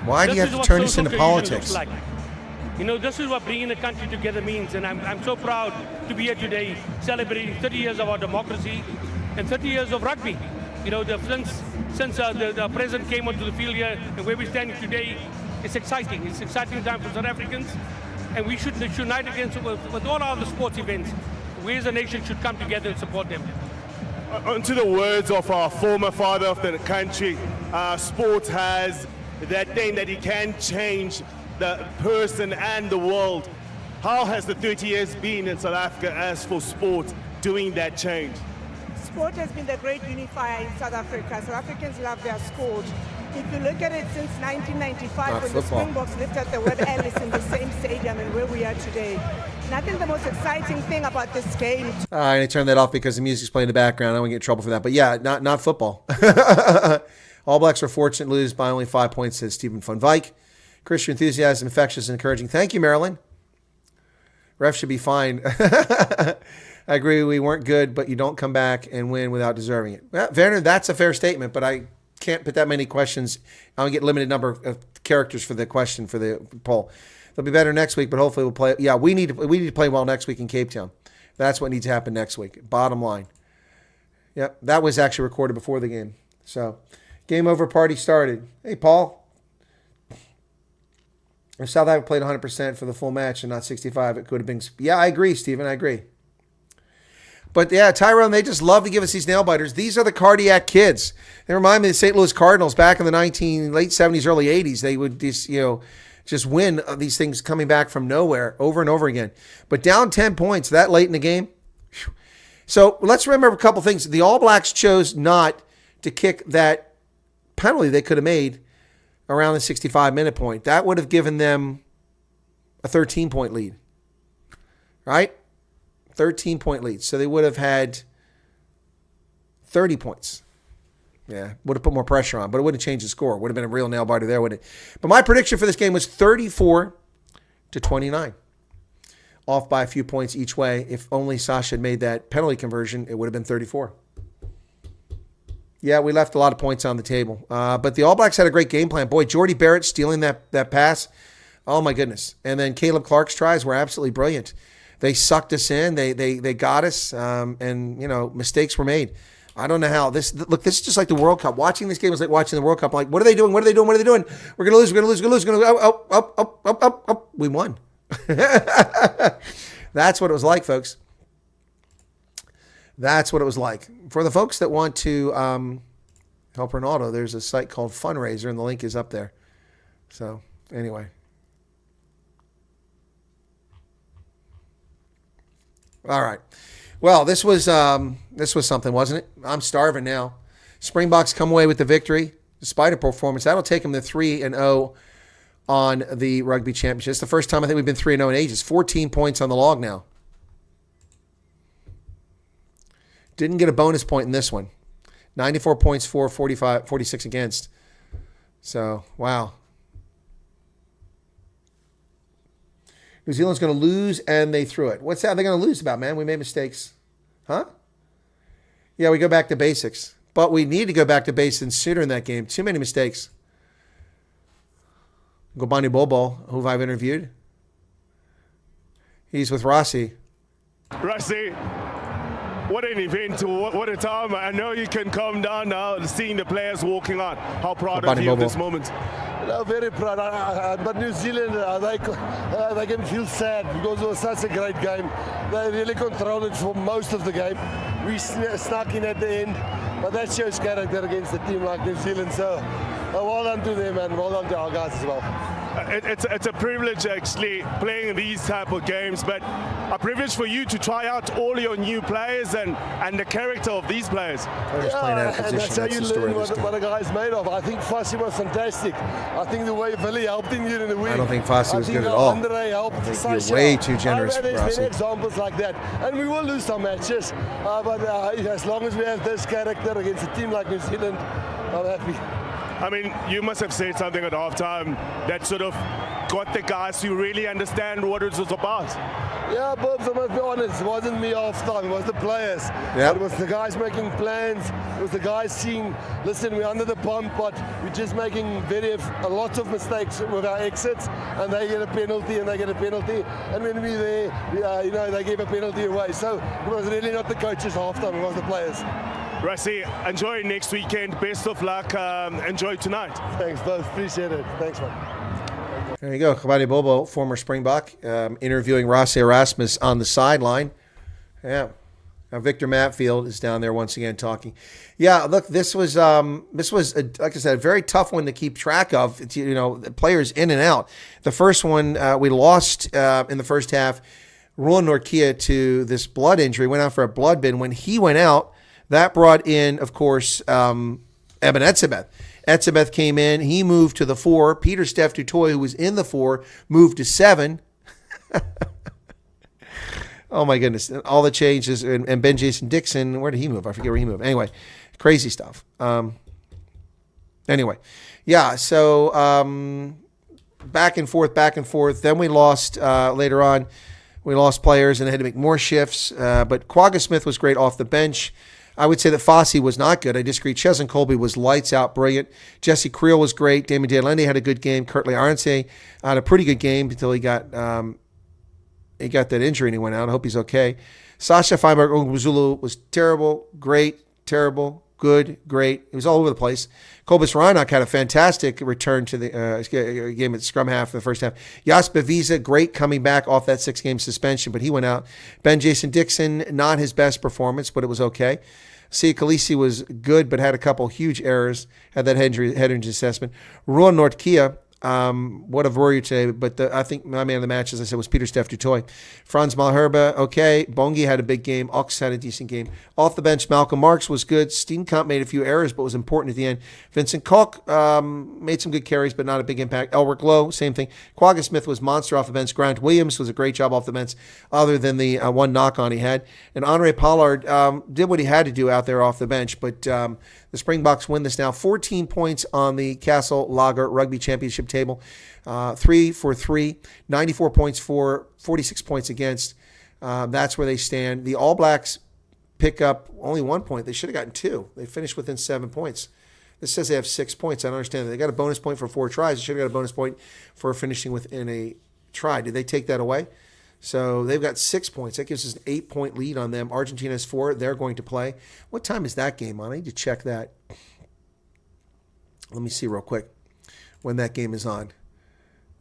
Why do you have to turn this into politics? You know, this is what bringing the country together means, and I'm so proud to be here today celebrating 30 years of our democracy and 30 years of rugby. You know, since the president came onto the field here and where we're standing today, it's exciting. It's an exciting time for South Africans, and we should unite against with all our other sports events. We as a nation should come together and support them. Onto the words of our former father of the country, sport has that thing that it can change the person and the world. How has the 30 years been in South Africa as for sport doing that change? Sport has been the great unifier in South Africa. South Africans love their sport. If you look at it since 1995, when the Springboks lifted the word Alice in the same stadium and where we are today. And I think the most exciting thing about this game... I need to turn that off because the music's playing in the background. I don't want to get in trouble for that. But yeah, not football. All Blacks were fortunate to lose by only 5 points, says Stephen von Wyk. Christian enthusiasm, infectious and encouraging. Thank you, Marilyn. Ref should be fined. I agree, we weren't good, but you don't come back and win without deserving it. Well, Werner, that's a fair statement, but I can't put that many questions. I'll get limited number of characters for the question for the poll. They'll be better next week, but hopefully we'll play. Yeah, we need to play well next week in Cape Town. That's what needs to happen next week. Bottom line. Yep, that was actually recorded before the game. So, game over, party started. Hey, Paul. If South Africa played 100% for the full match and not 65, it could have been. Yeah, I agree, Stephen. I agree. But yeah, Tyrone, they just love to give us these nail biters. These are the cardiac kids. They remind me of the St. Louis Cardinals back in the late 70s, early 80s. They would just win these things coming back from nowhere over and over again. But down 10 points that late in the game. Whew. So let's remember a couple things. The All Blacks chose not to kick that penalty they could have made around the 65-minute point. That would have given them a 13-point lead, right? 13-point lead. So they would have had 30 points. Yeah, would have put more pressure on, but it wouldn't have changed the score. Would have been a real nail biter there, wouldn't it? But my prediction for this game was 34-29. Off by a few points each way. If only Sasha had made that penalty conversion, it would have been 34. Yeah, we left a lot of points on the table. But the All Blacks had a great game plan. Boy, Jordy Barrett stealing that pass. Oh, my goodness. And then Caleb Clark's tries were absolutely brilliant. They sucked us in. They got us. And, mistakes were made. I don't know how. This is just like the World Cup. Watching this game was like watching the World Cup. Like, what are they doing? What are they doing? What are they doing? We're going to lose. We're going to lose. We're going to lose. Up. We won. That's what it was like, folks. That's what it was like. For the folks that want to help Ronaldo, there's a site called Fundraiser, and the link is up there. So, anyway. All right. Well, this was something, wasn't it? I'm starving now. Springboks come away with the victory, despite a performance. That'll take them to 3-0 on the Rugby Championship. It's the first time I think we've been 3-0 in ages. 14 points on the log now. Didn't get a bonus point in this one. 94 points for, 46 against. So, wow. New Zealand's going to lose, and they threw it. What's that they're going to lose about, man? We made mistakes. Huh? Yeah, we go back to basics. But we need to go back to basics sooner in that game. Too many mistakes. Gobani Bobo, who I've interviewed. He's with Rossi. Rossi, what an event, what a time. I know you can calm down now, seeing the players walking on. How proud of you of this moment? Very proud. But New Zealand, they can feel sad because it was such a great game. They really controlled it for most of the game. We snuck in at the end, but that shows character against a team like New Zealand. So well done to them and well done to our guys as well. It's a privilege actually playing these type of games, but a privilege for you to try out all your new players and the character of these players. Yeah, and that's how you learn what a guy's made of. I think Fassi was fantastic. I think the way Billy helped him here in the week. I don't think Fassi was good at all. Andre helped. I think you're way too generous, There's Rossi. many examples like that. And we will lose some matches, but as long as we have this character against a team like New Zealand, I'm happy. I mean, you must have said something at halftime that sort of got the guys who really understand what it was about. Yeah, Bobs, I must be honest, it wasn't me half time, it was the players. Yep. It was the guys making plans, it was the guys seeing, listen, we're under the pump, but we're just making a lot of mistakes with our exits, and they get a penalty, and they get a penalty, and when we're there, they gave a penalty away. So it was really not the coaches half time, it was the players. Rusty, enjoy next weekend. Best of luck. Enjoy tonight. Thanks, both. Appreciate it. Thanks, man. There you go. Kabadi Bobo, former Springbok, interviewing Rossi Erasmus on the sideline. Yeah. Now Victor Matfield is down there once again talking. Yeah, look, this was like I said, a very tough one to keep track of. It's, players in and out. The first one we lost in the first half. Ruan Norkia to this blood injury, went out for a blood bin. When he went out, that brought in, of course, Eben Etzebeth. Etzebeth came in. He moved to the 4. Peter Steph Dutoy, who was in the 4, moved to 7. Oh, my goodness. All the changes. And Ben Jason Dixon, where did he move? I forget where he moved. Anyway, crazy stuff. Anyway, yeah, so back and forth. Then we lost later on. We lost players and they had to make more shifts. But Quagga Smith was great off the bench. I would say that Fossey was not good. I disagree. Cheslin Colby was lights out, brilliant. Jesse Creel was great. Damon DeLende had a good game. Kurtley Arnse had a pretty good game until he got that injury and he went out. I hope he's okay. Sasha Feinberg Onguzulu was terrible, great, terrible, good, great. It was all over the place. Kobus Reinach had a fantastic return to the game at scrum half in the first half. Jasper Visa, great coming back off that 6-game suspension, but he went out. Ben Jason Dixon, not his best performance, but it was okay. Sia Khaleesi was good, but had a couple huge errors, had that head injury assessment. Ruan Nortkia, what a warrior today, but I think my man of the match, as I said, was Peter Steph Dutoy. Franz Malherbe, okay. Bongi had a big game. Ox had a decent game. Off the bench, Malcolm Marks was good. Steenkamp made a few errors, but was important at the end. Vincent Koch made some good carries, but not a big impact. Elric Lowe, same thing. Quagga Smith was monster off the bench. Grant Williams was a great job off the bench, other than the one knock-on he had. And Andre Pollard did what he had to do out there off the bench, but the Springboks win this now. 14 points on the Castle Lager Rugby Championship table. 3 for 3, 94 points for, 46 points against. That's where they stand. The All Blacks pick up only 1 point. They should have gotten 2. They finished within 7 points. This says they have 6 points. I don't understand that. They got a bonus point for 4 tries. They should have got a bonus point for finishing within a try. Did they take that away? So they've got 6 points. That gives us an 8-point lead on them. Argentina has 4. They're going to play. What time is that game on? I need to check that. Let me see real quick when that game is on.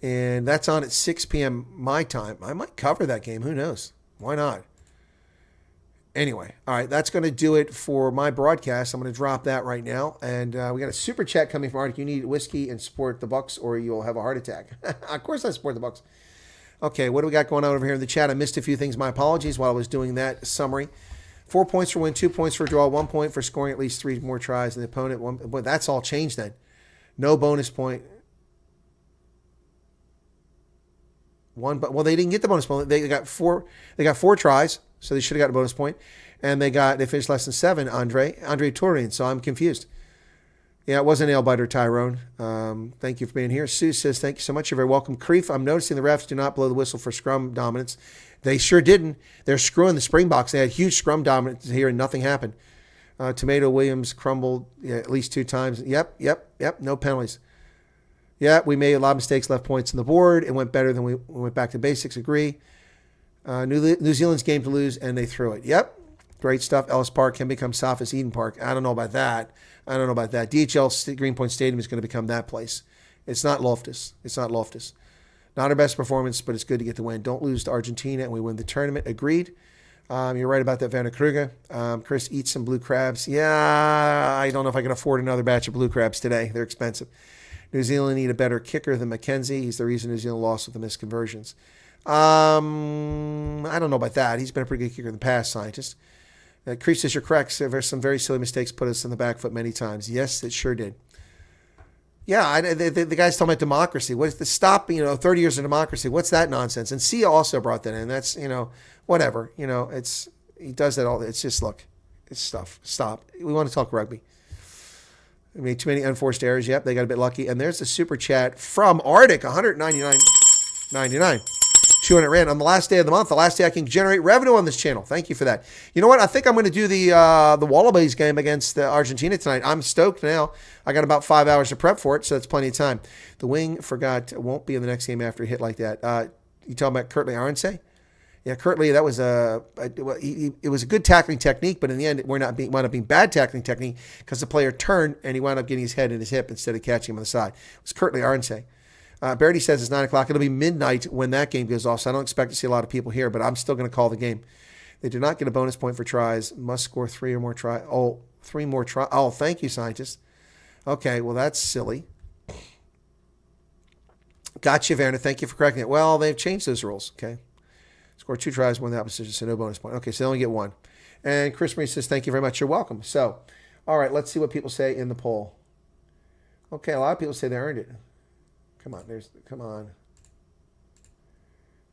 And that's on at 6 p.m. my time. I might cover that game. Who knows? Why not? Anyway, all right, that's going to do it for my broadcast. I'm going to drop that right now. And we got a super chat coming from Arctic. You need whiskey and support the Bucks or you'll have a heart attack. Of course I support the Bucks. Okay, what do we got going on over here in the chat? I missed a few things. My apologies while I was doing that summary. 4 points for win, 2 points for draw, 1 point for scoring at least 3 more tries than the opponent. Boy, that's all changed then. No bonus point. But they didn't get the bonus point. They got 4 tries, so they should have got a bonus point. And they finished less than 7, Andre Turin, so I'm confused. Yeah, it was a nail biter, Tyrone. Thank you for being here. Sue says, thank you so much. You're very welcome. Creef, I'm noticing the refs do not blow the whistle for scrum dominance. They sure didn't. They're screwing the Springboks. They had huge scrum dominance here and nothing happened. Tomato Williams crumbled at least 2 times. Yep. No penalties. Yeah, we made a lot of mistakes, left points on the board. It went better than we went back to basics. Agree. New Zealand's game to lose, and they threw it. Yep. Great stuff. Ellis Park can become soft as Eden Park. I don't know about that. DHL Greenpoint Stadium is going to become that place. It's not Loftus. Not our best performance, but it's good to get the win. Don't lose to Argentina, and we win the tournament. Agreed. You're right about that, Vanna Kruger. Chris, eat some blue crabs. Yeah, I don't know if I can afford another batch of blue crabs today. They're expensive. New Zealand need a better kicker than McKenzie. He's the reason New Zealand lost with the missed conversions. I don't know about that. He's been a pretty good kicker in the past, scientist. Creech says you're correct. There's some very silly mistakes put us in the back foot many times. Yes, it sure did. Yeah, the guy's talking about democracy. What is the stop, 30 years of democracy? What's that nonsense? And Sia also brought that in. That's, whatever. He does that all. It's just, look, it's stuff. Stop. We want to talk rugby. I mean, too many unforced errors. Yep, they got a bit lucky. And there's a super chat from Arctic, 199. $299. 200 Rand on the last day of the month, the last day I can generate revenue on this channel. Thank you for that. You know what? I think I'm going to do the Wallabies game against Argentina tonight. I'm stoked now. I got about 5 hours to prep for it, so that's plenty of time. The wing forgot won't be in the next game after a hit like that. You talking about Kurtley Arnsey? Yeah, Kurtley, that was it was a good tackling technique, but in the end, it wound up being bad tackling technique because the player turned and he wound up getting his head in his hip instead of catching him on the side. It was Kurtley Arnsey. Bertie says it's 9 o'clock. It'll be midnight when that game goes off, so I don't expect to see a lot of people here, but I'm still going to call the game. They do not get a bonus point for tries. Must score 3 or more tries. Oh, 3 more tries. Oh, thank you, scientist. Okay, well, that's silly. Gotcha, Werner. Thank you for correcting it. Well, they've changed those rules, okay? Score 2 tries, 1 in the opposition, so no bonus point. Okay, so they only get 1. And Chris Marie says, thank you very much. You're welcome. So, all right, let's see what people say in the poll. Okay, a lot of people say they earned it. Come on.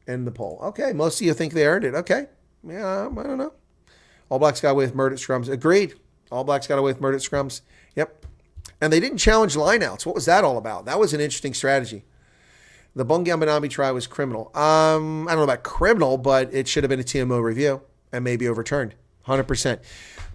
End the poll. Okay, most of you think they earned it. Okay. Yeah, I don't know. All Blacks got away with murdered scrums. Agreed. All Blacks got away with murdered scrums. Yep. And they didn't challenge lineouts. What was that all about? That was an interesting strategy. The Bungambanambi try was criminal. I don't know about criminal, but it should have been a TMO review and maybe overturned. 100%.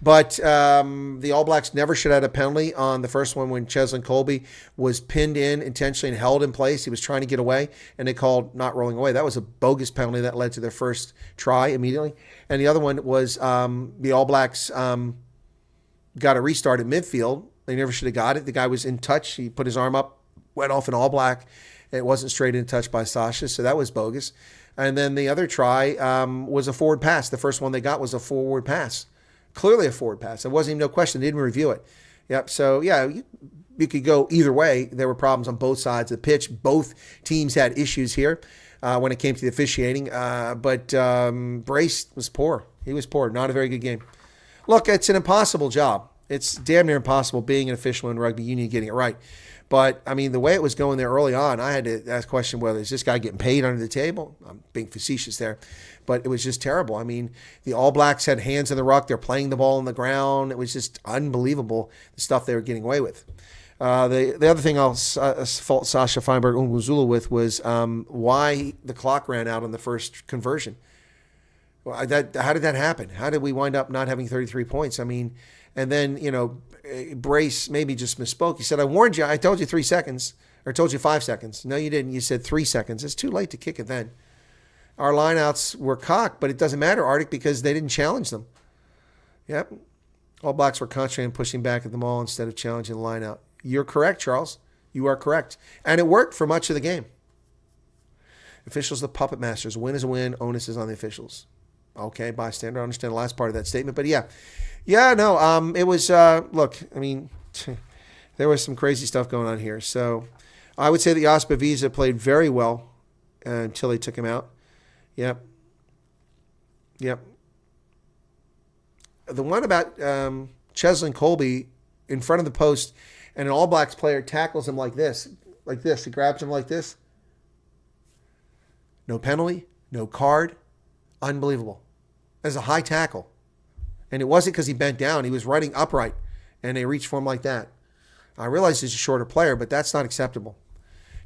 But the All Blacks never should have had a penalty on the first one when Cheslin Colby was pinned in intentionally and held in place. He was trying to get away, and they called not rolling away. That was a bogus penalty that led to their first try immediately. And the other one was the All Blacks got a restart at midfield. They never should have got it. The guy was in touch. He put his arm up, went off an All Black. It wasn't straight in touch by Sasha, so that was bogus. And then the other try was a forward pass. The first one they got was a forward pass. Clearly a forward pass. It wasn't even no question. They didn't review it. Yep. So, yeah, you could go either way. There were problems on both sides of the pitch. Both teams had issues here when it came to the officiating. But Brace was poor. He was poor. Not a very good game. Look, it's an impossible job. It's damn near impossible being an official in rugby union getting it right. But, I mean, the way it was going there early on, I had to ask the question, whether is this guy getting paid under the table? I'm being facetious there. But it was just terrible. I mean, the All Blacks had hands in the ruck. They're playing the ball on the ground. It was just unbelievable, the stuff they were getting away with. The other thing I'll fault Sasha Feinberg Unguzula with was why the clock ran out on the first conversion. Well, how did that happen? How did we wind up not having 33 points? I mean, and then, Brace maybe just misspoke. He said, I warned you. I told you 3 seconds, or told you 5 seconds. No, you didn't. You said 3 seconds. It's too late to kick it then. Our lineouts were cocked, but it doesn't matter, Arctic, because they didn't challenge them. Yep. All Blacks were concentrating and pushing back at the ball instead of challenging the lineout. You're correct, Charles. You are correct. And it worked for much of the game. Officials, the puppet masters. Win is a win. Onus is on the officials. Okay, bystander. I understand the last part of that statement, but yeah. Yeah, no, it was, look, I mean, there was some crazy stuff going on here. So I would say that Jasper Visa played very well until they took him out. Yep. The one about Cheslin Colby in front of the post and an All Blacks player tackles him like this. He grabs him like this. No penalty, no card. Unbelievable. That's a high tackle. And it wasn't because he bent down. He was running upright, and they reached for him like that. I realize he's a shorter player, but that's not acceptable.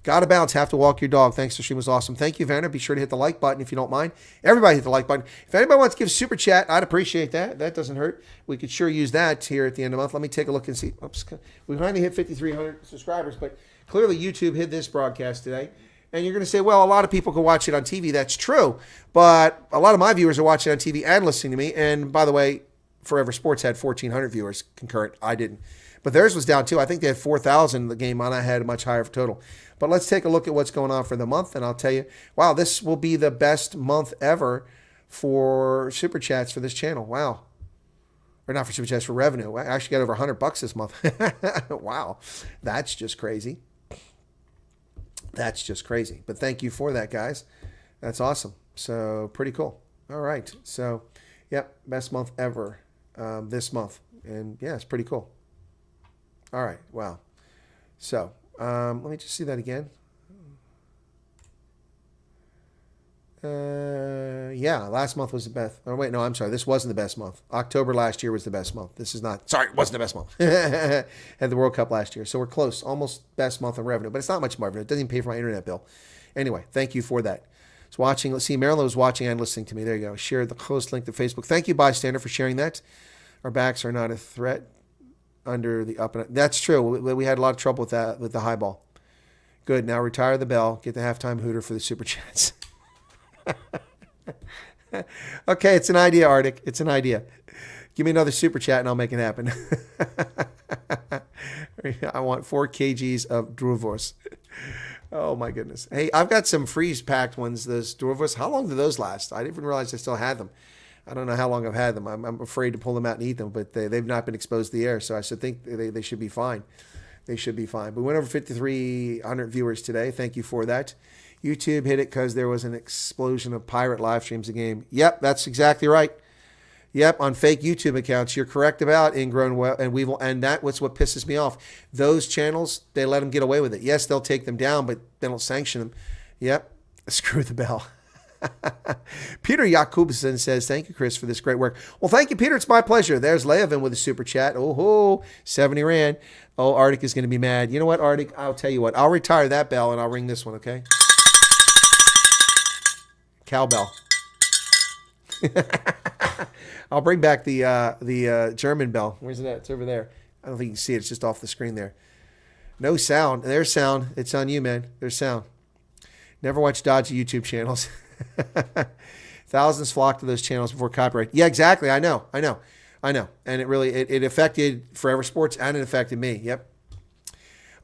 Got to bounce, have to walk your dog. Thanks, the stream was awesome. Thank you, Vanna. Be sure to hit the like button if you don't mind. Everybody hit the like button. If anybody wants to give super chat, I'd appreciate that. That doesn't hurt. We could sure use that here at the end of the month. Let me take a look and see. Oops, we finally hit 5,300 subscribers, but clearly YouTube hit this broadcast today. And you're going to say, well, a lot of people can watch it on TV. That's true. But a lot of my viewers are watching it on TV and listening to me. And by the way, Forever Sports had 1,400 viewers concurrent. I didn't. But theirs was down too. I think they had 4,000 the game on. I had a much higher total. But let's take a look at what's going on for the month. And I'll tell you, wow, this will be the best month ever for Super Chats for this channel. Wow. Or not for Super Chats, for revenue. I actually got over $100 this month. Wow. That's just crazy. That's just crazy. But thank you for that, guys. That's awesome. So pretty cool. All right. So, yep, best month ever this month. And yeah, it's pretty cool. All right. Wow. So let me just see that again. Yeah, last month was the best. Oh, wait, no, I'm sorry. This wasn't the best month. October last year was the best month. This is not. Sorry, it wasn't the best month. Had the World Cup last year. So we're close. Almost best month of revenue. But it's not much revenue. It doesn't even pay for my internet bill. Anyway, thank you for that. It's watching. Let's see, Marilyn was watching and listening to me. There you go. Share the close link to Facebook. Thank you, bystander, for sharing that. Our backs are not a threat under the up and up. That's true. We had a lot of trouble with that, with the high ball. Good. Now retire the bell. Get the halftime hooter for the super chats. Okay, it's an idea, Arctic. It's an idea. Give me another super chat and I'll make it happen. I want 4 kgs of Druvos. Oh my goodness. Hey, I've got some freeze-packed ones, those Druvos. How long do those last? I didn't even realize I still had them. I don't know how long I've had them. I'm afraid to pull them out and eat them, but they've not been exposed to the air, so I should think they should be fine. They should be fine. We went over 5,300 viewers today. Thank you for that. YouTube hit it because there was an explosion of pirate live streams of the game. Yep, that's exactly right. Yep, on fake YouTube accounts. You're correct about Ingrown and Weevil, and that's what pisses me off. Those channels, they let them get away with it. Yes, they'll take them down, but they don't sanction them. Yep, screw the bell. Peter Jakobsen says, thank you, Chris, for this great work. Well, thank you, Peter. It's my pleasure. There's Leovin with a super chat. Oh, 70 Rand. Oh, Arctic is going to be mad. You know what, Arctic? I'll tell you what. I'll retire that bell and I'll ring this one, okay? Cowbell. I'll bring back the German bell. Where's it at? It's over there. I don't think you can see it. It's just off the screen there. No sound. There's sound. It's on you, man. There's sound. Never watch dodgy YouTube channels. Thousands flock to those channels before copyright. Yeah, exactly. I know. And it really, it affected Forever Sports and it affected me. Yep.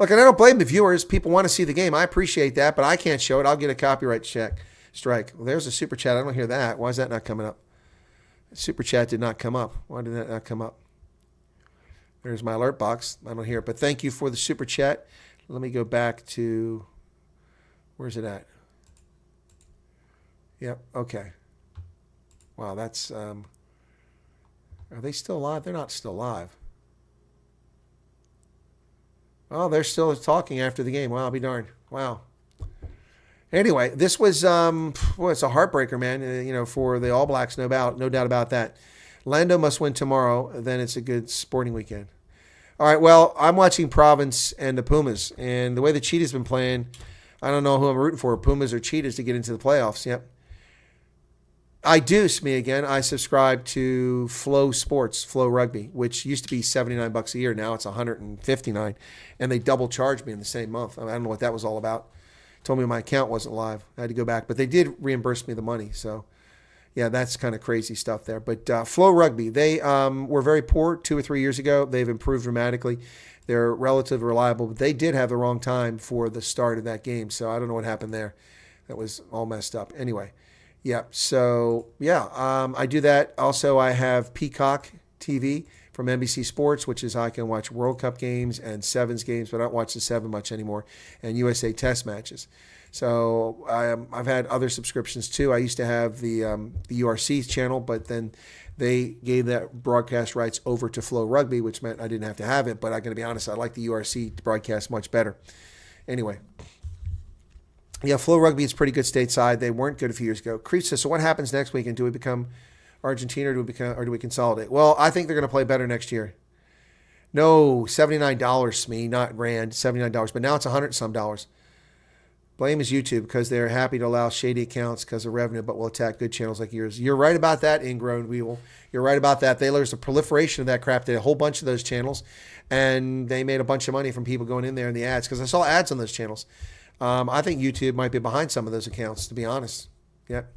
Look, and I don't blame the viewers. People want to see the game. I appreciate that, but I can't show it. I'll get a copyright strike. Well, there's a super chat. I don't hear that. Why is that not coming up? Super chat did not come up. Why did that not come up? There's my alert box. I don't hear it, but thank you for the super chat. Let me go back to, where's it at? Yep. Okay. Wow, that's, are they still live? They're not still live. Oh, they're still talking after the game. Wow, I'll be darned. Wow. Anyway, this was, it's a heartbreaker, man. For the All Blacks, no doubt about that. Lando must win tomorrow. Then it's a good sporting weekend. All right, well, I'm watching Province and the Pumas. And the way the Cheetahs been playing, I don't know who I'm rooting for, Pumas or Cheetahs, to get into the playoffs. Yep. I subscribe to Flow Sports, Flow Rugby, which used to be $79 a year. Now it's $159, and they double charged me in the same month. I don't know what that was all about. Told me my account wasn't live. I had to go back, but they did reimburse me the money. So, yeah, that's kind of crazy stuff there. But Flow Rugby, they were very poor 2 or 3 years ago. They've improved dramatically. They're relatively reliable, but they did have the wrong time for the start of that game. So I don't know what happened there. That was all messed up. Anyway. Yeah, so, I do that. Also, I have Peacock TV from NBC Sports, which is I can watch World Cup games and Sevens games, but I don't watch the Seven much anymore, and USA Test matches. So I've had other subscriptions, too. I used to have the URC channel, but then they gave that broadcast rights over to Flow Rugby, which meant I didn't have to have it, but I'm going to be honest, I like the URC broadcast much better. Anyway. Yeah, Flow Rugby is pretty good stateside. They weren't good a few years ago. Creech says, so what happens next weekend? Do we become Argentina or do we consolidate? Well, I think they're going to play better next year. No, $79, Smee, not Rand, $79. But now it's $100 some dollars. Blame is YouTube because they're happy to allow shady accounts because of revenue, but will attack good channels like yours. You're right about that, Ingrown Weevil. You're right about that. There's a proliferation of that crap. They had a whole bunch of those channels, and they made a bunch of money from people going in there in the ads because I saw ads on those channels. I think YouTube might be behind some of those accounts, to be honest. Yep.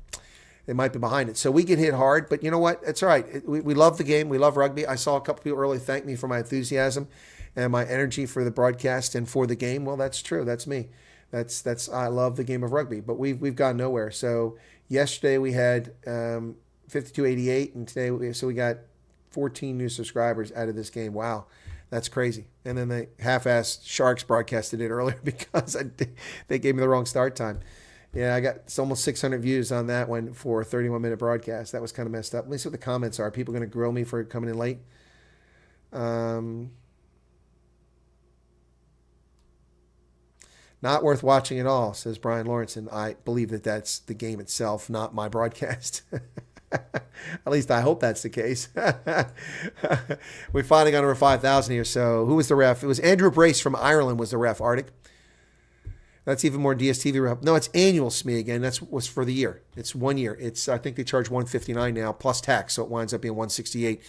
They might be behind it. So we get hit hard, but you know what? It's all right. We love the game. We love rugby. I saw a couple people earlier thank me for my enthusiasm and my energy for the broadcast and for the game. Well, that's true. That's me. I love the game of rugby, but we've gone nowhere. So yesterday we had 5288, and today we got 14 new subscribers out of this game. Wow. That's crazy. And then the half-assed Sharks broadcasted it earlier because they gave me the wrong start time. Yeah, I got almost 600 views on that one for a 31-minute broadcast. That was kind of messed up. Let me see what the comments are. Are people going to grill me for coming in late? Not worth watching at all, says Brian Lawrence. And I believe that that's the game itself, not my broadcast. At least I hope that's the case. We finally got over 5,000 here. So who was the ref? It was Andrew Brace from Ireland was the ref, Arctic. That's even more DSTV. No, it's annual SME again. That's was for the year. It's 1 year. I think they charge $159 now plus tax, so it winds up being $168.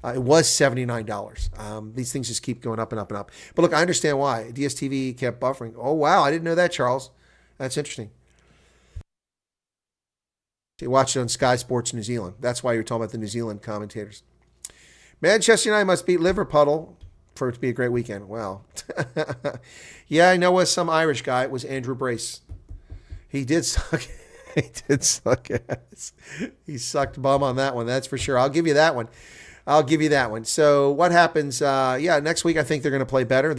It was $79. These things just keep going up and up and up. But look, I understand why. DSTV kept buffering. Oh, wow. I didn't know that, Charles. That's interesting. You watch it on Sky Sports New Zealand. That's why you're talking about the New Zealand commentators. Manchester United must beat Liverpool for it to be a great weekend. Wow. Yeah, I know was some Irish guy. It was Andrew Brace. He did suck. He did suck ass. He sucked bum on that one. That's for sure. I'll give you that one. So what happens? Next week I think they're going to play better.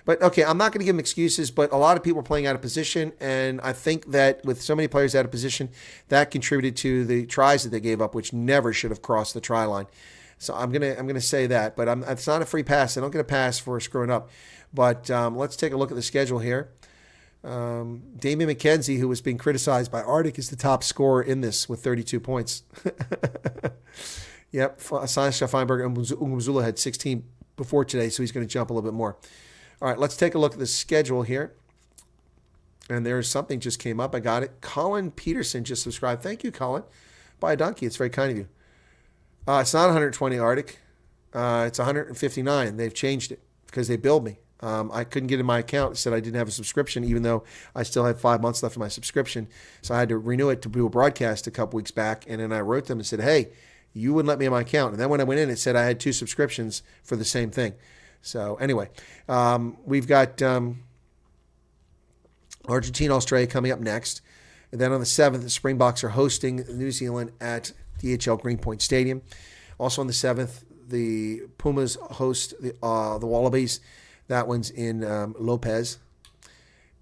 But okay, I'm not going to give them excuses, but a lot of people are playing out of position, and I think that with so many players out of position, that contributed to the tries that they gave up, which never should have crossed the try line. So I'm gonna say that, but it's not a free pass. I don't get a pass for screwing up. But let's take a look at the schedule here. Damian McKenzie, who was being criticized by Arctic, is the top scorer in this with 32 points. Yep, Sasha Feinberg and Umzula had 16 before today, so he's going to jump a little bit more. All right, let's take a look at the schedule here. And there's something just came up. I got it. Colin Peterson just subscribed. Thank you, Colin. Buy a donkey. It's very kind of you. It's not 120 Arctic. It's 159. They've changed it because they billed me. I couldn't get in my account. It said I didn't have a subscription, even though I still had 5 months left of my subscription. So I had to renew it to do a broadcast a couple weeks back. And then I wrote them and said, hey, you wouldn't let me in my account. And then when I went in, it said I had 2 subscriptions for the same thing. So anyway, we've got Argentina, Australia coming up next. And then on the 7th, the Springboks are hosting New Zealand at DHL Greenpoint Stadium. Also on the 7th, the Pumas host the Wallabies. That one's in Lopez.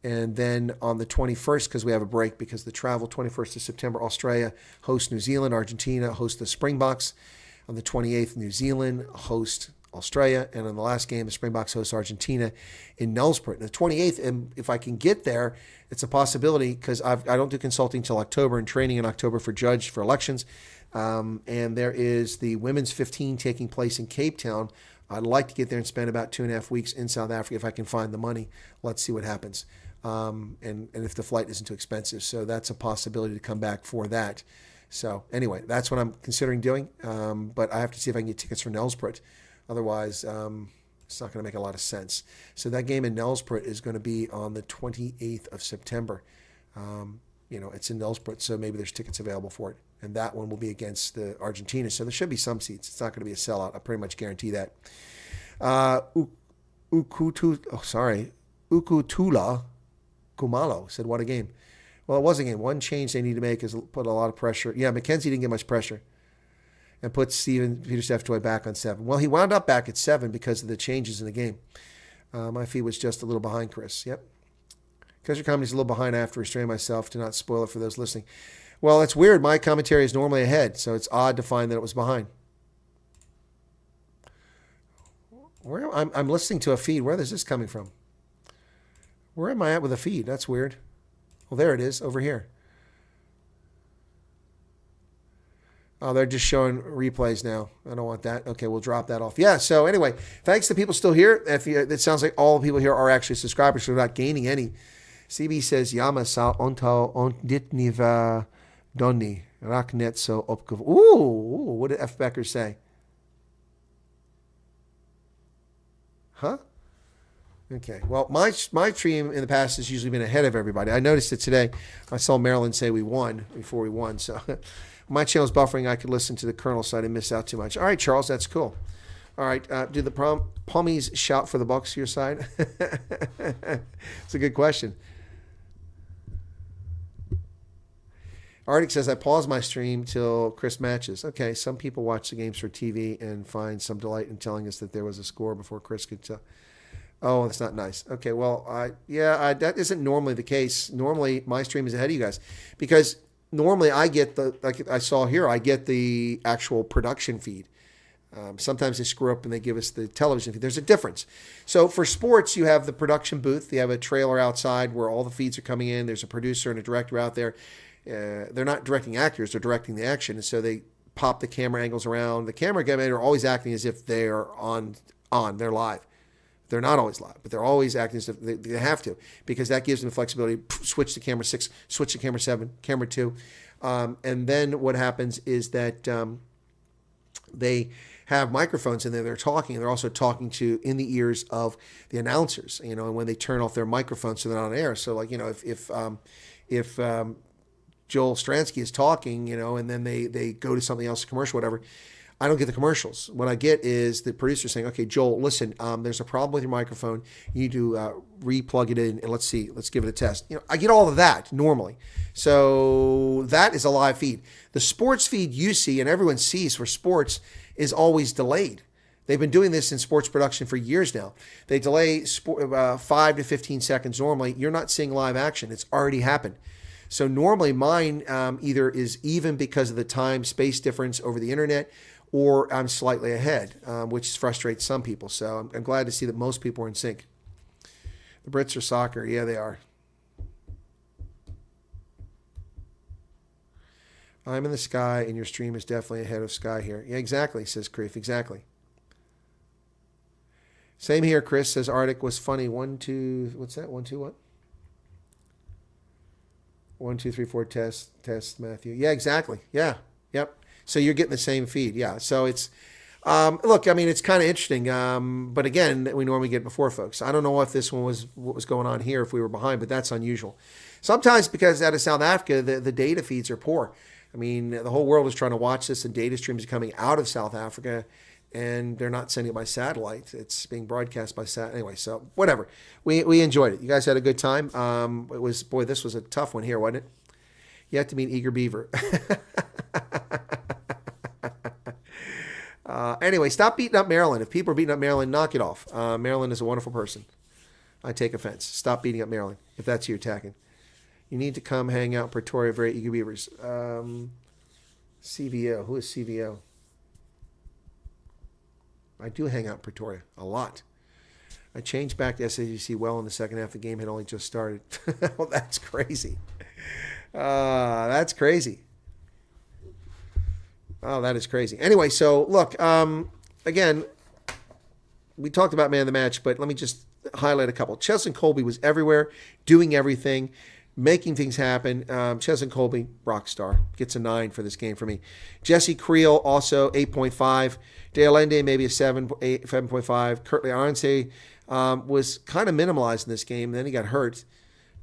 And then on the 21st, because we have a break because of the travel, 21st of September, Australia hosts New Zealand. Argentina hosts the Springboks. On the 28th, New Zealand hosts Australia. And on the last game, the Springboks host Argentina in Nelspruit. And the 28th, and if I can get there, it's a possibility because I don't do consulting until October and training in October for judge for elections. And there is the Women's 15 taking place in Cape Town. I'd like to get there and spend about 2.5 weeks in South Africa if I can find the money. Let's see what happens. And if the flight isn't too expensive. So that's a possibility to come back for that. So anyway, that's what I'm considering doing. But I have to see if I can get tickets for Nelspruit. Otherwise, it's not going to make a lot of sense. So that game in Nelspruit is going to be on the 28th of September. It's in Nelspruit, so maybe there's tickets available for it. And that one will be against the Argentina. So there should be some seats. It's not going to be a sellout. I pretty much guarantee that. Ukutula Kumalo said, what a game. Well, it was a game. One change they need to make is put a lot of pressure. Yeah, McKenzie didn't get much pressure. And put Steven Peter-Steptoe back on 7. Well, he wound up back at 7 because of the changes in the game. My feed was just a little behind, Chris. Yep. Because your comedy's a little behind, I have to restrain myself to not spoil it for those listening. Well, it's weird. My commentary is normally ahead, so it's odd to find that it was behind. I'm listening to a feed. Where is this coming from? Where am I at with a feed? That's weird. Well, there it is, over here. Oh, they're just showing replays now. I don't want that. Okay, we'll drop that off. Yeah, so anyway, thanks to people still here. It sounds like all the people here are actually subscribers, so we're not gaining any. CB says, Yama sa ontal onditniva doni raknet so opkov. Ooh, what did F. Becker say? Huh? Okay, well, my stream in the past has usually been ahead of everybody. I noticed it today. I saw Marilyn say we won before we won, so... My channel's buffering. I could listen to the kernel so I didn't miss out too much. All right, Charles, that's cool. All right, do the Pommies shout for the Bucks your side? It's a good question. Arctic says, I paused my stream till Chris matches. Okay, some people watch the games for TV and find some delight in telling us that there was a score before Chris could tell. Oh, that's not nice. Okay, well, that isn't normally the case. Normally, my stream is ahead of you guys because normally I get like I saw here, I get the actual production feed. Sometimes they screw up and they give us the television feed. There's a difference. So for sports, you have the production booth. You have a trailer outside where all the feeds are coming in. There's a producer and a director out there. They're not directing actors. They're directing the action. And so they pop the camera angles around. The camera guys are always acting as if they're on. They're live. They're not always live, but they're always acting as if they have to, because that gives them flexibility. Switch to camera 6, switch to camera 7, camera 2. And then what happens is that they have microphones and they're talking. They're also talking to in the ears of the announcers, and when they turn off their microphones so they're not on air. So like, if Joel Stransky is talking, and then they go to something else, commercial, whatever, I don't get the commercials. What I get is the producer saying, okay, Joel, listen, there's a problem with your microphone. You need to re-plug it in and let's give it a test. I get all of that normally. So that is a live feed. The sports feed you see and everyone sees for sports is always delayed. They've been doing this in sports production for years now. They delay 5 to 15 seconds normally. You're not seeing live action. It's already happened. So normally mine either is even because of the time-space difference over the internet, or I'm slightly ahead, which frustrates some people. So I'm glad to see that most people are in sync. The Brits are soccer. Yeah, they are. I'm in the sky, and your stream is definitely ahead of Sky here. Yeah, exactly, says Creef. Exactly. Same here, Chris says Arctic was funny. 1, 2, what's that? 1, 2, what? 1, 2, 3, 4, test, Matthew. Yeah, exactly. Yeah, yep. So you're getting the same feed. Yeah. So it's, look, I mean, it's kind of interesting. But again, we normally get before folks. I don't know if this one was what was going on here, if we were behind, but that's unusual. Sometimes because out of South Africa, the data feeds are poor. I mean, the whole world is trying to watch this, and data streams are coming out of South Africa, and they're not sending it by satellite. It's being broadcast by satellite. Anyway, so whatever. We enjoyed it. You guys had a good time. This was a tough one here, wasn't it? You have to meet Eager Beaver. Anyway, stop beating up Maryland. If people are beating up Maryland, knock it off. Maryland is a wonderful person. I take offense. Stop beating up Maryland if that's who you're attacking. You need to come hang out in Pretoria, very Eager Beavers. CVO. Who is CVO? I do hang out in Pretoria a lot. I changed back to SAGC well in the second half. The game had only just started. Well, that's crazy. That's crazy. Oh, that is crazy. Anyway, so look, again, we talked about man of the match, but let me just highlight a couple. Cheslin Colby was everywhere, doing everything, making things happen. Cheslin Colby, rock star, gets a 9 for this game for me. Jesse Creel, also 8.5. Dale Ende, maybe a 7.5. Kurtley Arnse was kind of minimalized in this game. Then he got hurt.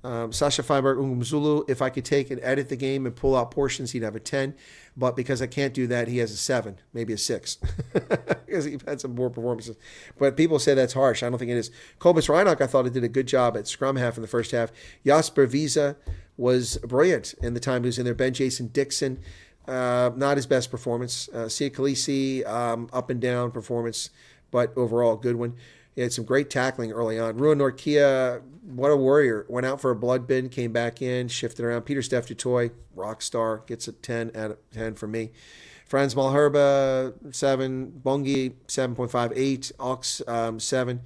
Sasha Feinberg, Ngumzulu, if I could take and edit the game and pull out portions, he'd have a 10. But because I can't do that, he has a 7, maybe a 6. Because he had some more performances. But people say that's harsh. I don't think it is. Kobus Reinach, I thought he did a good job at scrum half in the first half. Jasper Visa was brilliant in the time he was in there. Ben Jason Dixon, not his best performance. Sia Khaleesi, up and down performance, but overall a good one. He had some great tackling early on. Ruan Norkia, what a warrior. Went out for a blood bin, came back in, shifted around. Peter Steph Dutoy, rock star, gets a 10 out of 10 from me. Franz Malherba, 7. Bongi, 7.5. 8. Ox, 7.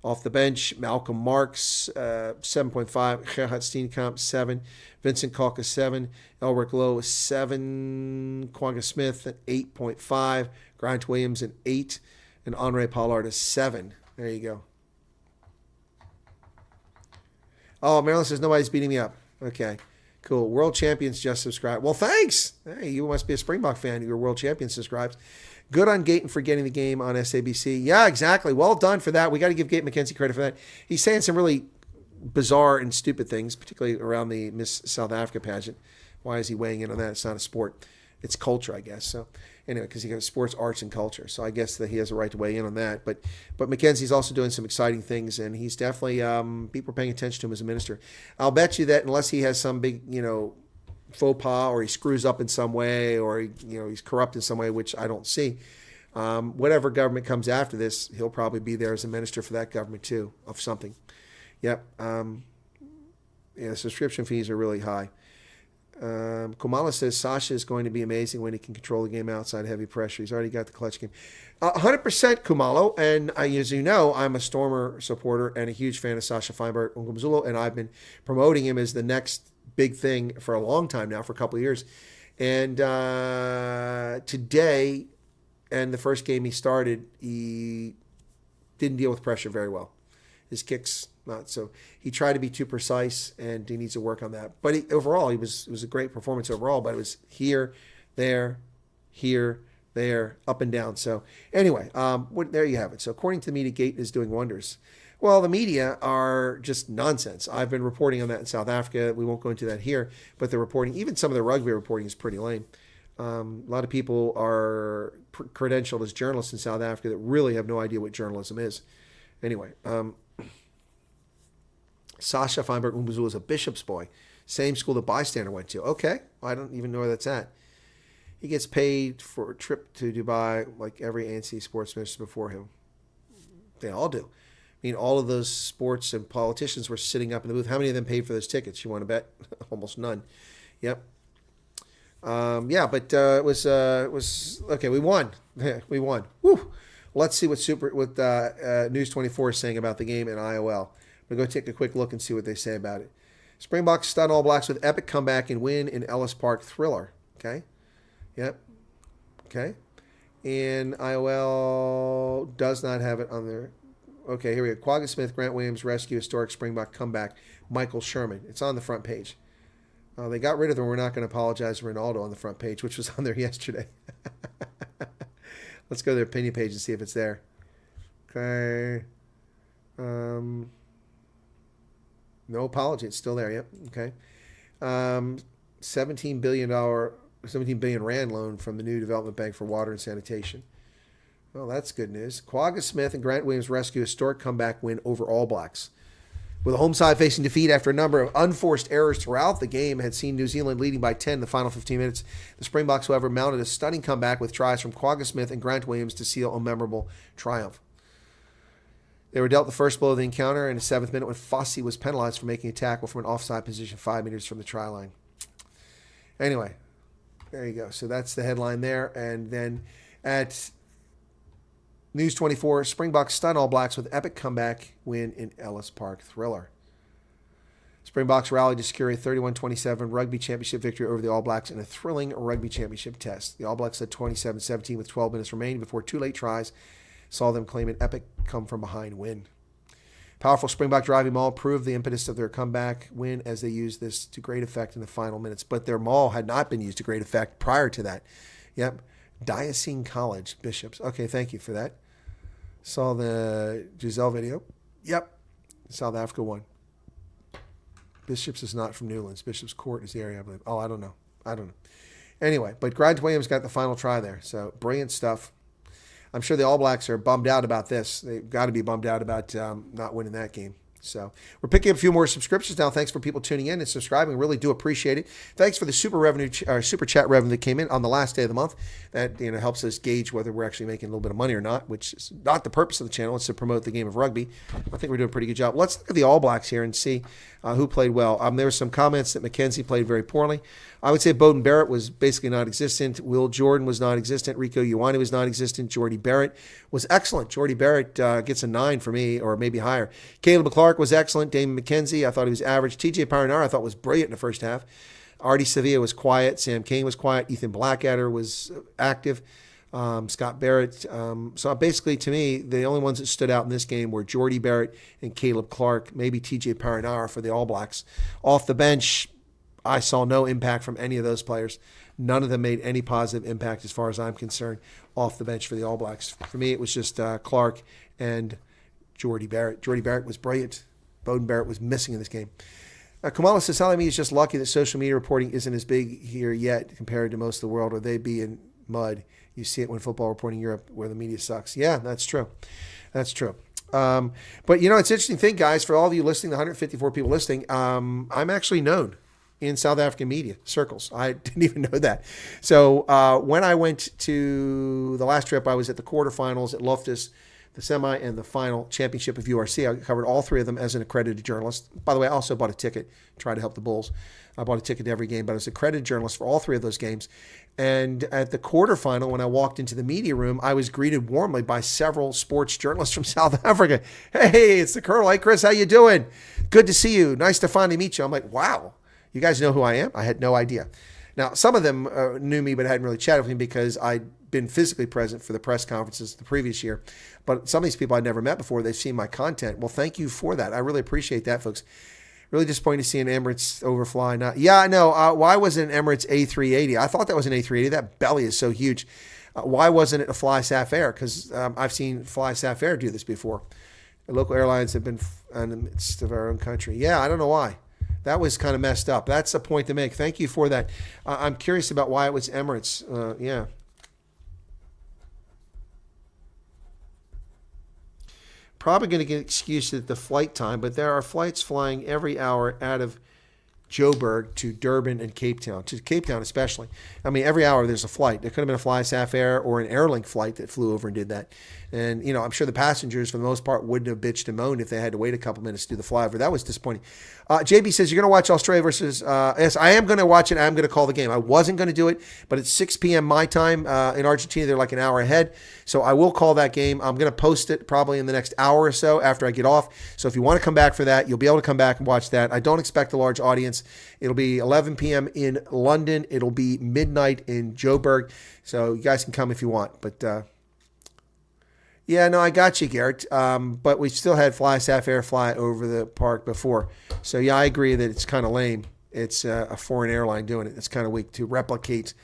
Off the bench, Malcolm Marks, 7.5. Gerhard Steenkamp, 7. Vincent Kalka, 7. Elric Lowe, 7. Quagga Smith, 8.5. Grant Williams, an 8. And Henri Pollard, a 7. There you go. Oh, Marilyn says nobody's beating me up. Okay, cool. World Champions just subscribed. Well, thanks. Hey, you must be a Springbok fan. Your World Champion subscribes. Good on Gayton for getting the game on SABC. Yeah, exactly. Well done for that. We got to give Gate McKenzie credit for that. He's saying some really bizarre and stupid things, particularly around the Miss South Africa pageant. Why is he weighing in on that? It's not a sport. It's culture, I guess. So anyway, because he has sports, arts, and culture. So I guess that he has a right to weigh in on that. But McKenzie's also doing some exciting things, and he's definitely, people are paying attention to him as a minister. I'll bet you that unless he has some big, faux pas, or he screws up in some way, or, he's corrupt in some way, which I don't see, whatever government comes after this, he'll probably be there as a minister for that government too, of something. Yep. Subscription fees are really high. Kumala says Sasha is going to be amazing when he can control the game outside heavy pressure. He's already got the clutch game. 100% Kumalo, and as you know, I'm a Stormer supporter and a huge fan of Sasha Feinberg Ngumzulu, and I've been promoting him as the next big thing for a long time now, for a couple of years. And today, and the first game he started, he didn't deal with pressure very well. His kicks not. So he tried to be too precise, and he needs to work on that. But overall, it was a great performance overall, but it was here, there, up and down. So anyway, there you have it. So according to the media, Gate is doing wonders. Well, the media are just nonsense. I've been reporting on that in South Africa. We won't go into that here, but the reporting, even some of the rugby reporting, is pretty lame. A lot of people are credentialed as journalists in South Africa that really have no idea what journalism is. Anyway, Sasha Feinberg Umbuzulu is a Bishop's boy. Same school the bystander went to. Okay, I don't even know where that's at. He gets paid for a trip to Dubai like every ANC sports minister before him. They all do. I mean, all of those sports and politicians were sitting up in the booth. How many of them paid for those tickets? You want to bet? Almost none. Yep. But it was okay. We won. We won. Woo. Let's see what News 24 is saying about the game in IOL. We'll go take a quick look and see what they say about it. Springboks stun All Blacks with epic comeback and win in Ellis Park thriller. Okay. Yep. Okay. And IOL does not have it on there. Okay, here we go. Quagga Smith, Grant Williams, rescue, historic Springbok comeback, Michael Sherman. It's on the front page. They got rid of them. We're not going to apologize to Ronaldo on the front page, which was on there yesterday. Let's go to their opinion page and see if it's there. Okay. No apology. It's still there. Yep. Okay. $17 billion rand loan from the new development bank for water and sanitation. Well, that's good news. Quagga Smith and Grant Williams rescue historic comeback win over All Blacks. With the home side facing defeat after a number of unforced errors throughout the game had seen New Zealand leading by 10 in the final 15 minutes. The Springboks, however, mounted a stunning comeback with tries from Quagga Smith and Grant Williams to seal a memorable triumph. They were dealt the first blow of the encounter in the 7th minute when Fossey was penalized for making a tackle from an offside position 5 meters from the try line. Anyway, there you go. So that's the headline there. And then at News 24, Springboks stun All Blacks with epic comeback win in Ellis Park thriller. Springboks rallied to secure a 31-27 Rugby Championship victory over the All Blacks in a thrilling Rugby Championship test. The All Blacks led 27-17 with 12 minutes remaining before 2 late tries saw them claim an epic come-from-behind win. Powerful Springbok driving maul proved the impetus of their comeback win as they used this to great effect in the final minutes. But their maul had not been used to great effect prior to that. Yep. Diocene College, Bishops. Okay, thank you for that. Saw the Giselle video. Yep. South Africa won. Bishops is not from Newlands. Bishops Court is the area, I believe. Oh, I don't know. Anyway, but Grant Williams got the final try there. So brilliant stuff. I'm sure the All Blacks are bummed out about this. They've got to be bummed out about not winning that game. So we're picking up a few more subscriptions now. Thanks for people tuning in and subscribing. Really do appreciate it. Thanks for the super chat revenue that came in on the last day of the month. That helps us gauge whether we're actually making a little bit of money or not, which is not the purpose of the channel. It's to promote the game of rugby. I think we're doing a pretty good job. Let's look at the All Blacks here and see who played well. There were some comments that Mackenzie played very poorly. I would say Beauden Barrett was basically non-existent. Will Jordan was non-existent. Rico Ioane was non-existent. Jordy Barrett was excellent. Jordy Barrett gets a 9 for me, or maybe higher. Caleb Clark was excellent. Damon McKenzie, I thought he was average. TJ Paranara, I thought was brilliant in the first half. Artie Sevilla was quiet. Sam Kane was quiet. Ethan Blackadder was active. Scott Barrett. So basically, to me, the only ones that stood out in this game were Jordy Barrett and Caleb Clark, maybe TJ Paranara for the All Blacks. Off the bench, I saw no impact from any of those players. None of them made any positive impact as far as I'm concerned off the bench for the All Blacks. For me, it was just Clark and Jordy Barrett. Jordy Barrett was brilliant. Beauden Barrett was missing in this game. Kamala says, Salami is just lucky that social media reporting isn't as big here yet compared to most of the world, or they'd be in mud. You see it when football reporting in Europe where the media sucks. Yeah, that's true. That's true. But, it's an interesting thing, guys, for all of you listening, the 154 people listening, I'm actually known in South African media circles. I didn't even know that. So when I went to the last trip, I was at the quarterfinals at Loftus, the semi, and the final championship of URC. I covered all 3 of them as an accredited journalist. By the way, I also bought a ticket, tried to help the Bulls. I bought a ticket to every game, but I was an accredited journalist for all 3 of those games. And at the quarterfinal, when I walked into the media room, I was greeted warmly by several sports journalists from South Africa. Hey, it's the Colonel. Hey, Chris, how you doing? Good to see you. Nice to finally meet you. I'm like, wow. You guys know who I am? I had no idea. Now, some of them knew me, but I hadn't really chatted with him because I been physically present for the press conferences the previous year. But some of these people I'd never met before, they've seen my content. Well, thank you for that. I really appreciate that, folks. Really disappointed to see an Emirates overfly. Yeah, I know. Why wasn't an Emirates A380? I thought that was an A380. That belly is so huge. Why wasn't it a Fly Saf Air? Because I've seen Fly Saf Air do this before. The local airlines have been in the midst of our own country. Yeah, I don't know why. That was kind of messed up. That's a point to make. Thank you for that. I'm curious about why it was Emirates. Yeah. Probably going to get excused at the flight time, but there are flights flying every hour out of Joburg to Durban and Cape Town, to Cape Town especially. I mean, every hour there's a flight. There could have been a Fly Saf Air or an Airlink flight that flew over and did that. And, you know, I'm sure the passengers, for the most part, wouldn't have bitched and moaned if they had to wait a couple minutes to do the flyover. That was disappointing. JB says, you're going to watch Australia versus... yes, I am going to watch it. I'm going to call the game. I wasn't going to do it, but it's 6 p.m. my time. In Argentina, they're like an hour ahead. So I will call that game. I'm going to post it probably in the next hour or so after I get off. So if you want to come back for that, you'll be able to come back and watch that. I don't expect a large audience. It'll be 11 p.m. in London. It'll be midnight in Joburg. So you guys can come if you want. But... yeah, no, I got you, Garrett. But we still had Fly Saf Air fly over the park before. So, yeah, I agree that it's kind of lame. It's a foreign airline doing it. It's kind of weak to replicate.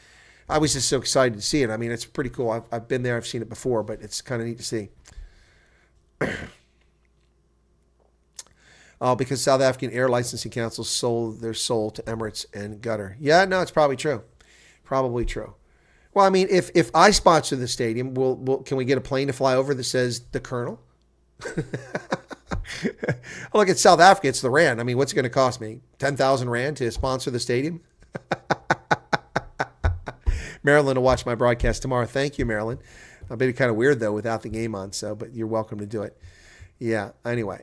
I was just so excited to see it. I mean, it's pretty cool. I've been there. I've seen it before, but it's kind of neat to see. Because South African Air Licensing Council sold their soul to Emirates and Qatar. Yeah, no, it's probably true. Probably true. Well, I mean, if I sponsor the stadium, can we get a plane to fly over that says the Colonel? Look, at South Africa, it's the Rand. I mean, what's it going to cost me? 10,000 Rand to sponsor the stadium? Marilyn will watch my broadcast tomorrow. Thank you, Marilyn. It'll be kind of weird, though, without the game on, but you're welcome to do it. Yeah, anyway,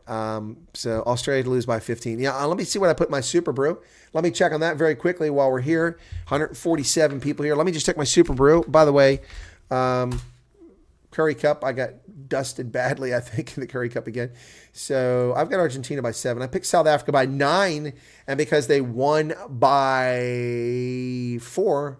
so Australia to lose by 15. Yeah, let me see what I put in my Super Brew. Let me check on that very quickly while we're here. 147 people here. Let me just check my Super Brew. By the way, Curry Cup, I got dusted badly, I think, in the Curry Cup again. So I've got Argentina by 7. I picked South Africa by 9, and because they won by 4,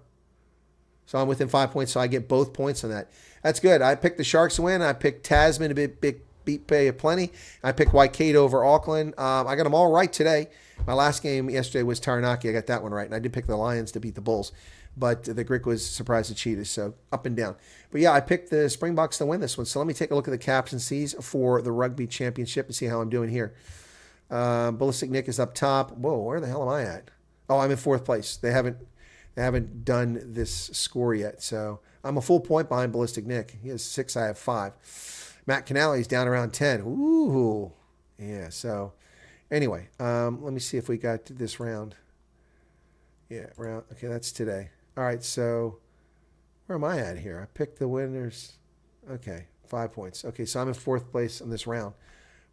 so I'm within 5 points, so I get both points on that. That's good. I picked the Sharks to win. I picked Tasman to beat Bay of Plenty. I picked Waikato over Auckland. I got them all right today. My last game yesterday was Taranaki. I got that one right. And I did pick the Lions to beat the Bulls. But the Grick was surprised the Cheetahs. So up and down. But yeah, I picked the Springboks to win this one. So let me take a look at the captaincies for the Rugby Championship and see how I'm doing here. Ballistic Nick is up top. Whoa, where the hell am I at? Oh, I'm in 4th place. They haven't done this score yet. So I'm a full point behind Ballistic Nick. He has 6. I have 5. Matt Canale's down around 10. Ooh. Yeah, so anyway, let me see if we got this round. Yeah, round. Okay, that's today. All right, so where am I at here? I picked the winners. Okay, 5 points. Okay, so I'm in 4th place in this round.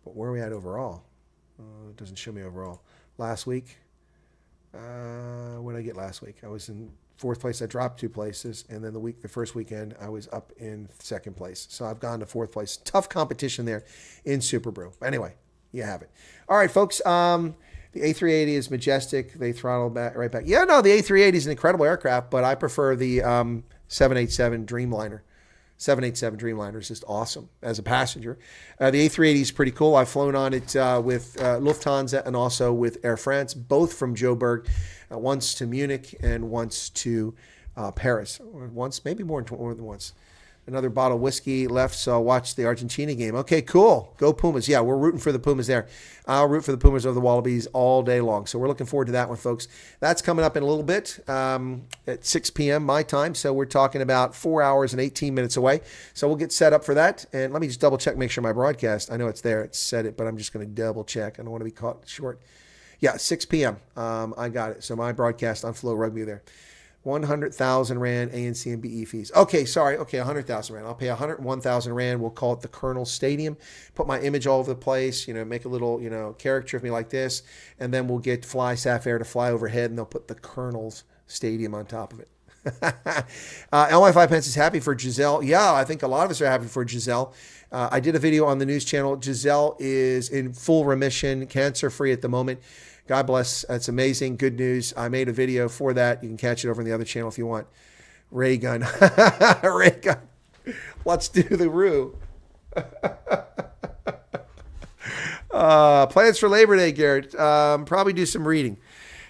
But where are we at overall? It doesn't show me overall. Last week, what did I get last week? I was in 4th place. I dropped 2 places, and then the first weekend, I was up in 2nd place. So I've gone to 4th place. Tough competition there in Super Brew. Anyway, you have it. All right, folks. The A380 is majestic. They throttle right back. Yeah, no, the A380 is an incredible aircraft, but I prefer the 787 Dreamliner. 787 Dreamliner is just awesome as a passenger. The A380 is pretty cool. I've flown on it with Lufthansa and also with Air France, both from Joburg, once to Munich and once to Paris. Once, maybe more than once. Another bottle of whiskey left, so I'll watch the Argentina game. Okay, cool. Go Pumas. Yeah, we're rooting for the Pumas there. I'll root for the Pumas over the Wallabies all day long. So we're looking forward to that one, folks. That's coming up in a little bit at 6 p.m. my time. So we're talking about 4 hours and 18 minutes away. So we'll get set up for that. And let me just double check, make sure my broadcast, I know it's there. It said it, but I'm just going to double check. I don't want to be caught short. Yeah, 6 p.m. I got it. So my broadcast on Flow Rugby there. 100,000 Rand ANC and BE fees. Okay, sorry. Okay, 100,000 Rand. I'll pay 101,000 Rand. We'll call it the Colonel Stadium. Put my image all over the place, make a little, caricature of me like this. And then we'll get Fly Saf Air to fly overhead, and they'll put the Colonel's Stadium on top of it. LY 5 Pence is happy for Giselle. Yeah, I think a lot of us are happy for Giselle. I did a video on the news channel. Giselle is in full remission, cancer-free at the moment. God bless. That's amazing. Good news. I made a video for that. You can catch it over on the other channel if you want. Ray gun. Ray gun. Let's do the Roo. Plans for Labor Day, Garrett. Probably do some reading.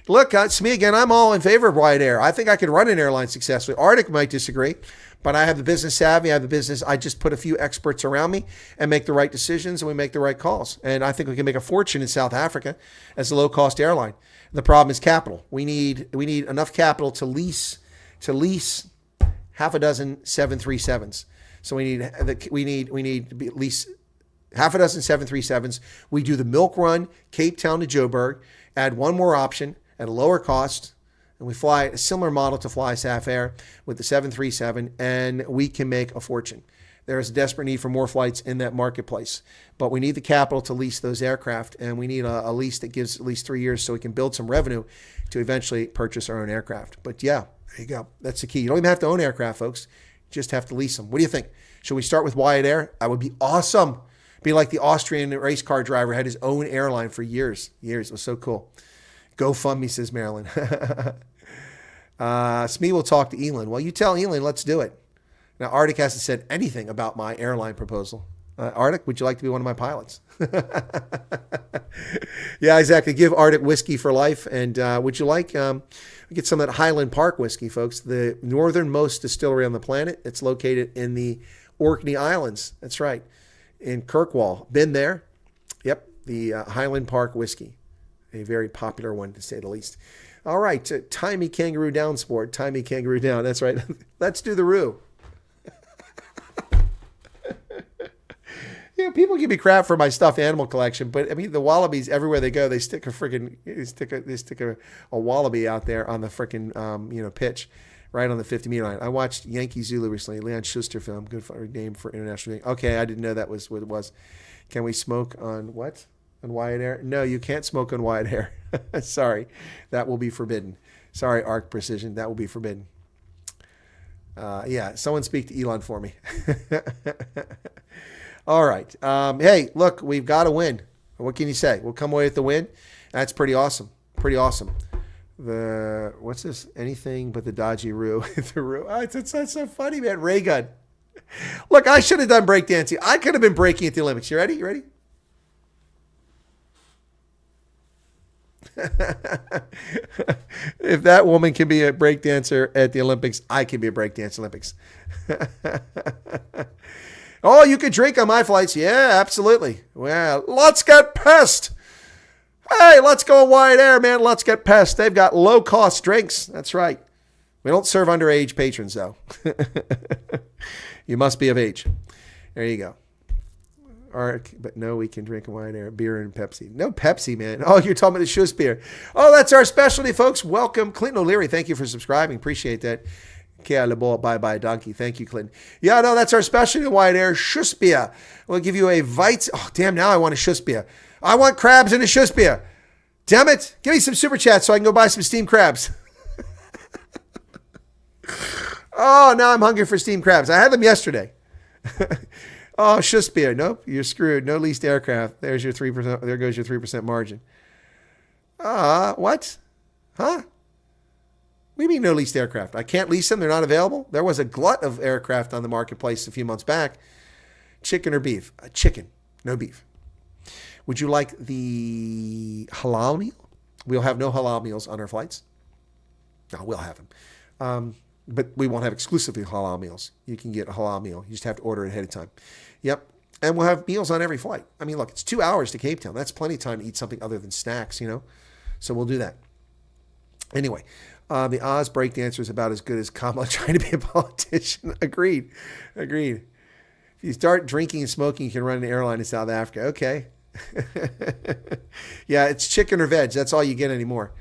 Look, it's me again. I'm all in favor of Wyatt Air. I think I could run an airline successfully. Arctic might disagree, but I have the business savvy. I have the business. I just put a few experts around me and make the right decisions, and we make the right calls. And I think we can make a fortune in South Africa as a low-cost airline. The problem is capital. We need enough capital to lease half a dozen 737s. So we need at least half a dozen 737s. We do the milk run, Cape Town to Joburg, add one more option at a lower cost, and we fly a similar model to Fly Saf Air with the 737, and we can make a fortune. There is a desperate need for more flights in that marketplace, but we need the capital to lease those aircraft, and we need a lease that gives at least 3 years so we can build some revenue to eventually purchase our own aircraft. But yeah, there you go. That's the key. You don't even have to own aircraft, folks. You just have to lease them. What do you think? Should we start with Wyatt Air? That would be awesome. Be like the Austrian race car driver, had his own airline for years. It was so cool. GoFundMe, says Marilyn. Smee will talk to Elon. Well, you tell Elon, let's do it. Now, Arctic hasn't said anything about my airline proposal. Arctic, would you like to be one of my pilots? Yeah, exactly. Give Arctic whiskey for life. And would you like, get some of that Highland Park whiskey, folks, the northernmost distillery on the planet. It's located in the Orkney Islands. That's right. In Kirkwall. Been there. Yep. The Highland Park whiskey. A very popular one, to say the least. All right. Tie me kangaroo down, sport. Tie me kangaroo down. That's right. Let's do the Roo. People give me crap for my stuffed animal collection, but I mean, the wallabies, everywhere they go, they stick a wallaby out there on the freaking pitch, right on the 50-meter line. I watched Yankee Zulu recently, Leon Schuster film, good name for international. Okay, I didn't know that was what it was. Can we smoke on what? On Wyatt Air? No, you can't smoke on Wyatt Air. Sorry, that will be forbidden. Sorry, Arc Precision, that will be forbidden. Yeah, someone speak to Elon for me. All right. Hey, look, we've got to win. What can you say? We'll come away with the win. That's pretty awesome. Pretty awesome. What's this? Anything but the dodgy Roo. The Roo. Oh, it's so funny, man. Ray gun. Look, I should have done breakdancing. I could have been breaking at the Olympics. You ready? You ready? If that woman can be a breakdancer at the Olympics, I can be a breakdance Olympics. Oh, you could drink on my flights. Yeah, absolutely. Well, let's get pissed. Hey, let's go Wyatt Air, man. Let's get pissed. They've got low-cost drinks. That's right. We don't serve underage patrons, though. You must be of age. There you go. But no, we can drink Wyatt Air, beer and Pepsi. No Pepsi, man. Oh, you're talking about the Schuss beer. Oh, that's our specialty, folks. Welcome. Clinton O'Leary, thank you for subscribing. Appreciate that. Bye-bye, donkey. Thank you, Clinton. Yeah, no, that's our specialty in Wyatt Air, Schuss beer. We'll give you a Weitz. Oh, damn, now I want a Schuss beer. I want crabs and a Schuss beer. Damn it. Give me some super chats so I can go buy some steamed crabs. Oh, now I'm hungry for steamed crabs. I had them yesterday. Oh, Schuss beer. Nope, you're screwed. No leased aircraft. There's your 3%. There goes your 3% margin. What? Huh? What do you mean no leased aircraft? I can't lease them? They're not available? There was a glut of aircraft on the marketplace a few months back. Chicken or beef? Chicken, no beef. Would you like the halal meal? We'll have no halal meals on our flights. No, we'll have them. But we won't have exclusively halal meals. You can get a halal meal. You just have to order it ahead of time. Yep. And we'll have meals on every flight. I mean, look, it's 2 hours to Cape Town. That's plenty of time to eat something other than snacks, So we'll do that. Anyway, the Oz breakdancer is about as good as Kamala trying to be a politician. Agreed. If you start drinking and smoking, you can run an airline in South Africa. Okay. Yeah, it's chicken or veg. That's all you get anymore.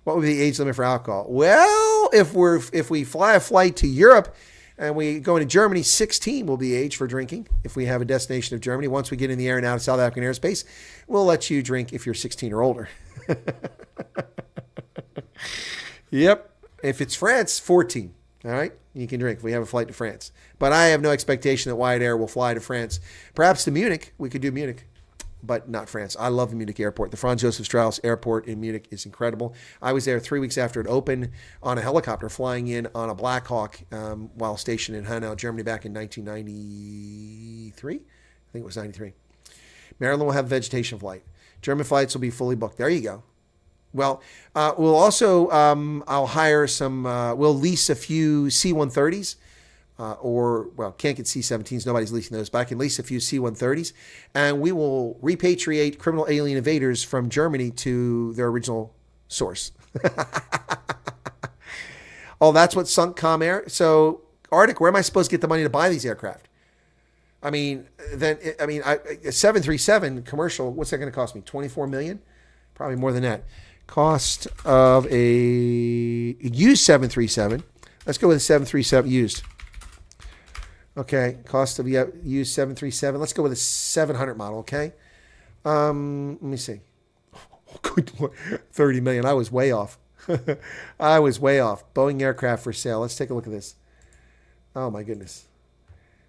What would be the age limit for alcohol? Well, if we fly a flight to Europe and we go into Germany, 16 will be the age for drinking. If we have a destination of Germany, once we get in the air and out of South African airspace, we'll let you drink if you're 16 or older. Yep. If it's France, 14. All right. You can drink if we have a flight to France. But I have no expectation that Wyatt Air will fly to France. Perhaps to Munich. We could do Munich. but not France. I love the Munich airport. The Franz Josef Strauss airport in Munich is incredible. I was there 3 weeks after it opened on a helicopter flying in on a Black Hawk while stationed in Hanau, Germany back in 1993. I think it was 93. Maryland will have vegetation flight. German flights will be fully booked. There you go. Well, we'll also, I'll hire some, we'll lease a few C-130s. Can't get C-17s. Nobody's leasing those, but I can lease a few C-130s, and we will repatriate criminal alien invaders from Germany to their original source. Oh, that's what sunk Comair. So, Arctic, where am I supposed to get the money to buy these aircraft? A 737 commercial, what's that going to cost me? $24 million? Probably more than that. Cost of a used 737. Let's go with a 737 used. Okay, cost of used 737. Let's go with a 700 model, okay? Let me see. Oh, good Lord. 30 million. I was way off. I was way off. Boeing aircraft for sale. Let's take a look at this. Oh, my goodness.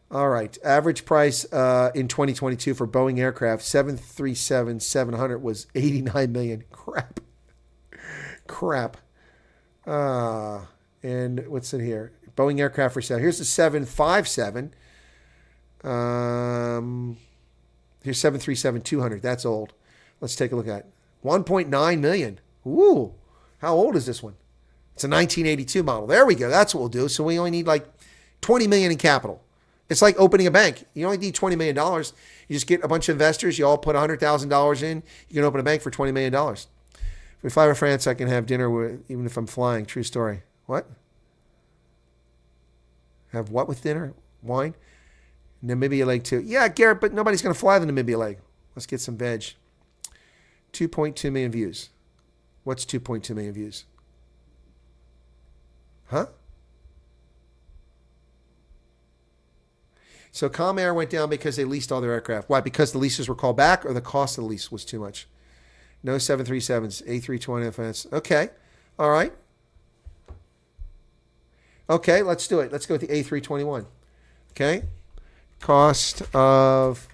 All right. Average price in 2022 for Boeing aircraft, 737-700 was 89 million. Crap. And what's in here? Boeing aircraft for sale. Here's the 757. Here's 737-200. That's old. Let's take a look at it. 1.9 million. Ooh. How old is this one? It's a 1982 model. There we go. That's what we'll do. So we only need like 20 million in capital. It's like opening a bank. You only need $20 million. You just get a bunch of investors. You all put $100,000 in. You can open a bank for $20 million. If we fly to France, I can have dinner with, even if I'm flying. True story. What? Have what with dinner? Wine? Namibia leg too. Yeah, Garrett, but nobody's going to fly the Namibia leg. Let's get some veg. 2.2 million views. What's 2.2 million views? Huh? So Comair went down because they leased all their aircraft. Why? Because the leases were called back, or the cost of the lease was too much? No 737s, A320 FS. Okay. All right. Okay, let's do it. Let's go with the A321. Okay. Cost of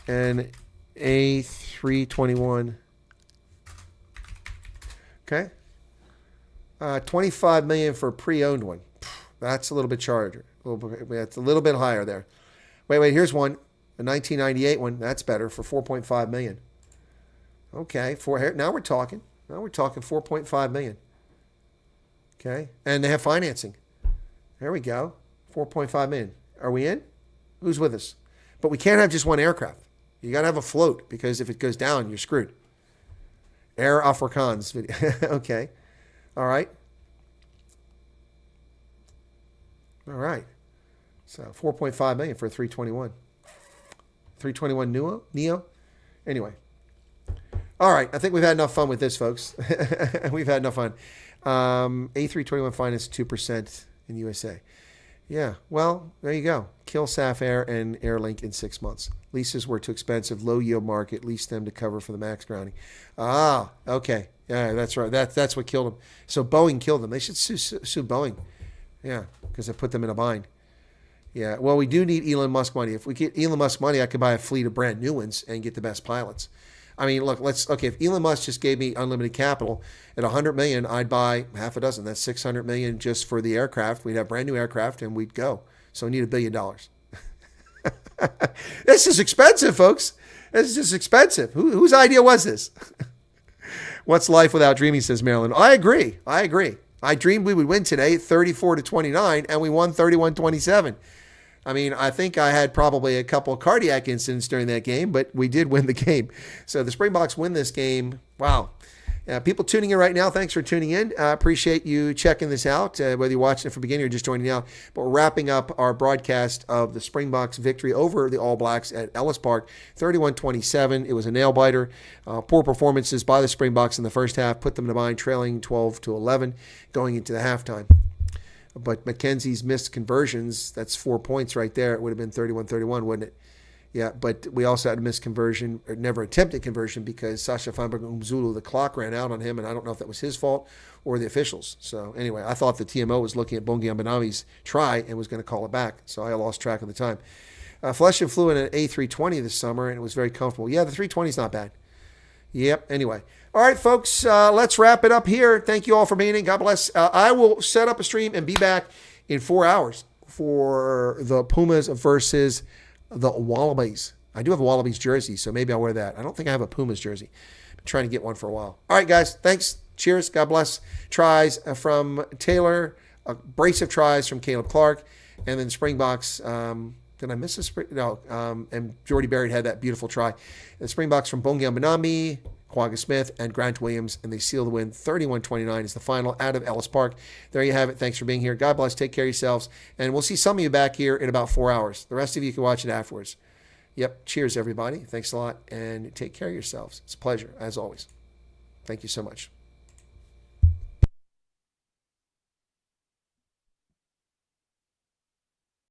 an A321. Okay. 25 million for a pre-owned one. That's a little bit charger. It's a little bit higher there. Wait. Here's one. A 1998 one. That's better for 4.5 million. Okay. Now we're talking. Now we're talking 4.5 million. Okay. And they have financing. There we go. 4.5 million. Are we in? Who's with us? But we can't have just one aircraft. You got to have a float, because if it goes down, you're screwed. Air Afrikaans video. Okay. All right. All right. So 4.5 million for a 321. 321 Neo? Anyway. All right. I think we've had enough fun with this, folks. We've had enough fun. A321 finance 2% in USA. Yeah. Well, there you go. Kill SAF Air and Airlink in 6 months. Leases were too expensive. Low yield market. Lease them to cover for the max grounding. Ah, okay. Yeah, that's right. That's what killed them. So Boeing killed them. They should sue Boeing. Yeah, because it put them in a bind. Yeah, well, we do need Elon Musk money. If we get Elon Musk money, I could buy a fleet of brand new ones and get the best pilots. I mean, look, if Elon Musk just gave me unlimited capital at 100 million, I'd buy half a dozen. That's 600 million just for the aircraft. We'd have brand new aircraft and we'd go. So we need $1 billion. This is expensive, folks. This is just expensive. Whose idea was this? What's life without dreaming, says Marilyn. I agree. I dreamed we would win today 34-29, and we won 31-27. I mean, I think I had probably a couple of cardiac incidents during that game, but we did win the game. So the Springboks win this game. Wow. People tuning in right now, thanks for tuning in. I appreciate you checking this out, whether you're watching it from the beginning or just joining now. But we're wrapping up our broadcast of the Springboks victory over the All Blacks at Ellis Park, 31-27. It was a nail-biter. Poor performances by the Springboks in the first half put them in a bind, trailing 12-11 going into the halftime. But Mackenzie's missed conversions, that's 4 points right there. It would have been 31-31, wouldn't it? Yeah, but we also had a missed conversion, or never attempted conversion, because Sasha Feinberg Umzulu, the clock ran out on him, and I don't know if that was his fault or the officials. So anyway, I thought the TMO was looking at Bongi Ambanami's try and was going to call it back, so I lost track of the time. Flesh and flew in an A320 this summer, and it was very comfortable. Yeah, the 320 is not bad. Yep, anyway. All right, folks, let's wrap it up here. Thank you all for being in. God bless. I will set up a stream and be back in 4 hours for the Pumas versus the Wallabies. I do have a Wallabies jersey, so maybe I'll wear that. I don't think I have a Pumas jersey. Been trying to get one for a while. All right, guys, thanks. Cheers. God bless. Tries from Taylor, a brace of tries from Caleb Clark, and then Springboks. Did I miss a spring? No. And Jordy Barrett had that beautiful try. The Springboks from Bongiam Benambi, Quagga Smith, and Grant Williams, and they seal the win. 31-29 is the final out of Ellis Park. There you have it. Thanks for being here. God bless. Take care of yourselves. And we'll see some of you back here in about 4 hours. The rest of you can watch it afterwards. Yep. Cheers, everybody. Thanks a lot, and take care of yourselves. It's a pleasure, as always. Thank you so much.